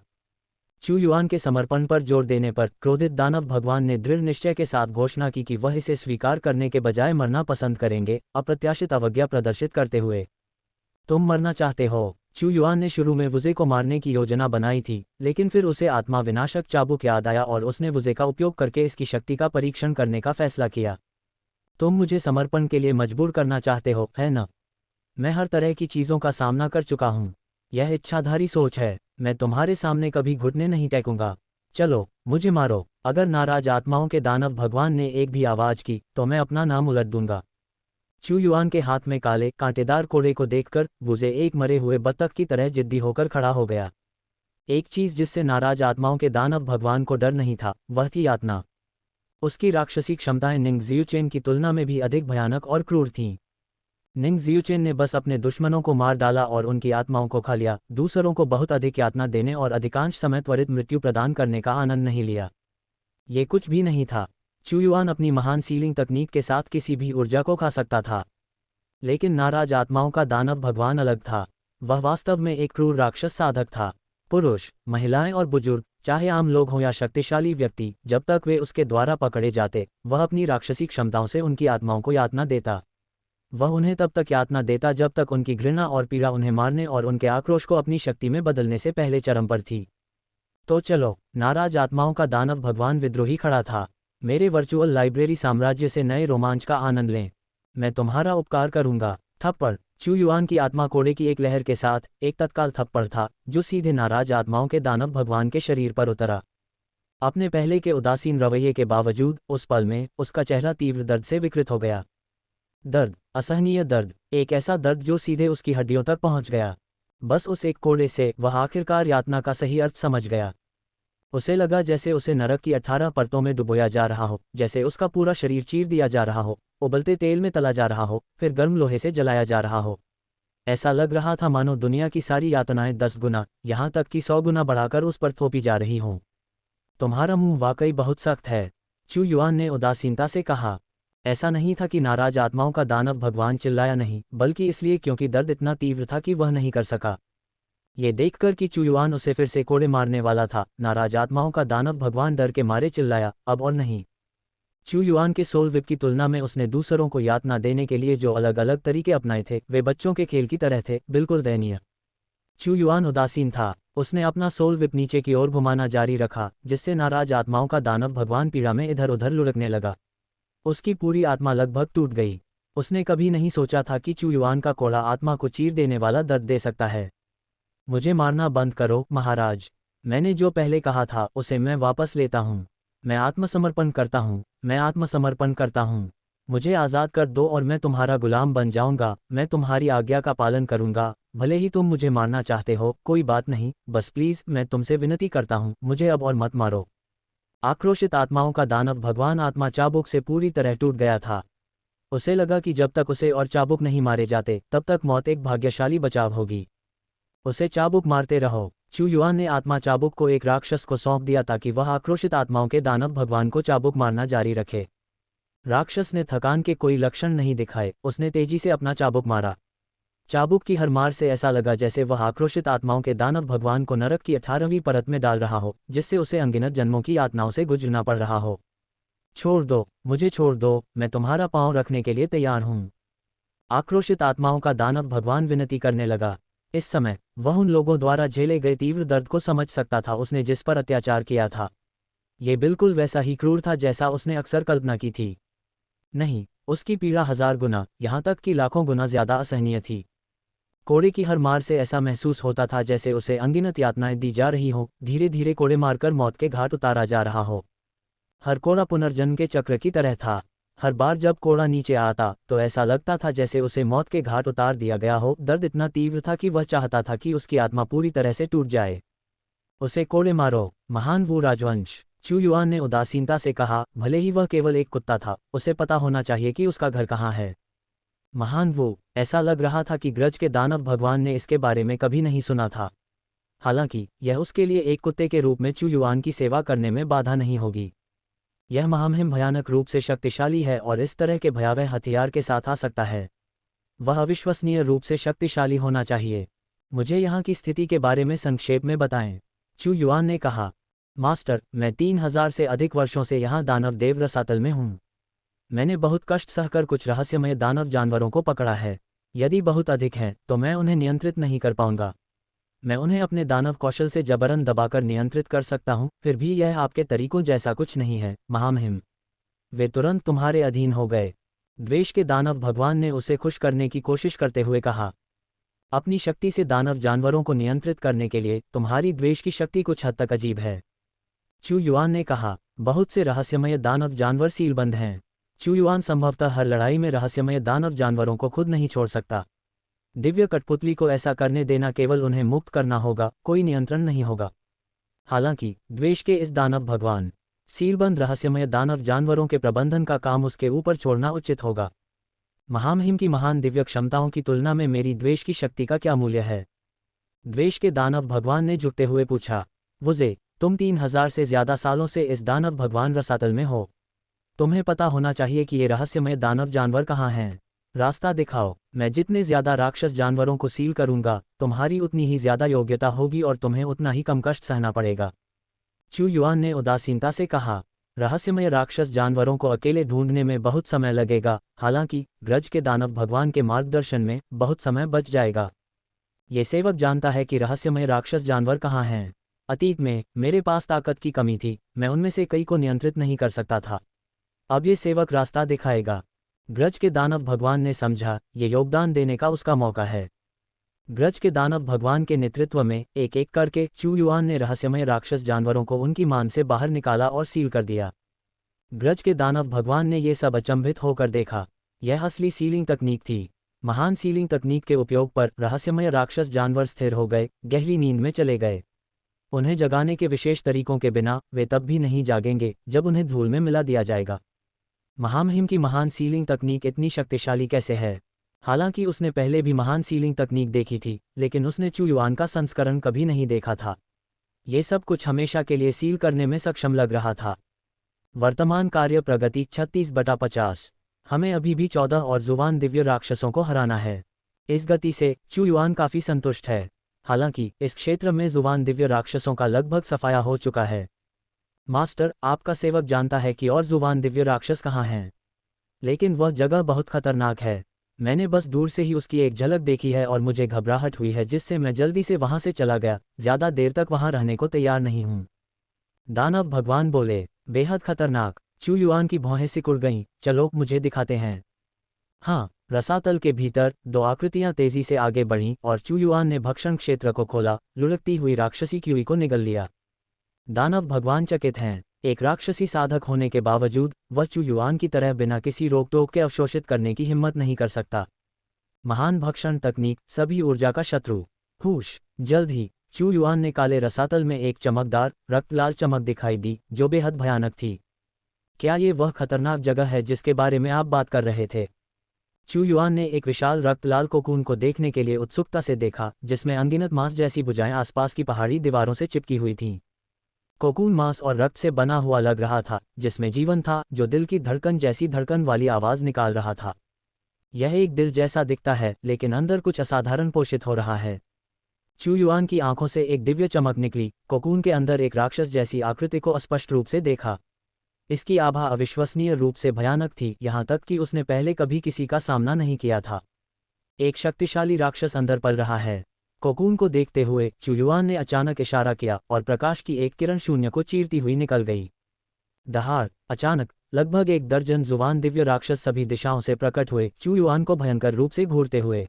चू युआन के समर्पण पर जोर देने पर क्रोधित दानव भगवान ने दृढ़ निश्चय के साथ घोषणा की कि वह इसे स्वीकार करने के बजाय मरना पसंद करेंगे, अप्रत्याशित अवज्ञा प्रदर्शित करते हुए। तुम मरना चाहते हो? चू युआन ने शुरू में वुजे को मारने की योजना बनाई थी, लेकिन फिर उसे आत्मा विनाशक चाबुक याद आया और उसने वुजे का उपयोग करके इसकी शक्ति का परीक्षण करने का फैसला किया। तुम मुझे समर्पण के लिए मजबूर करना चाहते हो, है न? मैं हर तरह की चीज़ों का सामना कर चुका हूँ। यह इच्छाधारी सोच है। मैं तुम्हारे सामने कभी घुटने नहीं टेकूंगा। चलो, मुझे मारो। अगर नाराज आत्माओं के दानव भगवान ने एक भी आवाज़ की तो मैं अपना नाम उलट दूंगा। चू युआन के हाथ में काले कांटेदार कोड़े को देखकर वुजे एक मरे हुए बत्तख की तरह जिद्दी होकर खड़ा हो गया। एक चीज़ जिससे नाराज आत्माओं के दानव भगवान को डर नहीं था, वह थी यातना। उसकी राक्षसी क्षमताएं निंग जियुचेन की तुलना में भी अधिक भयानक और क्रूर थीं। निंग जियुचेन ने बस अपने दुश्मनों को मार डाला और उनकी आत्माओं को खा लिया, दूसरों को बहुत अधिक यातना देने और अधिकांश समय त्वरित मृत्यु प्रदान करने का आनंद नहीं लिया। ये कुछ भी नहीं था। चू युआन अपनी महान सीलिंग तकनीक के साथ किसी भी ऊर्जा को खा सकता था, लेकिन नाराज आत्माओं का दानव भगवान अलग था। वह वास्तव में एक क्रूर राक्षस साधक था। पुरुष, महिलाएं और बुजुर्ग, चाहे आम लोग हों या शक्तिशाली व्यक्ति, जब तक वे उसके द्वारा पकड़े जाते, वह अपनी राक्षसी क्षमताओं से उनकी आत्माओं को यातना देता। वह उन्हें तब तक यातना देता जब तक उनकी घृणा और पीड़ा उन्हें मारने और उनके आक्रोश को अपनी शक्ति में बदलने से पहले चरम पर थी। तो चलो, नाराज आत्माओं का दानव भगवान विद्रोही खड़ा था। मेरे वर्चुअल लाइब्रेरी साम्राज्य से नए रोमांच का आनंद लें। मैं तुम्हारा उपकार करूंगा। थप्पड़। चू युआन की आत्मा कोड़े की एक लहर के साथ एक तत्काल थप्पड़ था जो सीधे नाराज आत्माओं के दानव भगवान के शरीर पर उतरा। अपने पहले के उदासीन रवैये के बावजूद उस पल में उसका चेहरा तीव्र दर्द से विकृत हो गया। दर्द, असहनीय दर्द, एक ऐसा दर्द जो सीधे उसकी हड्डियों तक पहुंच गया। बस उस एक कोड़े से वह आखिरकार यातना का सही अर्थ समझ गया। उसे लगा जैसे उसे नरक की 18 परतों में डुबोया जा रहा हो, जैसे उसका पूरा शरीर चीर दिया जा रहा हो, उबलते तेल में तला जा रहा हो, फिर गर्म लोहे से जलाया जा रहा हो। ऐसा लग रहा था मानो दुनिया की सारी यातनाएं 10 गुना, यहाँ तक कि 100 गुना बढ़ाकर उस पर थोपी जा रही हों। तुम्हारा मुंह वाकई बहुत सख्त है, चू युआन ने उदासीनता से कहा। ऐसा नहीं था कि नाराज आत्माओं का दानव भगवान चिल्लाया नहीं, बल्कि इसलिए क्योंकि दर्द इतना तीव्र था कि वह नहीं कर सका। ये देखकर कि चू युआन उसे फिर से कोड़े मारने वाला था, नाराज आत्माओं का दानव भगवान डर के मारे चिल्लाया, अब और नहीं। चू युआन के सोल विप की तुलना में उसने दूसरों को यातना देने के लिए जो अलग अलग तरीके अपनाए थे वे बच्चों के खेल की तरह थे, बिल्कुल दयनीय। चू युआन उदासीन था। उसने अपना सोल विप नीचे की ओर घुमाना जारी रखा, जिससे नाराज आत्माओं का दानव भगवान पीड़ा में इधर उधर लुढ़कने लगा। उसकी पूरी आत्मा लगभग टूट गई। उसने कभी नहीं सोचा था कि चू युआन का कोड़ा आत्मा को चीर देने वाला दर्द दे सकता है। मुझे मारना बंद करो, महाराज। मैंने जो पहले कहा था उसे मैं वापस लेता हूँ। मैं आत्मसमर्पण करता हूँ। मैं आत्मसमर्पण करता हूँ। मुझे आज़ाद कर दो और मैं तुम्हारा गुलाम बन जाऊंगा, मैं तुम्हारी आज्ञा का पालन करूंगा, भले ही तुम मुझे मारना चाहते हो, कोई बात नहीं, बस प्लीज़ मैं तुमसे विनती करता हूँ, मुझे अब और मत मारो। आक्रोशित आत्माओं का दानव भगवान आत्मा चाबुक से पूरी तरह टूट गया था। उसे लगा कि जब तक उसे और चाबुक नहीं मारे जाते तब तक मौत एक भाग्यशाली बचाव होगी। उसे चाबुक मारते रहो। चू युआन ने आत्मा चाबुक को एक राक्षस को सौंप दिया ताकि वह आक्रोशित आत्माओं के दानव भगवान को चाबुक मारना जारी रखे। राक्षस ने थकान के कोई लक्षण नहीं दिखाए, उसने तेजी से अपना चाबुक मारा। चाबुक की हर मार से ऐसा लगा जैसे वह आक्रोशित आत्माओं के दानव भगवान को नरक की 18वीं परत में डाल रहा हो, जिससे उसे अनगिनत जन्मों की यातनाओं से गुजरना पड़ रहा हो। छोड़ दो, मुझे छोड़ दो, मैं तुम्हारा पांव रखने के लिए तैयार हूं। आक्रोशित आत्माओं का दानव भगवान विनती करने लगा। इस समय वह उन लोगों द्वारा झेले गए तीव्र दर्द को समझ सकता था, उसने जिस पर अत्याचार किया था। ये बिल्कुल वैसा ही क्रूर था जैसा उसने अक्सर कल्पना की थी। नहीं, उसकी पीड़ा 1000 गुना, यहाँ तक कि लाखों गुना ज्यादा असहनीय थी। कोड़े की हर मार से ऐसा महसूस होता था जैसे उसे अनगिनत यातनाएं दी जा रही हों, धीरे धीरे कोड़े मारकर मौत के घाट उतारा जा रहा हो। हर कोड़ा पुनर्जन्म के चक्र की तरह था। हर बार जब कोड़ा नीचे आता तो ऐसा लगता था जैसे उसे मौत के घाट उतार दिया गया हो। दर्द इतना तीव्र था कि वह चाहता था कि उसकी आत्मा पूरी तरह से टूट जाए। उसे कोड़े मारो, महान वू राजवंश, चू युआन ने उदासीनता से कहा। भले ही वह केवल एक कुत्ता था, उसे पता होना चाहिए कि उसका घर कहाँ है। महान वो, ऐसा लग रहा था कि ग्रज के दानव भगवान ने इसके बारे में कभी नहीं सुना था। हालांकि यह उसके लिए एक कुत्ते के रूप में चू युआन की सेवा करने में बाधा नहीं होगी। यह महामहिम भयानक रूप से शक्तिशाली है और इस तरह के भयावह हथियार के साथ आ सकता है। वह अविश्वसनीय रूप से शक्तिशाली होना चाहिए। मुझे यहाँ की स्थिति के बारे में संक्षेप में बताएं, चू युआन ने कहा। मास्टर, मैं 3000 से अधिक वर्षों से यहाँ दानव देव रसातल में हूँ। मैंने बहुत कष्ट सहकर कुछ रहस्यमय दानव जानवरों को पकड़ा है। यदि बहुत अधिक हैं तो मैं उन्हें नियंत्रित नहीं कर पाऊंगा। मैं उन्हें अपने दानव कौशल से जबरन दबाकर नियंत्रित कर सकता हूं, फिर भी यह आपके तरीकों जैसा कुछ नहीं है, महामहिम। वे तुरंत तुम्हारे अधीन हो गए। द्वेष के दानव भगवान ने उसे खुश करने की कोशिश करते हुए कहा। अपनी शक्ति से दानव जानवरों को नियंत्रित करने के लिए तुम्हारी द्वेष की शक्ति कुछ हद तक अजीब है, चू युआन ने कहा। बहुत से रहस्यमय दानव जानवर सीलबंद हैं। चू युआन संभवतः हर लड़ाई में रहस्यमय दानव जानवरों को खुद नहीं छोड़ सकता। दिव्य कठपुतली को ऐसा करने देना केवल उन्हें मुक्त करना होगा, कोई नियंत्रण नहीं होगा। हालांकि द्वेष के इस दानव भगवान सीलबंद रहस्यमय दानव जानवरों के प्रबंधन का काम उसके ऊपर छोड़ना उचित होगा। महामहिम की महान दिव्य क्षमताओं की तुलना में मेरी द्वेष की शक्ति का क्या मूल्य है? द्वेष के दानव भगवान ने झुकते हुए पूछा। वुजे, तुम 3000 से ज्यादा सालों से इस दानव भगवान रसातल में हो। तुम्हें पता होना चाहिए कि ये रहस्यमय दानव जानवर कहाँ हैं। रास्ता दिखाओ। मैं जितने ज्यादा राक्षस जानवरों को सील करूंगा, तुम्हारी उतनी ही ज्यादा योग्यता होगी और तुम्हें उतना ही कम कष्ट सहना पड़ेगा। चू युआन ने उदासीनता से कहा। रहस्यमय राक्षस जानवरों को अकेले ढूंढने में बहुत समय लगेगा, हालांकि ग्रज के दानव भगवान के मार्गदर्शन में बहुत समय बच जाएगा। ये सेवक जानता है कि रहस्यमय राक्षस जानवर कहाँ हैं। अतीत में मेरे पास ताकत की कमी थी, मैं उनमें से कई को नियंत्रित नहीं कर सकता था। अब ये सेवक रास्ता दिखाएगा। ग्रज के दानव भगवान ने समझा, ये योगदान देने का उसका मौका है। ग्रज के दानव भगवान के नेतृत्व में एक एक करके चू युआन ने रहस्यमय राक्षस जानवरों को उनकी मान से बाहर निकाला और सील कर दिया। ग्रज के दानव भगवान ने ये सब अचंभित होकर देखा। यह असली सीलिंग तकनीक थी। महान सीलिंग तकनीक के उपयोग पर रहस्यमय राक्षस जानवर स्थिर हो गए, गहरी नींद में चले गए। उन्हें जगाने के विशेष तरीकों के बिना वे तब भी नहीं जागेंगे जब उन्हें धूल में मिला दिया जाएगा। महामहिम की महान सीलिंग तकनीक इतनी शक्तिशाली कैसे है? हालांकि उसने पहले भी महान सीलिंग तकनीक देखी थी, लेकिन उसने चू युआन का संस्करण कभी नहीं देखा था। ये सब कुछ हमेशा के लिए सील करने में सक्षम लग रहा था। वर्तमान कार्य प्रगति 36/50। हमें अभी भी 14 और जुवान दिव्य राक्षसों को हराना है। इस गति से चू युआन काफी संतुष्ट है। हालांकि इस क्षेत्र में जुवान दिव्य राक्षसों का लगभग सफाया हो चुका है। मास्टर, आपका सेवक जानता है कि और जुवान दिव्य राक्षस कहाँ हैं, लेकिन वह जगह बहुत खतरनाक है। मैंने बस दूर से ही उसकी एक झलक देखी है और मुझे घबराहट हुई है, जिससे मैं जल्दी से वहां से चला गया। ज्यादा देर तक वहां रहने को तैयार नहीं हूं। दानव भगवान बोले। बेहद खतरनाक। चू युआन की भौहें सिकुड़ गईं। चलो, मुझे दिखाते हैं। हाँ, रसातल के भीतर 2 आकृतियां तेजी से आगे बढ़ीं और चू युआन ने भक्षण क्षेत्र को खोला, लुढ़कती हुई राक्षसी कीवी को निगल लिया। दानव भगवान चकित हैं। एक राक्षसी साधक होने के बावजूद वह चू युआन की तरह बिना किसी रोक टोक के अवशोषित करने की हिम्मत नहीं कर सकता। महान भक्षण तकनीक, सभी ऊर्जा का शत्रु। हुश। जल्द ही चू युआन ने काले रसातल में एक चमकदार रक्तलाल चमक दिखाई दी जो बेहद भयानक थी। क्या ये वह खतरनाक जगह है जिसके बारे में आप बात कर रहे थे? चू युआन ने एक विशाल रक्तलाल कोकून को देखने के लिए उत्सुकता से देखा, जिसमें अनगिनत मांस जैसी भुजाएं आसपास की पहाड़ी दीवारों से चिपकी हुई थीं। कोकून मांस और रक्त से बना हुआ लग रहा था, जिसमें जीवन था, जो दिल की धड़कन जैसी धड़कन वाली आवाज निकाल रहा था। यह एक दिल जैसा दिखता है, लेकिन अंदर कुछ असाधारण पोषित हो रहा है। चू युआन की आंखों से एक दिव्य चमक निकली। कोकून के अंदर एक राक्षस जैसी आकृति को स्पष्ट रूप से देखा। इसकी आभा अविश्वसनीय रूप से भयानक थी, यहाँ तक कि उसने पहले कभी किसी का सामना नहीं किया था। एक शक्तिशाली राक्षस अंदर पल रहा है। कोकून को देखते हुए चू युआन ने अचानक इशारा किया और प्रकाश की एक किरण शून्य को चीरती हुई निकल गई। दहाड़। अचानक लगभग 1 दर्जन जुबान दिव्य राक्षस सभी दिशाओं से प्रकट हुए, चू युआन को भयंकर रूप से घूरते हुए।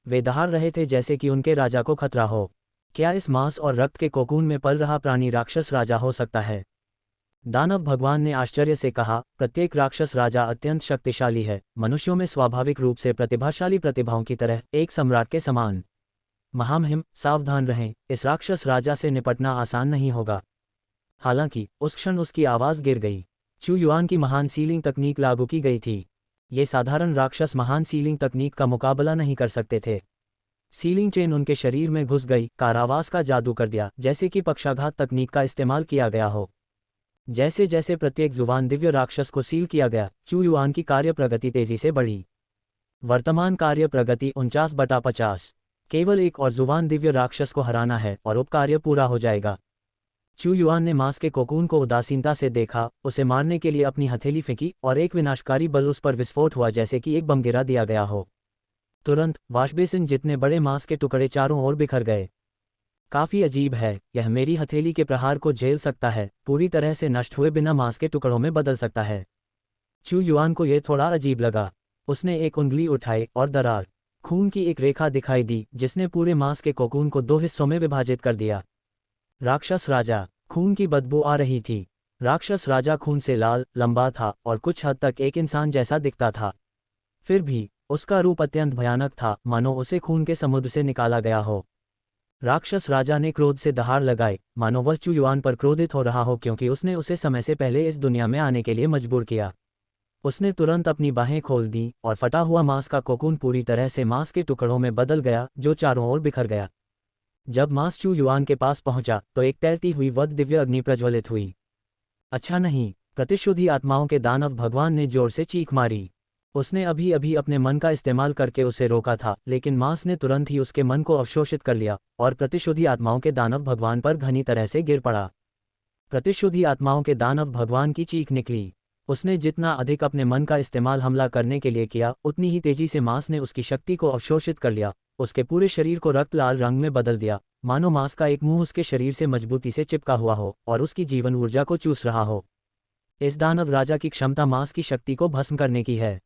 वे दहाड़ रहे थे जैसे कि उनके राजा को खतरा हो। क्या इस मांस और रक्त के कोकून में पल रहा प्राणी राक्षस राजा हो सकता है? दानव भगवान ने आश्चर्य से कहा, प्रत्येक राक्षस राजा अत्यंत शक्तिशाली है, मनुष्यों में स्वाभाविक रूप से प्रतिभाशाली प्रतिभाओं की तरह, एक सम्राट के समान। महामहिम, सावधान रहें, इस राक्षस राजा से निपटना आसान नहीं होगा। हालांकि उस क्षण उसकी आवाज़ गिर गई। चू युआन की महान सीलिंग तकनीक लागू की गई थी। ये साधारण राक्षस महान सीलिंग तकनीक का मुकाबला नहीं कर सकते थे। सीलिंग चेन उनके शरीर में घुस गई, कारावास का जादू कर दिया, जैसे कि पक्षाघात तकनीक का इस्तेमाल किया गया हो। जैसे जैसे प्रत्येक जुबान दिव्य राक्षस को सील किया गया, चू युआन की कार्य प्रगति तेजी से बढ़ी। वर्तमान कार्य प्रगति 49/50। केवल एक और जुबान दिव्य राक्षस को हराना है और उपकार्य पूरा हो जाएगा। चू युआन ने मांस के कोकून को उदासीनता से देखा, उसे मारने के लिए अपनी हथेली फेंकी और एक विनाशकारी बल उस पर विस्फोट हुआ, जैसे कि एक बम गिरा दिया गया हो। तुरंत वाशबेसिन जितने बड़े मांस के टुकड़े चारों ओर बिखर गए। काफी अजीब है, यह मेरी हथेली के प्रहार को झेल सकता है, पूरी तरह से नष्ट हुए बिना मांस के टुकड़ों में बदल सकता है। चू युआन को यह थोड़ा अजीब लगा। उसने एक उंगली उठाई और दरार खून की एक रेखा दिखाई दी, जिसने पूरे मांस के कोकून को 2 हिस्सों में विभाजित कर दिया। राक्षस राजा। खून की बदबू आ रही थी। राक्षस राजा खून से लाल, लंबा था और कुछ हद तक एक इंसान जैसा दिखता था। फिर भी उसका रूप अत्यंत भयानक था, मानो उसे खून के समुद्र से निकाला गया हो। राक्षस राजा ने क्रोध से दहाड़ लगाई, मानो वह चू युआन पर क्रोधित हो रहा हो, क्योंकि उसने उसे समय से पहले इस दुनिया में आने के लिए मजबूर किया। उसने तुरंत अपनी बाहें खोल दी और फटा हुआ मांस का कोकून पूरी तरह से मांस के टुकड़ों में बदल गया, जो चारों ओर बिखर गया। जब मांस चू युआन के पास पहुंचा तो एक तैरती हुई वध दिव्य अग्नि प्रज्वलित हुई। अच्छा नहीं, प्रतिशोधी आत्माओं के दानव भगवान ने जोर से चीख मारी। उसने अभी अभी अपने मन का इस्तेमाल करके उसे रोका था, लेकिन मांस ने तुरंत ही उसके मन को अवशोषित कर लिया और प्रतिशोधी आत्माओं के दानव भगवान पर घनी तरह से गिर पड़ा। प्रतिशोधी आत्माओं के दानव भगवान की चीख निकली। उसने जितना अधिक अपने मन का इस्तेमाल हमला करने के लिए किया, उतनी ही तेजी से मांस ने उसकी शक्ति को अवशोषित कर लिया, उसके पूरे शरीर को रक्त लाल रंग में बदल दिया, मानो मांस का एक मुंह उसके शरीर से मजबूती से चिपका हुआ हो और उसकी जीवन ऊर्जा को चूस रहा हो। इस दानव राजा की क्षमता मांस की शक्ति को भस्म करने की है।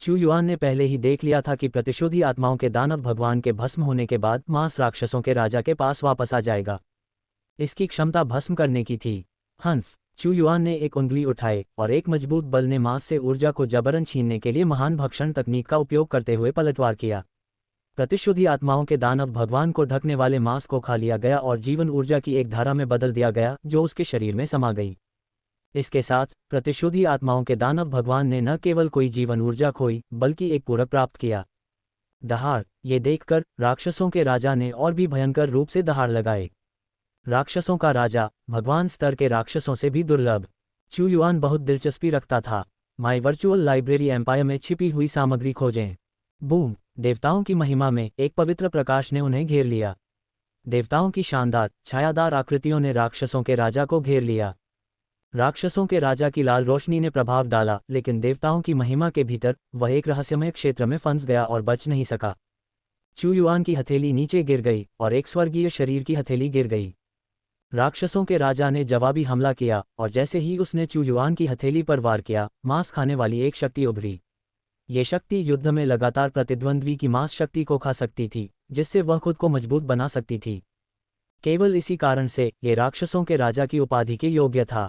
चू युआन ने पहले ही देख लिया था कि प्रतिशोधी आत्माओं के दानव भगवान के भस्म होने के बाद मांस राक्षसों के राजा के पास वापस आ जाएगा। इसकी क्षमता भस्म करने की थी। हंफ। चू युआन ने एक उंगली उठाई और एक मजबूत बल ने मांस से ऊर्जा को जबरन छीनने के लिए महान भक्षण तकनीक का उपयोग करते हुए पलटवार किया। प्रतिशोधी आत्माओं के दानव भगवान को ढकने वाले मांस को खा लिया गया और जीवन ऊर्जा की एक धारा में बदल दिया गया, जो उसके शरीर में समा गई। इसके साथ प्रतिशोधी आत्माओं के दानव भगवान ने न केवल कोई जीवन ऊर्जा खोई, बल्कि एक पूरक प्राप्त किया। दहाड़। ये देखकर राक्षसों के राजा ने और भी भयंकर रूप से दहाड़ लगाए। राक्षसों का राजा, भगवान स्तर के राक्षसों से भी दुर्लभ। चू युआन बहुत दिलचस्पी रखता था। माई वर्चुअल लाइब्रेरी एम्पायर में छिपी हुई सामग्री खोजें। बूम। देवताओं की महिमा में एक पवित्र प्रकाश ने उन्हें घेर लिया। देवताओं की शानदार छायादार आकृतियों ने राक्षसों के राजा को घेर लिया। राक्षसों के राजा की लाल रोशनी ने प्रभाव डाला, लेकिन देवताओं की महिमा के भीतर वह एक रहस्यमय क्षेत्र में फंस गया और बच नहीं सका। चू युआन की हथेली नीचे गिर गई और एक स्वर्गीय शरीर की हथेली गिर गई। राक्षसों के राजा ने जवाबी हमला किया और जैसे ही उसने चू युआन की हथेली पर वार किया, मांस खाने वाली एक शक्ति उभरी। ये शक्ति युद्ध में लगातार प्रतिद्वंद्वी की मांस शक्ति को खा सकती थी, जिससे वह खुद को मजबूत बना सकती थी। केवल इसी कारण से ये राक्षसों के राजा की उपाधि के योग्य था।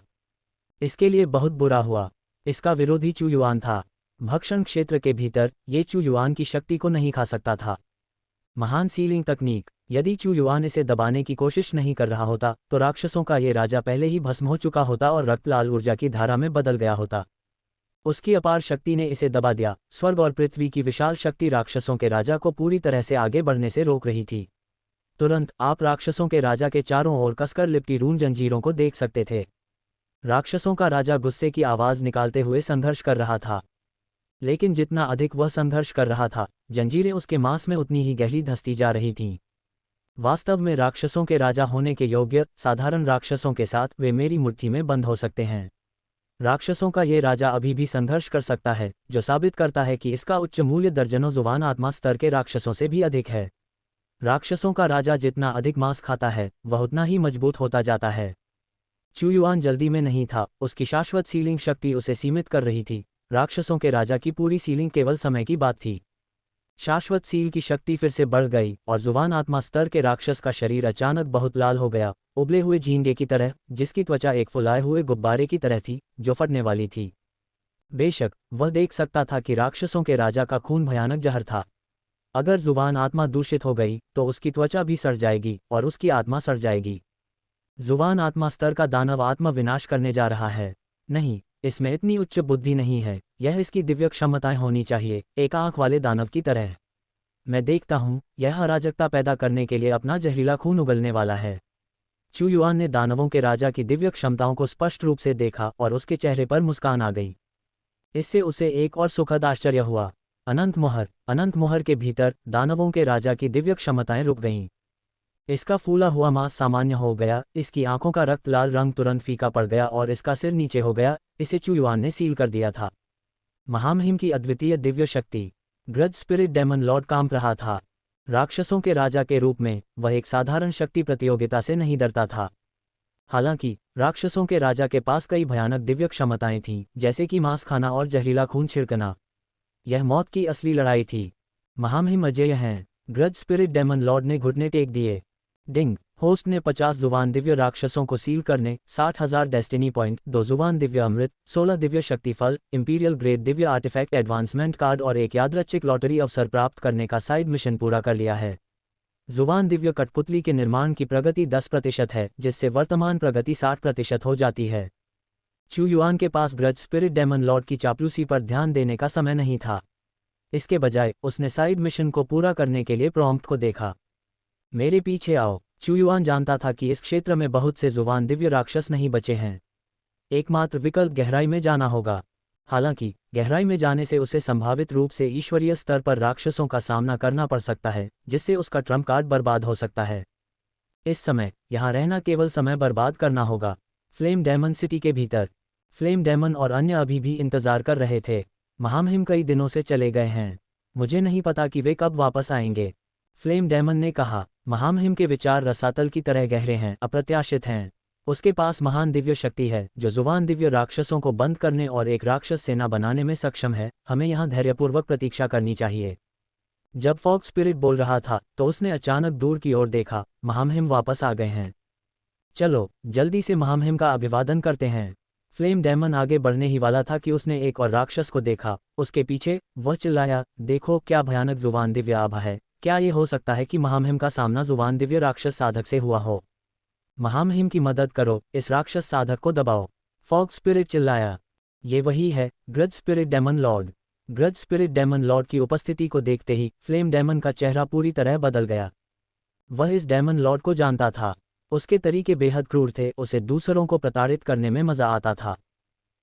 इसके लिए बहुत बुरा हुआ। इसका विरोधी चू युआन था। भक्षण क्षेत्र के भीतर ये चू युआन की शक्ति को नहीं खा सकता था। महान सीलिंग तकनीक। यदि चू युआन इसे दबाने की कोशिश नहीं कर रहा होता तो राक्षसों का ये राजा पहले ही भस्म हो चुका होता और रक्त लाल ऊर्जा की धारा में बदल गया होता। उसकी अपार शक्ति ने इसे दबा दिया। स्वर्ग और पृथ्वी की विशाल शक्ति राक्षसों के राजा को पूरी तरह से आगे बढ़ने से रोक रही थी। तुरंत आप राक्षसों के राजा के चारों ओर कसकर लिपटी रून जंजीरों को देख सकते थे। राक्षसों का राजा गुस्से की आवाज निकालते हुए संघर्ष कर रहा था, लेकिन जितना अधिक वह संघर्ष कर रहा था, जंजीरें उसके मांस में उतनी ही गहरी धंसती जा रही थीं। वास्तव में राक्षसों के राजा होने के योग्य साधारण राक्षसों के साथ वे मेरी मुट्ठी में बंद हो सकते हैं। राक्षसों का ये राजा अभी भी संघर्ष कर सकता है, जो साबित करता है कि इसका उच्च मूल्य दर्जनों जुबान आत्मा स्तर के राक्षसों से भी अधिक है। राक्षसों का राजा जितना अधिक मांस खाता है वह उतना ही मजबूत होता जाता है। चू युआन जल्दी में नहीं था, उसकी शाश्वत सीलिंग शक्ति उसे सीमित कर रही थी। राक्षसों के राजा की पूरी सीलिंग केवल समय की बात थी। शाश्वत सील की शक्ति फिर से बढ़ गई और जुबान आत्मा स्तर के राक्षस का शरीर अचानक बहुत लाल हो गया, उबले हुए झींगे की तरह, जिसकी त्वचा एक फुलाए हुए गुब्बारे की तरह थी जो फटने वाली थी। बेशक वह देख सकता था कि राक्षसों के राजा का खून भयानक जहर था। अगर जुबान आत्मा दूषित हो गई तो उसकी त्वचा भी सड़ जाएगी और उसकी आत्मा सड़ जाएगी। जुबान आत्मा स्तर का दानव आत्मा विनाश करने जा रहा है। नहीं, इसमें इतनी उच्च बुद्धि नहीं है, यह इसकी दिव्य क्षमताएं होनी चाहिए, एक आंख वाले दानव की तरह। मैं देखता हूँ यह अराजकता पैदा करने के लिए अपना जहरीला खून उगलने वाला है। चू युआन ने दानवों के राजा की दिव्य क्षमताओं को स्पष्ट रूप से देखा और उसके चेहरे पर मुस्कान आ गई। इससे उसे एक और सुखद आश्चर्य हुआ। अनंत मोहर के भीतर दानवों के राजा की दिव्य क्षमताएं रुक गईं। इसका फूला हुआ मांस सामान्य हो गया, इसकी आंखों का रक्त लाल रंग तुरंत फीका पड़ गया और इसका सिर नीचे हो गया। इसे चू युआन ने सील कर दिया था। महामहिम की अद्वितीय दिव्य शक्ति। ग्रज स्पिरिट डेमन लॉर्ड कांप रहा था। राक्षसों के राजा के रूप में वह एक साधारण शक्ति प्रतियोगिता से नहीं डरता था। हालांकि राक्षसों के राजा के पास कई भयानक दिव्य क्षमताएं थीं, जैसे कि मांस खाना और जहरीला खून छिड़कना। यह मौत की असली लड़ाई थी। महामहिम अजेय हैं। ग्रज स्पिरिट डेमन लॉर्ड ने घुटने टेक दिए। डिंग। होस्ट ने 50 जुबान दिव्य राक्षसों को सील करने, 60,000 डेस्टिनी पॉइंट, 2 जुबान दिव्य अमृत, 16 दिव्य शक्ति फल, imperial grade Divya artefact advancement card और एक यादृच्छिक लॉटरी अवसर प्राप्त करने का साइड मिशन पूरा कर लिया है। जुबान दिव्य कठपुतली के निर्माण की प्रगति 10% है, जिससे वर्तमान प्रगति 60% हो जाती है। चू युआन के पास ग्रज स्पिरिट डेमन लॉर्ड की चापलूसी पर ध्यान देने का समय नहीं था। इसके बजाय उसने साइड मिशन को पूरा करने के लिए प्रॉम्प्ट को देखा। मेरे पीछे आओ। चू युआन जानता था कि इस क्षेत्र में बहुत से जुबान दिव्य राक्षस नहीं बचे हैं। एकमात्र विकल्प गहराई में जाना होगा। हालांकि गहराई में जाने से उसे संभावित रूप से ईश्वरीय स्तर पर राक्षसों का सामना करना पड़ सकता है, जिससे उसका ट्रम्प कार्ड बर्बाद हो सकता है। इस समय यहाँ रहना केवल समय बर्बाद करना होगा। फ्लेम डेमन सिटी के भीतर फ्लेम डेमन और अन्य अभी भी इंतजार कर रहे थे। महामहिम कई दिनों से चले गए हैं, मुझे नहीं पता कि वे कब वापस आएंगे। फ्लेम डेमन ने कहा। महामहिम के विचार रसातल की तरह गहरे हैं, अप्रत्याशित हैं। उसके पास महान दिव्य शक्ति है जो जुबान दिव्य राक्षसों को बंद करने और एक राक्षस सेना बनाने में सक्षम है। हमें यहाँ धैर्यपूर्वक प्रतीक्षा करनी चाहिए। जब फॉक्स स्पिरिट बोल रहा था तो उसने अचानक दूर की ओर देखा। महामहिम वापस आ गए हैं। चलो जल्दी से महामहिम का अभिवादन करते हैं। फ्लेम डेमन आगे बढ़ने ही वाला था कि उसने एक और राक्षस को देखा। उसके पीछे वह चिल्लाया, देखो क्या भयानक जुबान दिव्य आभा है। क्या ये हो सकता है कि महामहिम का सामना जुबान दिव्य राक्षस साधक से हुआ हो? महामहिम की मदद करो, इस राक्षस साधक को दबाओ। फॉक्स स्पिरिट चिल्लाया। ये वही है, grudge spirit demon lord. Grudge spirit demon lord की उपस्थिति को देखते ही फ्लेम डेमन का चेहरा पूरी तरह बदल गया। वह इस डेमन लॉर्ड को जानता था। उसके तरीके बेहद क्रूर थे, उसे दूसरों को प्रताड़ित करने में मजा आता था।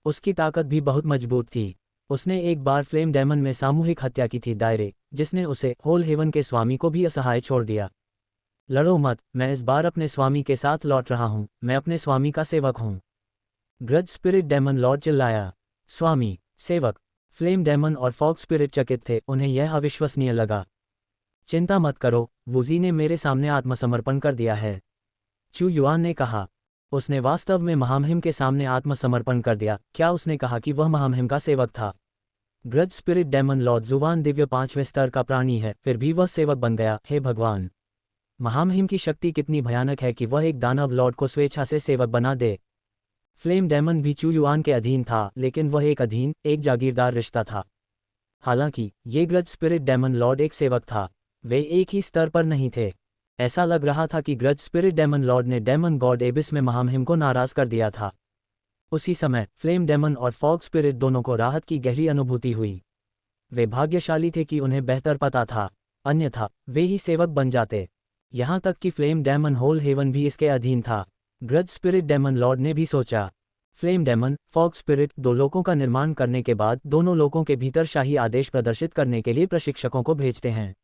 उसकी ताकत भी बहुत मजबूत थी। उसने एक बार फ्लेम डेमन में सामूहिक हत्या की थी, दायरे जिसने उसे होल हेवन के स्वामी को भी असहाय छोड़ दिया। लड़ो मत, मैं इस बार अपने स्वामी के साथ लौट रहा हूँ, मैं अपने स्वामी का सेवक हूँ। ग्रज स्पिरिट डेमन लॉर्ड चिल्लाया। स्वामी, सेवक। फ्लेम डेमन और फॉक्स स्पिरिट चकित थे, उन्हें यह अविश्वसनीय लगा। चिंता मत करो, वुजी ने मेरे सामने आत्मसमर्पण कर दिया है, चू युआन ने कहा। उसने वास्तव में महामहिम के सामने आत्मसमर्पण कर दिया। क्या उसने कहा कि वह महामहिम का सेवक था? ग्रज स्पिरिट डेमन लॉर्ड जुबान दिव्य 5वें स्तर का प्राणी है, फिर भी वह सेवक बन गया। हे भगवान, महामहिम की शक्ति कितनी भयानक है कि वह एक दानव लॉर्ड को स्वेच्छा से सेवक बना दे। फ्लेम डेमन भी चू युआन के अधीन था, लेकिन वह एक जागीरदार रिश्ता था। हालांकि ये ग्रज स्पिरिट डेमन लॉर्ड एक सेवक था, वे एक ही स्तर पर नहीं थे। ऐसा लग रहा था कि ग्रज स्पिरिट डेमन लॉर्ड ने डेमन गॉड एबिस में महामहिम को नाराज कर दिया था। उसी समय फ्लेम डेमन और फॉग स्पिरिट दोनों को राहत की गहरी अनुभूति हुई। वे भाग्यशाली थे कि उन्हें बेहतर पता था, अन्यथा वे ही सेवक बन जाते। यहाँ तक कि फ्लेम डेमन होल हेवन भी इसके अधीन था। ग्रज स्पिरिट डेमन लॉर्ड ने भी सोचा, फ्लेम डेमन, फॉग स्पिरिट, दो लोकों का निर्माण करने के बाद दोनों लोकों के भीतर शाही आदेश प्रदर्शित करने के लिए प्रशिक्षकों को भेजते हैं।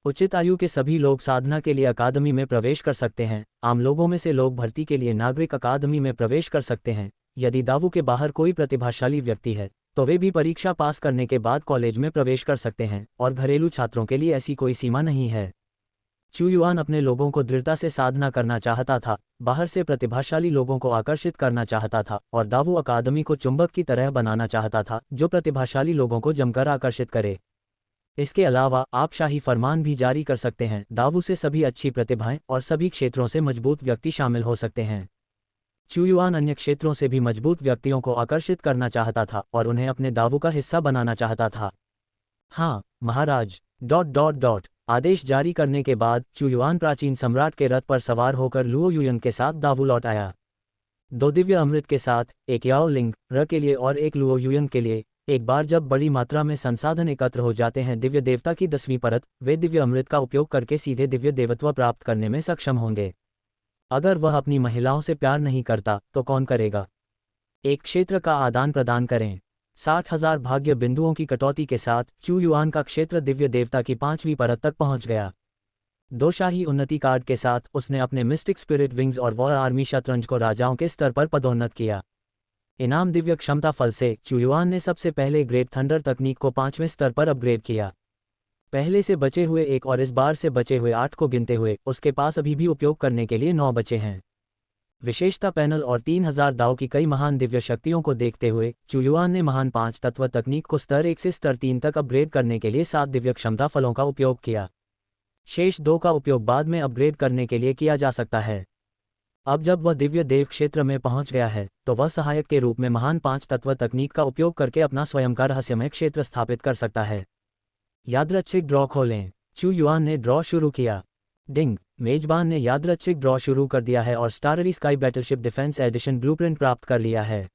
उचित आयु के सभी लोग साधना के लिए अकादमी में प्रवेश कर सकते हैं। आम लोगों में से लोग भर्ती के लिए नागरिक अकादमी में प्रवेश कर सकते हैं। यदि दावू के बाहर कोई प्रतिभाशाली व्यक्ति है तो वे भी परीक्षा पास करने के बाद कॉलेज में प्रवेश कर सकते हैं, और घरेलू छात्रों के लिए ऐसी कोई सीमा नहीं है। चू युआन अपने लोगों को दृढ़ता से साधना करना चाहता था, बाहर से प्रतिभाशाली लोगों को आकर्षित करना चाहता था, और दावू अकादमी को चुंबक की तरह बनाना चाहता था जो प्रतिभाशाली लोगों को जमकर आकर्षित करे। इसके अलावा आप शाही फरमान भी जारी कर सकते हैं। दावू से सभी अच्छी प्रतिभाएं और सभी क्षेत्रों से मजबूत व्यक्ति शामिल हो सकते हैं। चू युआन अन्य क्षेत्रों से भी मजबूत व्यक्तियों को आकर्षित करना चाहता था और उन्हें अपने दावू का हिस्सा बनाना चाहता था। हाँ महाराज... आदेश जारी करने के बाद चू युआन प्राचीन सम्राट के रथ पर सवार होकर लुओ युयन के साथ दावू लौट आया। 2 दिव्य अमृत के साथ, एक याओ लिंग र के लिए और एक लुओ युयन के लिए। एक बार जब बड़ी मात्रा में संसाधन एकत्र हो जाते हैं दिव्य देवता की 10वीं परत, वे दिव्य अमृत का उपयोग करके सीधे दिव्य देवत्व प्राप्त करने में सक्षम होंगे। अगर वह अपनी महिलाओं से प्यार नहीं करता तो कौन करेगा? एक क्षेत्र का आदान प्रदान करें। 60,000 भाग्य बिंदुओं की कटौती के साथ चू युआन का क्षेत्र दिव्य देवता की 5वीं परत तक पहुंच गया। 2 शाही उन्नति कार्ड के साथ उसने अपने मिस्टिक स्पिरिट विंग्स और वॉर आर्मी शतरंज को राजाओं के स्तर पर पदोन्नत किया। इनाम दिव्य क्षमता फल से चू युआन ने सबसे पहले ग्रेट थंडर तकनीक को 5वें स्तर पर अपग्रेड किया। पहले से बचे हुए 1 और इस बार से बचे हुए 8 को गिनते हुए उसके पास अभी भी उपयोग करने के लिए 9 बचे हैं। विशेषता पैनल और 3000 दाव की कई महान दिव्य शक्तियों को देखते हुए चू युआन ने महान 5 तत्व तकनीक को स्तर 1 से स्तर 3 तक अपग्रेड करने के लिए 7 दिव्य क्षमता फलों का उपयोग किया। शेष 2 का उपयोग बाद में अपग्रेड करने के लिए किया जा सकता है। अब जब वह दिव्य देव क्षेत्र में पहुंच गया है तो वह सहायक के रूप में महान 5 तत्व तकनीक का उपयोग करके अपना स्वयं का रहस्यमय क्षेत्र स्थापित कर सकता है। यादृच्छिक ड्रॉ खोलें। चू युआन ने ड्रॉ शुरू किया। डिंग, मेजबान ने यादृच्छिक ड्रॉ शुरू कर दिया है और starry sky battleship defence edition blueprint प्राप्त कर लिया है।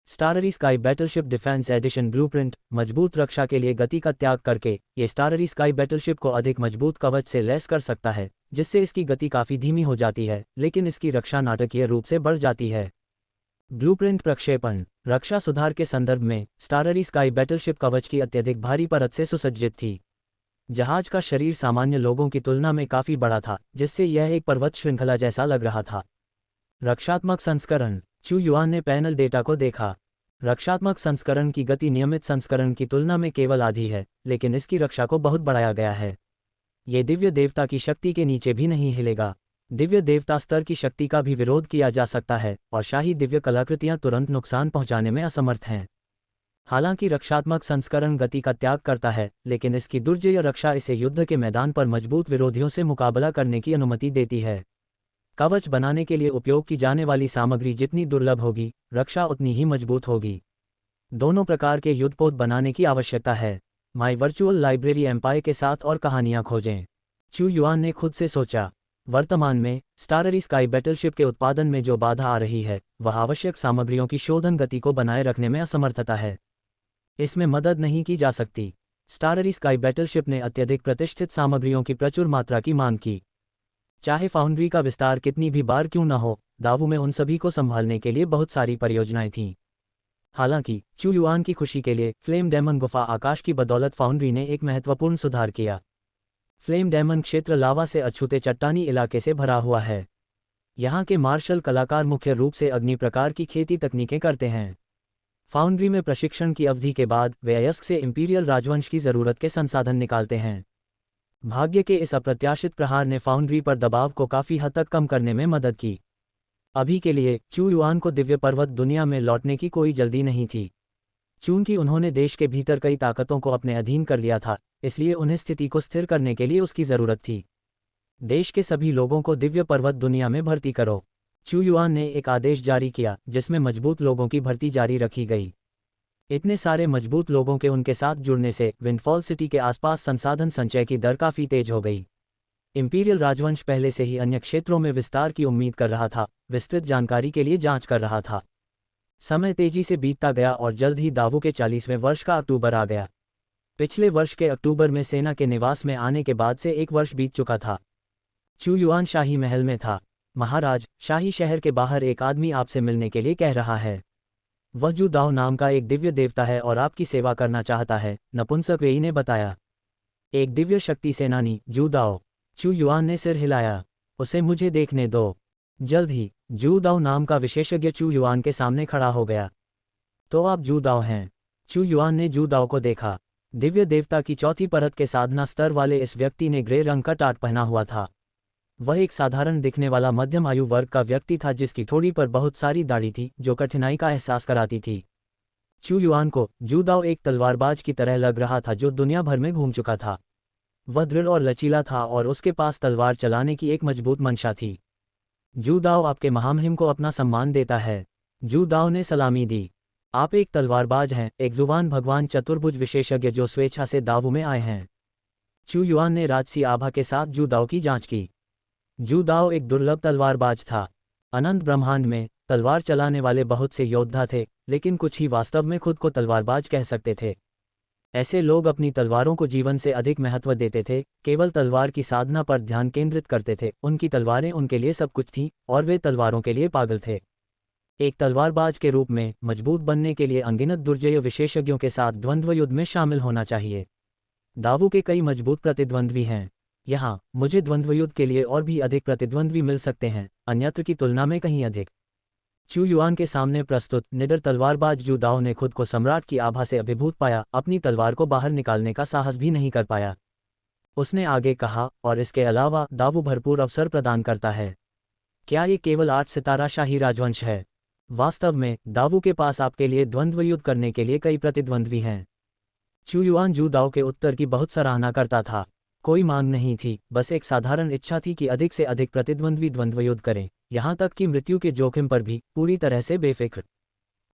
Starry sky battleship defence edition blueprint, मजबूत रक्षा के लिए गति का त्याग करके ये स्टाररी स्काई बैटलशिप को अधिक मजबूत कवच से लैस कर सकता है, जिससे इसकी गति काफ़ी धीमी हो जाती है लेकिन इसकी रक्षा नाटकीय रूप से बढ़ जाती है। ब्लूप्रिंट प्रक्षेपण। रक्षा सुधार के संदर्भ में स्टाररी स्काई बैटलशिप कवच की अत्यधिक भारी परत से सुसज्जित थी। जहाज का शरीर सामान्य लोगों की तुलना में काफ़ी बड़ा था, जिससे यह एक पर्वत श्रृंखला जैसा लग रहा था। रक्षात्मक संस्करण। चू युआन ने पैनल डेटा को देखा। रक्षात्मक संस्करण की गति नियमित संस्करण की तुलना में केवल आधी है, लेकिन इसकी रक्षा को बहुत बढ़ाया गया है। ये दिव्य देवता की शक्ति के नीचे भी नहीं हिलेगा। दिव्य देवता स्तर की शक्ति का भी विरोध किया जा सकता है और शाही दिव्य कलाकृतियां तुरंत नुकसान पहुंचाने में असमर्थ हैं। हालांकि रक्षात्मक संस्करण गति का त्याग करता है, लेकिन इसकी दुर्जय रक्षा इसे युद्ध के मैदान पर मजबूत विरोधियों से मुकाबला करने की अनुमति देती है। कवच बनाने के लिए उपयोग की जाने वाली सामग्री जितनी दुर्लभ होगी, रक्षा उतनी ही मजबूत होगी। दोनों प्रकार के युद्धपोत बनाने की आवश्यकता है। माई वर्चुअल लाइब्रेरी एम्पायर के साथ और कहानियां खोजें। चू युआन ने खुद से सोचा। वर्तमान में स्टाररी स्काई बैटलशिप के उत्पादन में जो बाधा आ रही है वह आवश्यक सामग्रियों की शोधन गति को बनाए रखने में असमर्थता है। इसमें मदद नहीं की जा सकती। स्टाररी स्काई बैटलशिप ने अत्यधिक प्रतिष्ठित सामग्रियों की प्रचुर मात्रा की मांग की। चाहे फाउंड्री का विस्तार कितनी भी बार क्यों न हो, दावू में उन सभी को संभालने के लिए बहुत सारी परियोजनाएं थीं। हालांकि चू युआन की खुशी के लिए फ्लेम डेमन गुफा आकाश की बदौलत फाउंड्री ने एक महत्वपूर्ण सुधार किया। फ्लेम डेमन क्षेत्र लावा से अछूते चट्टानी इलाके से भरा हुआ है। यहाँ के मार्शल कलाकार मुख्य रूप से अग्नि प्रकार की खेती तकनीकें करते हैं। फाउंड्री में प्रशिक्षण की अवधि के बाद वे अयस्क से इंपीरियल राजवंश की ज़रूरत के संसाधन निकालते हैं। भाग्य के इस अप्रत्याशित प्रहार ने फाउंड्री पर दबाव को काफ़ी हद तक कम करने में मदद की। अभी के लिए चू युआन को दिव्य पर्वत दुनिया में लौटने की कोई जल्दी नहीं थी। चूंकि उन्होंने देश के भीतर कई ताकतों को अपने अधीन कर लिया था, इसलिए उन्हें स्थिति को स्थिर करने के लिए उसकी ज़रूरत थी। देश के सभी लोगों को दिव्य पर्वत दुनिया में भर्ती करो। चू युआन ने एक आदेश जारी किया जिसमें मजबूत लोगों की भर्ती जारी रखी गई। इतने सारे मजबूत लोगों के उनके साथ जुड़ने से विंडफॉल सिटी के आसपास संसाधन संचय की दर काफ़ी तेज हो गई। इंपीरियल राजवंश पहले से ही अन्य क्षेत्रों में विस्तार की उम्मीद कर रहा था, विस्तृत जानकारी के लिए जांच कर रहा था। समय तेजी से बीतता गया और जल्द ही दावू के 40वें वर्ष का अक्टूबर आ गया। पिछले वर्ष के अक्टूबर में सेना के निवास में आने के बाद से 1 वर्ष बीत चुका था। चू युआन शाही महल में था। महाराज, शाही शहर के बाहर एक आदमी आपसे मिलने के लिए कह रहा है। वह जू दाओ नाम का एक दिव्य देवता है और आपकी सेवा करना चाहता है, नपुंसक वेई ने बताया। एक दिव्य शक्ति सेनानी, जू दाओ। चू युआन ने सिर हिलाया। उसे मुझे देखने दो। जल्द ही जू दाओ नाम का विशेषज्ञ चू युआन के सामने खड़ा हो गया। तो आप जू दाओ हैं? चू युआन ने जू दाओ को देखा। दिव्य देवता की चौथी परत के साधना स्तर वाले इस व्यक्ति ने ग्रे रंग का टाट पहना हुआ था। वह एक साधारण दिखने वाला मध्यम आयु वर्ग का व्यक्ति था जिसकी ठोड़ी पर बहुत सारी दाढ़ी थी जो कठिनाई का एहसास कराती थी। चू युआन को जू दाओ एक तलवारबाज की तरह लग रहा था जो दुनिया भर में घूम चुका था। वह दृढ़ और लचीला था और उसके पास तलवार चलाने की एक मजबूत मंशा थी। जू दाओ आपके महामहिम को अपना सम्मान देता है। जू दाओ ने सलामी दी। आप एक तलवारबाज हैं, एक जुबान भगवान चतुर्भुज विशेषज्ञ जो स्वेच्छा से दावू में आए हैं। चू युआन ने राजसी आभा के साथ जू दाओ की जांच की। जू दाओ एक दुर्लभ तलवारबाज था। अनंत ब्रह्मांड में तलवार चलाने वाले बहुत से योद्धा थे, लेकिन कुछ ही वास्तव में खुद को तलवारबाज कह सकते थे। ऐसे लोग अपनी तलवारों को जीवन से अधिक महत्व देते थे, केवल तलवार की साधना पर ध्यान केंद्रित करते थे। उनकी तलवारें उनके लिए सब कुछ थीं और वे तलवारों के लिए पागल थे। एक तलवारबाज के रूप में मजबूत बनने के लिए अनगिनत दुर्जय विशेषज्ञों के साथ द्वंद्व युद्ध में शामिल होना चाहिए। दावू के कई मजबूत प्रतिद्वंद्वी हैं। यहाँ मुझे द्वंद्व युद्ध के लिए और भी अधिक प्रतिद्वंद्वी मिल सकते हैं, अन्यत्र की तुलना में कहीं अधिक। चू युआन के सामने प्रस्तुत निडर तलवारबाज जू दाओ ने खुद को सम्राट की आभा से अभिभूत पाया, अपनी तलवार को बाहर निकालने का साहस भी नहीं कर पाया। उसने आगे कहा, और इसके अलावा दावू भरपूर अवसर प्रदान करता है। क्या ये केवल 8 सितारा शाही राजवंश है? वास्तव में दावू के पास आपके लिए द्वंद्व युद्ध करने के लिए कई प्रतिद्वंद्वी हैं। चू युआन जू दाओ के उत्तर की बहुत सराहना करता था। कोई मांग नहीं थी, बस एक साधारण इच्छा थी कि अधिक से अधिक प्रतिद्वंद्वी द्वंद्व युद्ध करें, यहाँ तक कि मृत्यु के जोखिम पर भी पूरी तरह से बेफिक्र।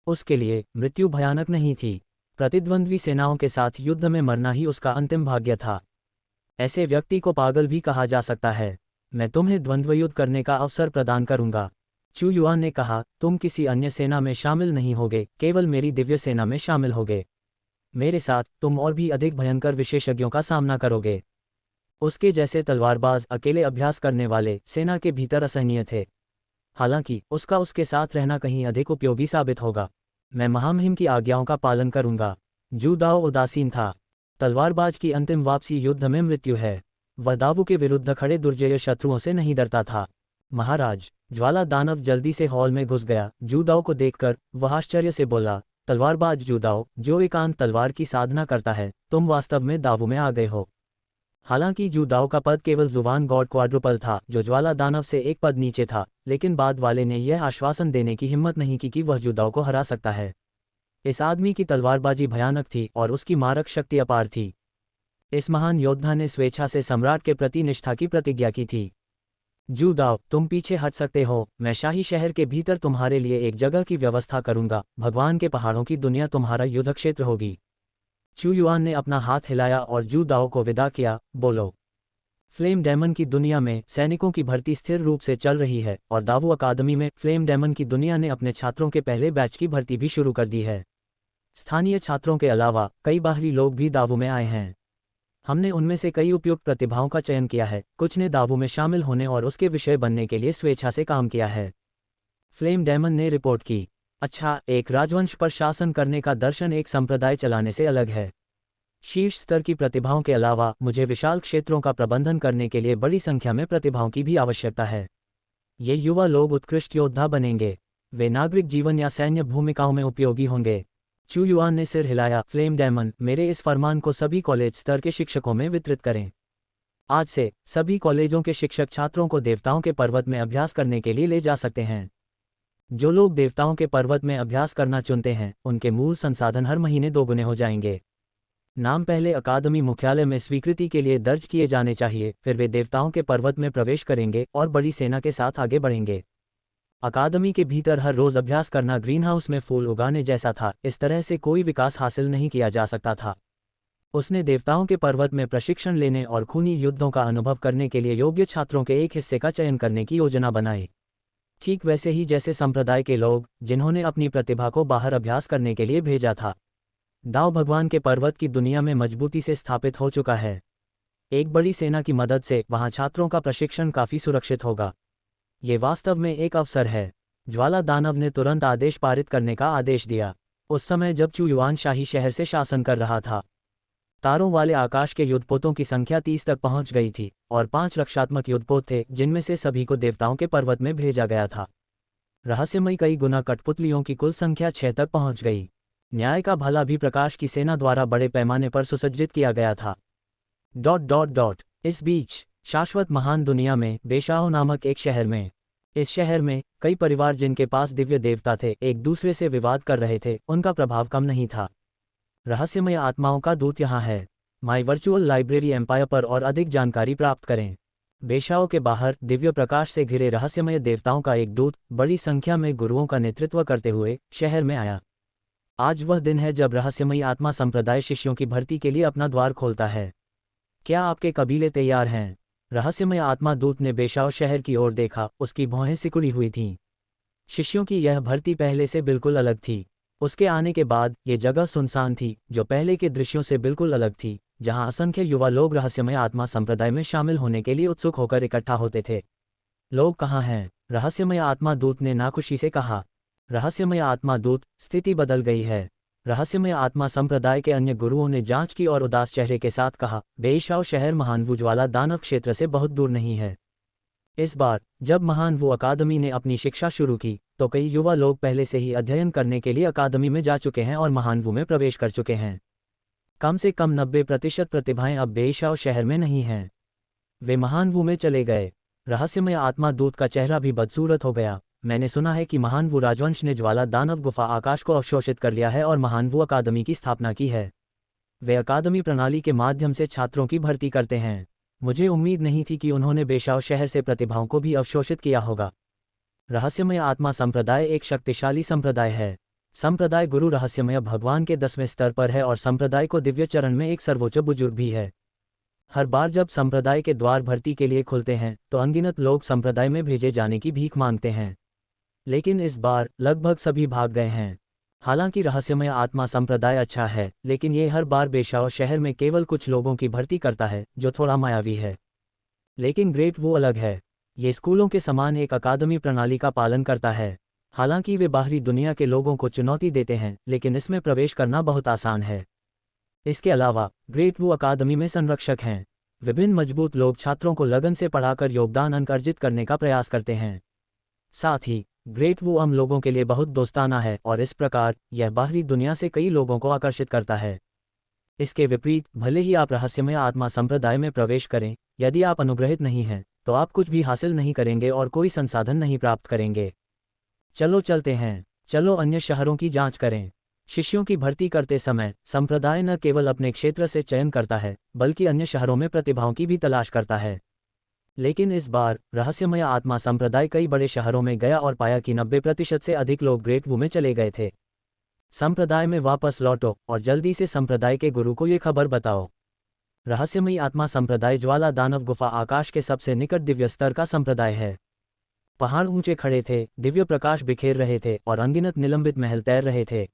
उसके लिए मृत्यु भयानक नहीं थी, प्रतिद्वंद्वी सेनाओं के साथ युद्ध में मरना ही उसका अंतिम भाग्य था। ऐसे व्यक्ति को पागल भी कहा जा सकता है। मैं तुम्हें द्वंद्व युद्ध करने का अवसर प्रदान करूंगा। चू युआन ने कहा, तुम किसी अन्य सेना में शामिल नहीं होगे, केवल मेरी दिव्य सेना में शामिल होगे। मेरे साथ तुम और भी अधिक भयंकर विशेषज्ञों का सामना करोगे। उसके जैसे तलवारबाज अकेले अभ्यास करने वाले सेना के भीतर असहनीय थे। हालांकि उसका उसके साथ रहना कहीं अधिक उपयोगी साबित होगा। मैं महामहिम की आज्ञाओं का पालन करूंगा। जू दाओ उदासीन था। तलवारबाज की अंतिम वापसी युद्ध में मृत्यु है। वह दावू के विरुद्ध खड़े दुर्जय शत्रुओं से नहीं डरता था। महाराज, ज्वाला दानव जल्दी से हॉल में घुस गया। जू दाओ को देखकर वह आश्चर्य से बोला, तलवारबाज जू दाओ, जो एकांत तलवार की साधना करता है, तुम वास्तव में दावू में आ गए हो। हालांकि जू दाओ का पद केवल जुबान गॉड क्वाड्रुपल था, जो ज्वाला दानव से एक पद नीचे था, लेकिन बाद वाले ने यह आश्वासन देने की हिम्मत नहीं की कि वह जू दाओ को हरा सकता है। इस आदमी की तलवारबाजी भयानक थी और उसकी मारक शक्ति अपार थी। इस महान योद्धा ने स्वेच्छा से सम्राट के प्रति निष्ठा की प्रतिज्ञा की थी। जू दाओ, तुम पीछे हट सकते हो। मैं शाही शहर के भीतर तुम्हारे लिए एक जगह की व्यवस्था करूंगा। भगवान के पहाड़ों की दुनिया तुम्हारा युद्ध क्षेत्र होगी। चू युआन ने अपना हाथ हिलाया और जू दाओ को विदा किया। बोलो। फ्लेम डेमन की दुनिया में सैनिकों की भर्ती स्थिर रूप से चल रही है और दावू अकादमी में फ्लेम डेमन की दुनिया ने अपने छात्रों के पहले बैच की भर्ती भी शुरू कर दी है। स्थानीय छात्रों के अलावा कई बाहरी लोग भी दावू में आए हैं। हमने उनमें से कई उपयुक्त प्रतिभाओं का चयन किया है। कुछ ने दावू में शामिल होने और उसके विषय बनने के लिए स्वेच्छा से काम किया है। फ्लेम डेमन ने रिपोर्ट की। अच्छा, एक राजवंश पर शासन करने का दर्शन एक संप्रदाय चलाने से अलग है। शीर्ष स्तर की प्रतिभाओं के अलावा मुझे विशाल क्षेत्रों का प्रबंधन करने के लिए बड़ी संख्या में प्रतिभाओं की भी आवश्यकता है। ये युवा लोग उत्कृष्ट योद्धा बनेंगे। वे नागरिक जीवन या सैन्य भूमिकाओं में उपयोगी होंगे। चू युआन ने सिर हिलाया। फ्लेम डेमन, मेरे इस फरमान को सभी कॉलेज स्तर के शिक्षकों में वितरित करें। आज से सभी कॉलेजों के शिक्षक छात्रों को देवताओं के पर्वत में अभ्यास करने के लिए ले जा सकते हैं। जो लोग देवताओं के पर्वत में अभ्यास करना चुनते हैं, उनके मूल संसाधन हर महीने दोगुने हो जाएंगे। नाम पहले अकादमी मुख्यालय में स्वीकृति के लिए दर्ज किए जाने चाहिए, फिर वे देवताओं के पर्वत में प्रवेश करेंगे और बड़ी सेना के साथ आगे बढ़ेंगे। अकादमी के भीतर हर रोज अभ्यास करना ग्रीनहाउस में फूल उगाने जैसा था। इस तरह से कोई विकास हासिल नहीं किया जा सकता था। उसने देवताओं के पर्वत में प्रशिक्षण लेने और खूनी युद्धों का अनुभव करने के लिए योग्य छात्रों के एक हिस्से का चयन करने की योजना बनाई, ठीक वैसे ही जैसे संप्रदाय के लोग जिन्होंने अपनी प्रतिभा को बाहर अभ्यास करने के लिए भेजा था। दाव भगवान के पर्वत की दुनिया में मजबूती से स्थापित हो चुका है। एक बड़ी सेना की मदद से वहां छात्रों का प्रशिक्षण काफी सुरक्षित होगा। ये वास्तव में एक अवसर है। ज्वाला दानव ने तुरंत आदेश पारित करने का आदेश दिया। उस समय जब चू युआन शाही शहर से शासन कर रहा था, तारों वाले आकाश के युद्धपोतों की संख्या 30 तक पहुंच गई थी और 5 रक्षात्मक युद्धपोत थे जिनमें से सभी को देवताओं के पर्वत में भेजा गया था। रहस्यमयी कई गुना कठपुतलियों की कुल संख्या 6 तक पहुंच गई। न्याय का भला भी प्रकाश की सेना द्वारा बड़े पैमाने पर सुसज्जित किया गया था। इस बीच शाश्वत महान दुनिया में बेशाओ नामक एक शहर में, इस शहर में कई परिवार जिनके पास दिव्य देवता थे एक दूसरे से विवाद कर रहे थे। उनका प्रभाव कम नहीं था। रहस्यमय आत्माओं का दूत यहाँ है। माई वर्चुअल लाइब्रेरी एम्पायर पर और अधिक जानकारी प्राप्त करें। बेशाओं के बाहर दिव्य प्रकाश से घिरे रहस्यमय देवताओं का एक दूत बड़ी संख्या में गुरुओं का नेतृत्व करते हुए शहर में आया। आज वह दिन है जब रहस्यमयी आत्मा संप्रदाय शिष्यों की भर्ती के लिए अपना द्वार खोलता है। क्या आपके कबीले तैयार हैं? रहस्यमय आत्मा दूत ने बेशाओ शहर की ओर देखा। उसकी भौहें सिकुड़ी हुई थीं। शिष्यों की यह भर्ती पहले से बिल्कुल अलग थी। उसके आने के बाद ये जगह सुनसान थी, जो पहले के दृश्यों से बिल्कुल अलग थी, जहां असंख्य युवा लोग रहस्यमय आत्मा संप्रदाय में शामिल होने के लिए उत्सुक होकर इकट्ठा होते थे। लोग कहाँ हैं? रहस्यमय आत्मा दूत ने नाखुशी से कहा। रहस्यमय आत्मा दूत, स्थिति बदल गई है। रहस्यमय आत्मा संप्रदाय के अन्य गुरुओं ने जांच की और उदास चेहरे के साथ कहा, बेशाओ शहर महानवू ज्वाला दानव क्षेत्र से बहुत दूर नहीं है। इस बार जब महानवू अकादमी ने अपनी शिक्षा शुरू की तो कई युवा लोग पहले से ही अध्ययन करने के लिए अकादमी में जा चुके हैं और महानवू में प्रवेश कर चुके हैं। कम से कम 90% प्रतिभाएं अब बेशाओ शहर में नहीं हैं। वे महानवू में चले गए। रहस्यमय आत्मा दूत का चेहरा भी बदसूरत हो गया। मैंने सुना है कि महानवू राजवंश ने ज्वाला दानव गुफा आकाश को अवशोषित कर लिया है और महानवू अकादमी की स्थापना की है। वे अकादमी प्रणाली के माध्यम से छात्रों की भर्ती करते हैं। मुझे उम्मीद नहीं थी कि उन्होंने बेशाओ शहर से प्रतिभाओं को भी अवशोषित किया होगा। रहस्यमय आत्मा संप्रदाय एक शक्तिशाली संप्रदाय है। संप्रदाय गुरु रहस्यमय भगवान के 10वें स्तर पर है और संप्रदाय को दिव्य चरण में एक सर्वोच्च बुजुर्ग भी है। हर बार जब संप्रदाय के द्वार भर्ती के लिए खुलते हैं तो अनगिनत लोग संप्रदाय में भेजे जाने की भीख मांगते हैं, लेकिन इस बार लगभग सभी भाग गए हैं। हालांकि रहस्यमय आत्मा संप्रदाय अच्छा है, लेकिन ये हर बार बेशाओ शहर में केवल कुछ लोगों की भर्ती करता है, जो थोड़ा मायावी है। लेकिन ग्रेट वो अलग है। ये स्कूलों के समान एक अकादमी प्रणाली का पालन करता है। हालांकि वे बाहरी दुनिया के लोगों को चुनौती देते हैं, लेकिन इसमें प्रवेश करना बहुत आसान है। इसके अलावा ग्रेट वू अकादमी में संरक्षक हैं। विभिन्न मजबूत लोग छात्रों को लगन से पढ़ाकर योगदान अंक अर्जित करने का प्रयास करते हैं। साथ ही ग्रेट वू आम लोगों के लिए बहुत दोस्ताना है और इस प्रकार यह बाहरी दुनिया से कई लोगों को आकर्षित करता है। इसके विपरीत, भले ही आप रहस्यमय आत्मा संप्रदाय में प्रवेश करें, यदि आप अनुग्रहित नहीं हैं तो आप कुछ भी हासिल नहीं करेंगे और कोई संसाधन नहीं प्राप्त करेंगे। चलो चलते हैं। चलो अन्य शहरों की जांच करें। शिष्यों की भर्ती करते समय संप्रदाय न केवल अपने क्षेत्र से चयन करता है, बल्कि अन्य शहरों में प्रतिभाओं की भी तलाश करता है। लेकिन इस बार रहस्यमय आत्मा संप्रदाय कई बड़े शहरों में गया और पाया कि 90% से अधिक लोग ग्रेट वू में चले गए थे। संप्रदाय में वापस लौटो और जल्दी से संप्रदाय के गुरु को ये खबर बताओ। रहस्यमयी आत्मा संप्रदाय ज्वाला दानव गुफा आकाश के सबसे निकट दिव्य स्तर का संप्रदाय है। पहाड़ ऊंचे खड़े थे, दिव्य प्रकाश बिखेर रहे थे और अनगिनत निलंबित महल तैर रहे थे।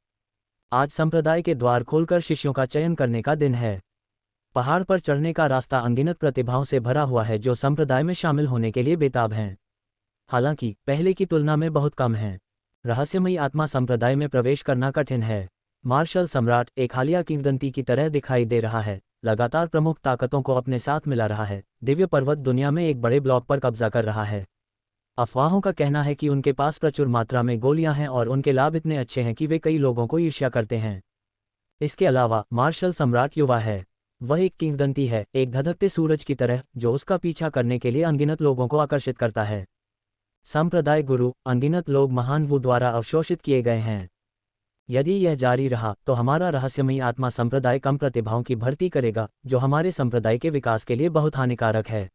आज संप्रदाय के द्वार खोलकर शिष्यों का चयन करने का दिन है। पहाड़ पर चढ़ने का रास्ता अनगिनत प्रतिभाओं से भरा हुआ है जो संप्रदाय में शामिल होने के लिए बेताब हैं। हालांकि पहले की तुलना में बहुत कम हैं। रहस्यमयी आत्मा संप्रदाय में प्रवेश करना कठिन है। मार्शल सम्राट एक हालिया किंवदंती की तरह दिखाई दे रहा है, लगातार प्रमुख ताकतों को अपने साथ मिला रहा है, दिव्य पर्वत दुनिया में एक बड़े ब्लॉक पर कब्जा कर रहा है। अफवाहों का कहना है कि उनके पास प्रचुर मात्रा में गोलियां हैं और उनके लाभ इतने अच्छे हैं कि वे कई लोगों को ईर्ष्या करते हैं। इसके अलावा मार्शल सम्राट युवा है। वह एक किंवदंती है, एक धधकते सूरज की तरह जो उसका पीछा करने के लिए अनगिनत लोगों को आकर्षित करता है। संप्रदाय गुरु, अनगिनत लोग महान वू द्वारा अवशोषित किए गए हैं। यदि यह जारी रहा तो हमारा रहस्यमयी आत्मा संप्रदाय कम प्रतिभाओं की भर्ती करेगा, जो हमारे संप्रदाय के विकास के लिए बहुत हानिकारक है।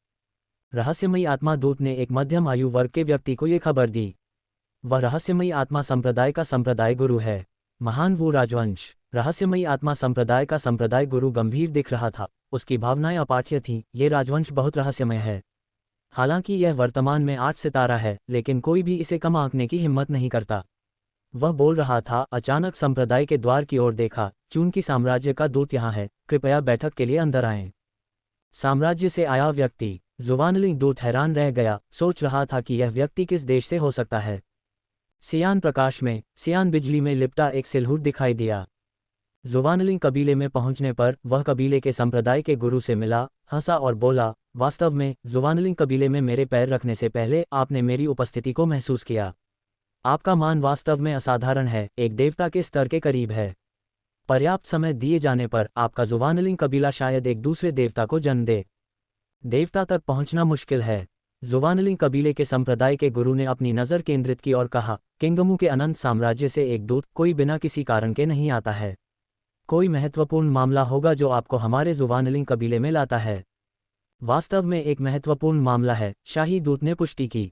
रहस्यमयी आत्मा दूत ने एक मध्यम आयु वर्ग के व्यक्ति को ये खबर दी। वह रहस्यमयी आत्मा संप्रदाय का संप्रदाय गुरु है। महान वू राजवंश। रहस्यमयी आत्मा संप्रदाय का संप्रदाय गुरु गंभीर दिख रहा था, उसकी भावनाएं अपाठ्य थीं। ये राजवंश बहुत रहस्यमय है। हालांकि यह वर्तमान में 8 सितारा है, लेकिन कोई भी इसे कम आंकने की हिम्मत नहीं करता। वह बोल रहा था, अचानक संप्रदाय के द्वार की ओर देखा। चून की साम्राज्य का दूत यहाँ है, कृपया बैठक के लिए अंदर आएं। साम्राज्य से आया व्यक्ति। जुवानलिंग दूत हैरान रह गया, सोच रहा था कि यह व्यक्ति किस देश से हो सकता है। सियान प्रकाश में, सियान बिजली में लिपटा एक सिलहुट दिखाई दिया। जुवानलिंग कबीले में पहुंचने पर वह कबीले के संप्रदाय के गुरु से मिला, हंसा और बोला, वास्तव में जुवानलिंग कबीले में मेरे पैर रखने से पहले आपने मेरी उपस्थिति को महसूस किया। आपका मान वास्तव में असाधारण है, एक देवता के स्तर के करीब है। पर्याप्त समय दिए जाने पर आपका जुवानलिंग कबीला शायद एक दूसरे देवता को जन्म दे। देवता तक पहुंचना मुश्किल है। जुवानलिंग कबीले के संप्रदाय के गुरु ने अपनी नज़र केंद्रित की और कहा, किंगमू के अनंत साम्राज्य से एक दूत कोई बिना किसी कारण के नहीं आता है। कोई महत्वपूर्ण मामला होगा जो आपको हमारे जुवानलिंग कबीले में लाता है। वास्तव में एक महत्वपूर्ण मामला है, शाही दूत ने पुष्टि की।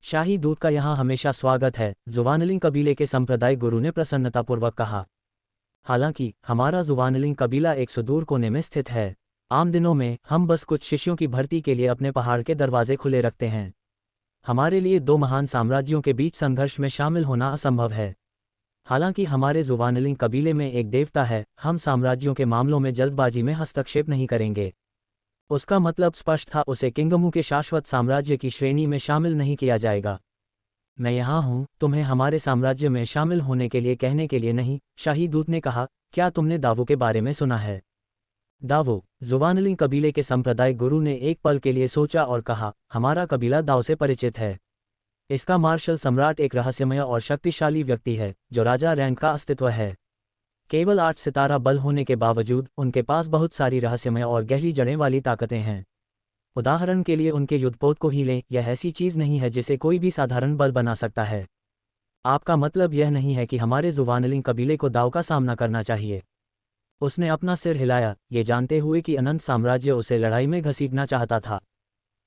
शाही दूत का यहाँ हमेशा स्वागत है, जुवानलिंग कबीले के संप्रदाय गुरु ने प्रसन्नतापूर्वक कहा। हालांकि हमारा जुवानलिंग कबीला एक सुदूर कोने में स्थित है। आम दिनों में हम बस कुछ शिष्यों की भर्ती के लिए अपने पहाड़ के दरवाजे खुले रखते हैं। हमारे लिए 2 महान साम्राज्यों के बीच संघर्ष में शामिल होना असंभव है। हालांकि हमारे जुवानलिंग कबीले में एक देवता है, हम साम्राज्यों के मामलों में जल्दबाजी में हस्तक्षेप नहीं करेंगे। उसका मतलब स्पष्ट था, उसे किंगमू के शाश्वत साम्राज्य की श्रेणी में शामिल नहीं किया जाएगा। मैं यहाँ हूँ तुम्हें हमारे साम्राज्य में शामिल होने के लिए कहने के लिए नहीं, शाही दूत ने कहा। क्या तुमने दावू के बारे में सुना है? दावो। जुवानलिंग कबीले के संप्रदाय गुरु ने एक पल के लिए सोचा और कहा, हमारा कबीला दाव से परिचित है। इसका मार्शल सम्राट एक रहस्यमय और शक्तिशाली व्यक्ति है, जो राजा रैंक का अस्तित्व है। केवल 8 सितारा बल होने के बावजूद उनके पास बहुत सारी रहस्यमय और गहरी जड़ें वाली ताकतें हैं। उदाहरण के लिए उनके युद्धपोत को ही लें, यह ऐसी चीज़ नहीं है जिसे कोई भी साधारण बल बना सकता है। आपका मतलब यह नहीं है कि हमारे जुवानलिंग कबीले को दाव का सामना करना चाहिए। उसने अपना सिर हिलाया, ये जानते हुए कि अनंत साम्राज्य उसे लड़ाई में घसीटना चाहता था।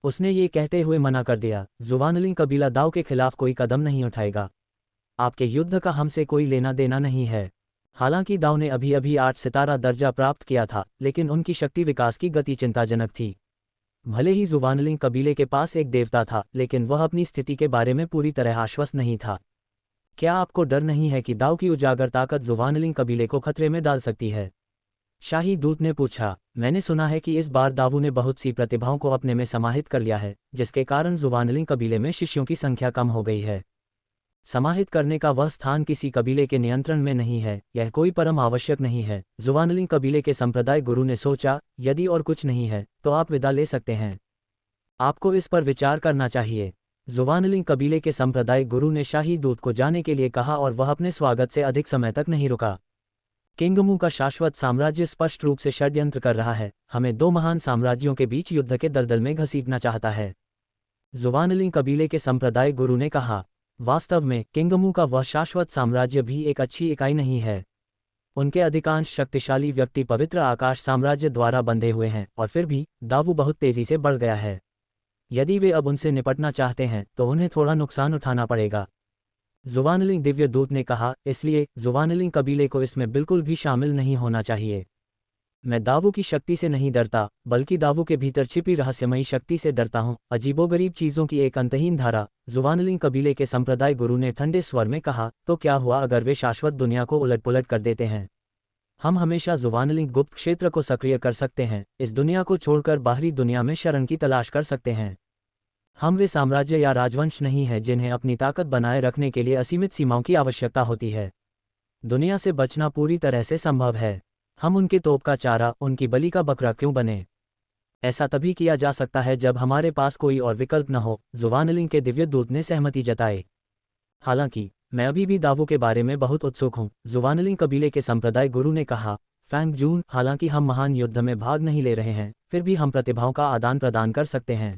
उसने ये कहते हुए मना कर दिया, जुवानलिंग कबीला दाव के खिलाफ कोई कदम नहीं उठाएगा। आपके युद्ध का हमसे कोई लेना देना नहीं है। हालांकि दाव ने अभी अभी 8 सितारा दर्जा प्राप्त किया था, लेकिन उनकी शक्ति विकास की गति चिंताजनक थी। भले ही जुवानलिंग कबीले के पास एक देवता था, लेकिन वह अपनी स्थिति के बारे में पूरी तरह आश्वस्त नहीं था। क्या आपको डर नहीं है कि दाव की उजागर ताकत जुवानलिंग कबीले को खतरे में डाल सकती है? शाही दूत ने पूछा। मैंने सुना है कि इस बार दावू ने बहुत सी प्रतिभाओं को अपने में समाहित कर लिया है, जिसके कारण जुवानलिंग कबीले में शिष्यों की संख्या कम हो गई है। समाहित करने का वह स्थान किसी कबीले के नियंत्रण में नहीं है, यह कोई परम आवश्यक नहीं है। जुवानलिंग कबीले के संप्रदाय गुरु ने सोचा, यदि और कुछ नहीं है तो आप विदा ले सकते हैं। आपको इस पर विचार करना चाहिए। जुवानलिंग कबीले के संप्रदाय गुरु ने शाही दूत को जाने के लिए कहा और वह अपने स्वागत से अधिक समय तक नहीं रुका। किंगमू का शाश्वत साम्राज्य स्पष्ट रूप से षड्यंत्र कर रहा है, हमें 2 महान साम्राज्यों के बीच युद्ध के दलदल में घसीटना चाहता है। जुवानलिंग कबीले के संप्रदाय गुरु ने कहा। वास्तव में किंगमू का वह शाश्वत साम्राज्य भी एक अच्छी इकाई नहीं है। उनके अधिकांश शक्तिशाली व्यक्ति पवित्र आकाश साम्राज्य द्वारा बंधे हुए हैं, और फिर भी दावू बहुत तेजी से बढ़ गया है। यदि वे अब उनसे निपटना चाहते हैं तो उन्हें थोड़ा नुकसान उठाना पड़ेगा। जुवानलिंग दिव्य दूत ने कहा, इसलिए जुवानलिंग कबीले को इसमें बिल्कुल भी शामिल नहीं होना चाहिए। मैं दावू की शक्ति से नहीं डरता, बल्कि दावू के भीतर छिपी रहस्यमयी शक्ति से डरता हूँ। अजीबोगरीब चीज़ों की एक अंतहीन धारा। जुवानलिंग कबीले के संप्रदाय गुरु ने ठंडे स्वर में कहा, तो क्या हुआ अगर वे शाश्वत दुनिया को उलटपुलट कर देते हैं? हम हमेशा जुवानलिंग गुप्त क्षेत्र को सक्रिय कर सकते हैं, इस दुनिया को छोड़कर बाहरी दुनिया में शरण की तलाश कर सकते हैं। हम वे साम्राज्य या राजवंश नहीं हैं जिन्हें अपनी ताकत बनाए रखने के लिए असीमित सीमाओं की आवश्यकता होती है। दुनिया से बचना पूरी तरह से संभव है। हम उनके तोप का चारा, उनकी बलि का बकरा क्यों बने? ऐसा तभी किया जा सकता है जब हमारे पास कोई और विकल्प न हो। जुवानलिंग के दिव्य दूत ने सहमति जताई। हालांकि मैं अभी भी दावों के बारे में बहुत उत्सुक हूँ, जुवानलिंग कबीले के संप्रदाय गुरु ने कहा। फैंग जून, हालांकि हम महान युद्ध में भाग नहीं ले रहे हैं, फिर भी हम प्रतिभाओं का आदान प्रदान कर सकते हैं।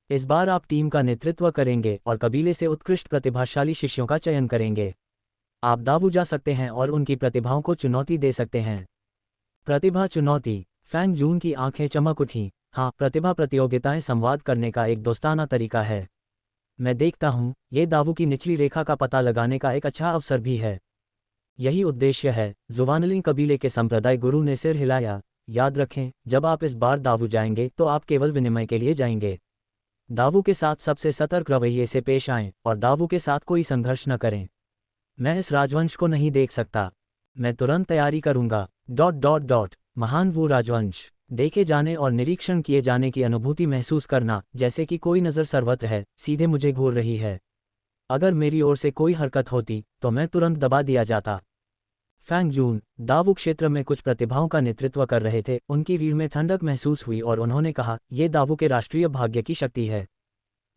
इस बार आप टीम का नेतृत्व करेंगे और कबीले से उत्कृष्ट प्रतिभाशाली शिष्यों का चयन करेंगे। आप दावू जा सकते हैं और उनकी प्रतिभाओं को चुनौती दे सकते हैं। प्रतिभा चुनौती। फैंग जून की आंखें चमक उठीं। हाँ, प्रतिभा प्रतियोगिताएं संवाद करने का एक दोस्ताना तरीका है। मैं देखता हूँ, ये दावू की निचली रेखा का पता लगाने का एक अच्छा अवसर भी है। यही उद्देश्य है। जुवानलिंग कबीले के संप्रदाय गुरु ने सिर हिलाया। याद रखें, जब आप इस बार दावू जाएंगे तो आप केवल विनिमय के लिए जाएंगे। दावू के साथ सबसे सतर्क रवैये से पेश आएं और दावू के साथ कोई संघर्ष न करें। मैं इस राजवंश को नहीं देख सकता। मैं तुरंत तैयारी करूंगा। महान वो राजवंश। देखे जाने और निरीक्षण किए जाने की अनुभूति महसूस करना, जैसे कि कोई नज़र सर्वत्र है, सीधे मुझे घूर रही है। अगर मेरी ओर से कोई हरकत होती तो मैं तुरंत दबा दिया जाता। फैंग जून दावू क्षेत्र में कुछ प्रतिभाओं का नेतृत्व कर रहे थे। उनकी रीढ़ में ठंडक महसूस हुई और उन्होंने कहा, यह दावू के राष्ट्रीय भाग्य की शक्ति है।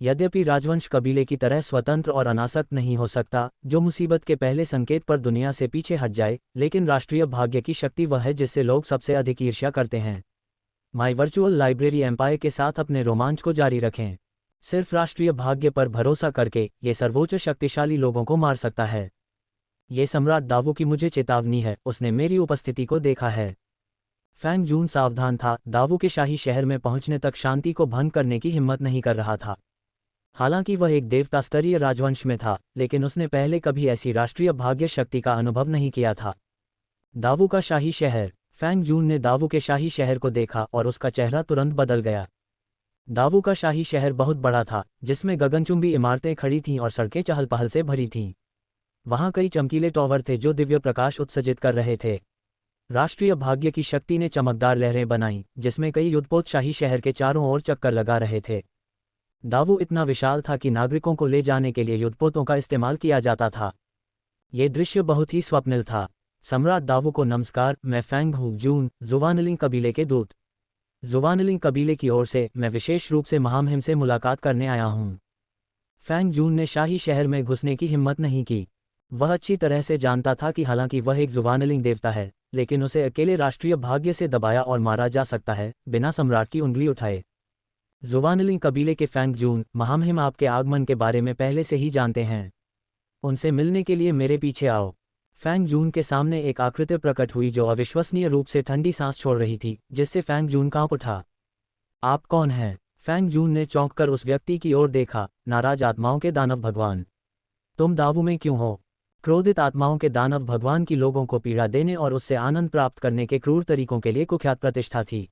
यद्यपि राजवंश कबीले की तरह स्वतंत्र और अनासक्त नहीं हो सकता, जो मुसीबत के पहले संकेत पर दुनिया से पीछे हट जाए, लेकिन राष्ट्रीय भाग्य की शक्ति वह है जिससे लोग सबसे अधिक ईर्ष्या करते हैं। माई वर्चुअल लाइब्रेरी एम्पायर के साथ अपने रोमांच को जारी रखें। सिर्फ राष्ट्रीय भाग्य पर भरोसा करके ये सर्वोच्च शक्तिशाली लोगों को मार सकता है। ये सम्राट दावू की मुझे चेतावनी है, उसने मेरी उपस्थिति को देखा है। फैंग जून सावधान था। दावू के शाही शहर में पहुंचने तक शांति को भंग करने की हिम्मत नहीं कर रहा था। हालांकि वह एक देवता स्तरीय राजवंश में था, लेकिन उसने पहले कभी ऐसी राष्ट्रीय भाग्य शक्ति का अनुभव नहीं किया था। दावू का शाही शहर। फैंग जून ने दावू के शाही शहर को देखा और उसका चेहरा तुरंत बदल गया। दावू का शाही शहर बहुत बड़ा था, जिसमें गगनचुंबी इमारतें खड़ी थीं और सड़कें चहल पहल से भरी थीं। वहां कई चमकीले टॉवर थे जो दिव्य प्रकाश उत्सर्जित कर रहे थे। राष्ट्रीय भाग्य की शक्ति ने चमकदार लहरें बनाईं, जिसमें कई युद्धपोत शाही शहर के चारों ओर चक्कर लगा रहे थे। दावू इतना विशाल था कि नागरिकों को ले जाने के लिए युद्धपोतों का इस्तेमाल किया जाता था। ये दृश्य बहुत ही स्वप्निल था। सम्राट दावू को नमस्कार, मैं फैंग जून, जुवानलिंग कबीले के दूत। जुवानलिंग कबीले की ओर से मैं विशेष रूप से महामहिम से मुलाकात करने आया हूँ। फैंग जून ने शाही शहर में घुसने की हिम्मत नहीं की। वह अच्छी तरह से जानता था कि हालांकि वह एक जुवानलिंग देवता है, लेकिन उसे अकेले राष्ट्रीय भाग्य से दबाया और मारा जा सकता है, बिना सम्राट की उंगली उठाए। जुवानलिंग कबीले के फैंग जून, महामहिम आपके आगमन के बारे में पहले से ही जानते हैं। उनसे मिलने के लिए मेरे पीछे आओ। फैंग जून के सामने एक आकृति प्रकट हुई जो अविश्वसनीय रूप से ठंडी सांस छोड़ रही थी, जिससे फैंग जून कांप उठा। आप कौन हैं? फैंग जून ने चौंककर उस व्यक्ति की ओर देखा। नाराज आत्माओं के दानव भगवान। तुम दावू में क्यों हो? क्रोधित आत्माओं के दानव भगवान की लोगों को पीड़ा देने और उससे आनंद प्राप्त करने के क्रूर तरीकों के लिए कुख्यात प्रतिष्ठा थी।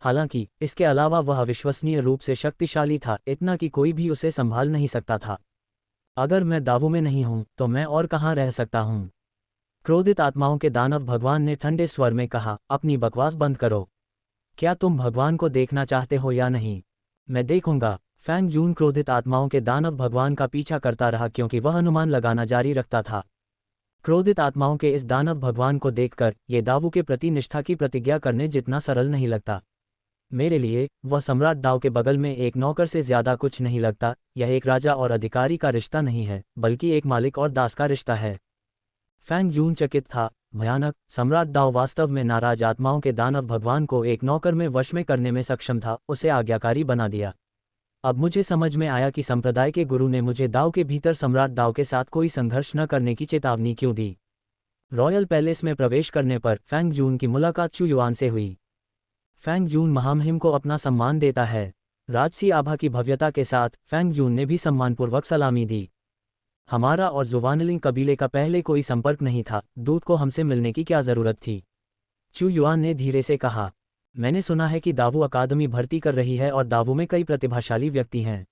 हालांकि इसके अलावा वह अविश्वसनीय रूप से शक्तिशाली था, इतना कि कोई भी उसे संभाल नहीं सकता था। अगर मैं दावू में नहीं हूं तो मैं और कहां रह सकता हूं? क्रोधित आत्माओं के दानव भगवान ने ठंडे स्वर में कहा, अपनी बकवास बंद करो। क्या तुम भगवान को देखना चाहते हो या नहीं? मैं देखूंगा। फैंग जून क्रोधित आत्माओं के दानव भगवान का पीछा करता रहा क्योंकि वह अनुमान लगाना जारी रखता था। क्रोधित आत्माओं के इस दानव भगवान को देखकर ये दावू के प्रति निष्ठा की प्रतिज्ञा करने जितना सरल नहीं लगता। मेरे लिए वह सम्राट दाव के बगल में एक नौकर से ज्यादा कुछ नहीं लगता। यह एक राजा और अधिकारी का रिश्ता नहीं है, बल्कि एक मालिक और दास का रिश्ता है। फैंग जून चकित था। भयानक। सम्राट दाव वास्तव में नाराज आत्माओं के दानव भगवान को एक नौकर में वश में करने में सक्षम था, उसे आज्ञाकारी बना दिया। अब मुझे समझ में आया कि संप्रदाय के गुरु ने मुझे दाव के भीतर सम्राट दाव के साथ कोई संघर्ष न करने की चेतावनी क्यों दी। रॉयल पैलेस में प्रवेश करने पर फैंग जून की मुलाकात चू युआन से हुई। फैंग जून महामहिम को अपना सम्मान देता है। राजसी आभा की भव्यता के साथ फैंग जून ने भी सम्मानपूर्वक सलामी दी। हमारा और जुवानलिंग कबीले का पहले कोई संपर्क नहीं था, दूत को हमसे मिलने की क्या जरूरत थी? चू युआन ने धीरे से कहा, मैंने सुना है कि दावू अकादमी भर्ती कर रही है और दावू में कई प्रतिभाशाली व्यक्ति हैं।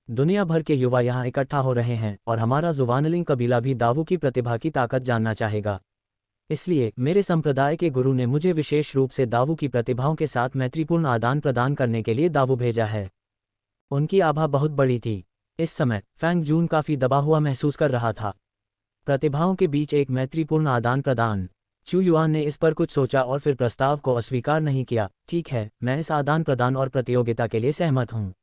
दुनिया भर के युवा यहाँ इकट्ठा हो रहे हैं और हमारा जुवानलिंग कबीला भी दावू की प्रतिभा की ताकत जानना चाहेगा। इसलिए मेरे संप्रदाय के गुरु ने मुझे विशेष रूप से दावू की प्रतिभाओं के साथ मैत्रीपूर्ण आदान प्रदान करने के लिए दावू भेजा है। उनकी आभा बहुत बड़ी थी। इस समय फैंग जून काफी दबा हुआ महसूस कर रहा था। प्रतिभाओं के बीच एक मैत्रीपूर्ण आदान प्रदान। चू युआन ने इस पर कुछ सोचा और फिर प्रस्ताव को अस्वीकार नहीं किया। ठीक है, मैं इस आदान प्रदान और प्रतियोगिता के लिए सहमत हूँ।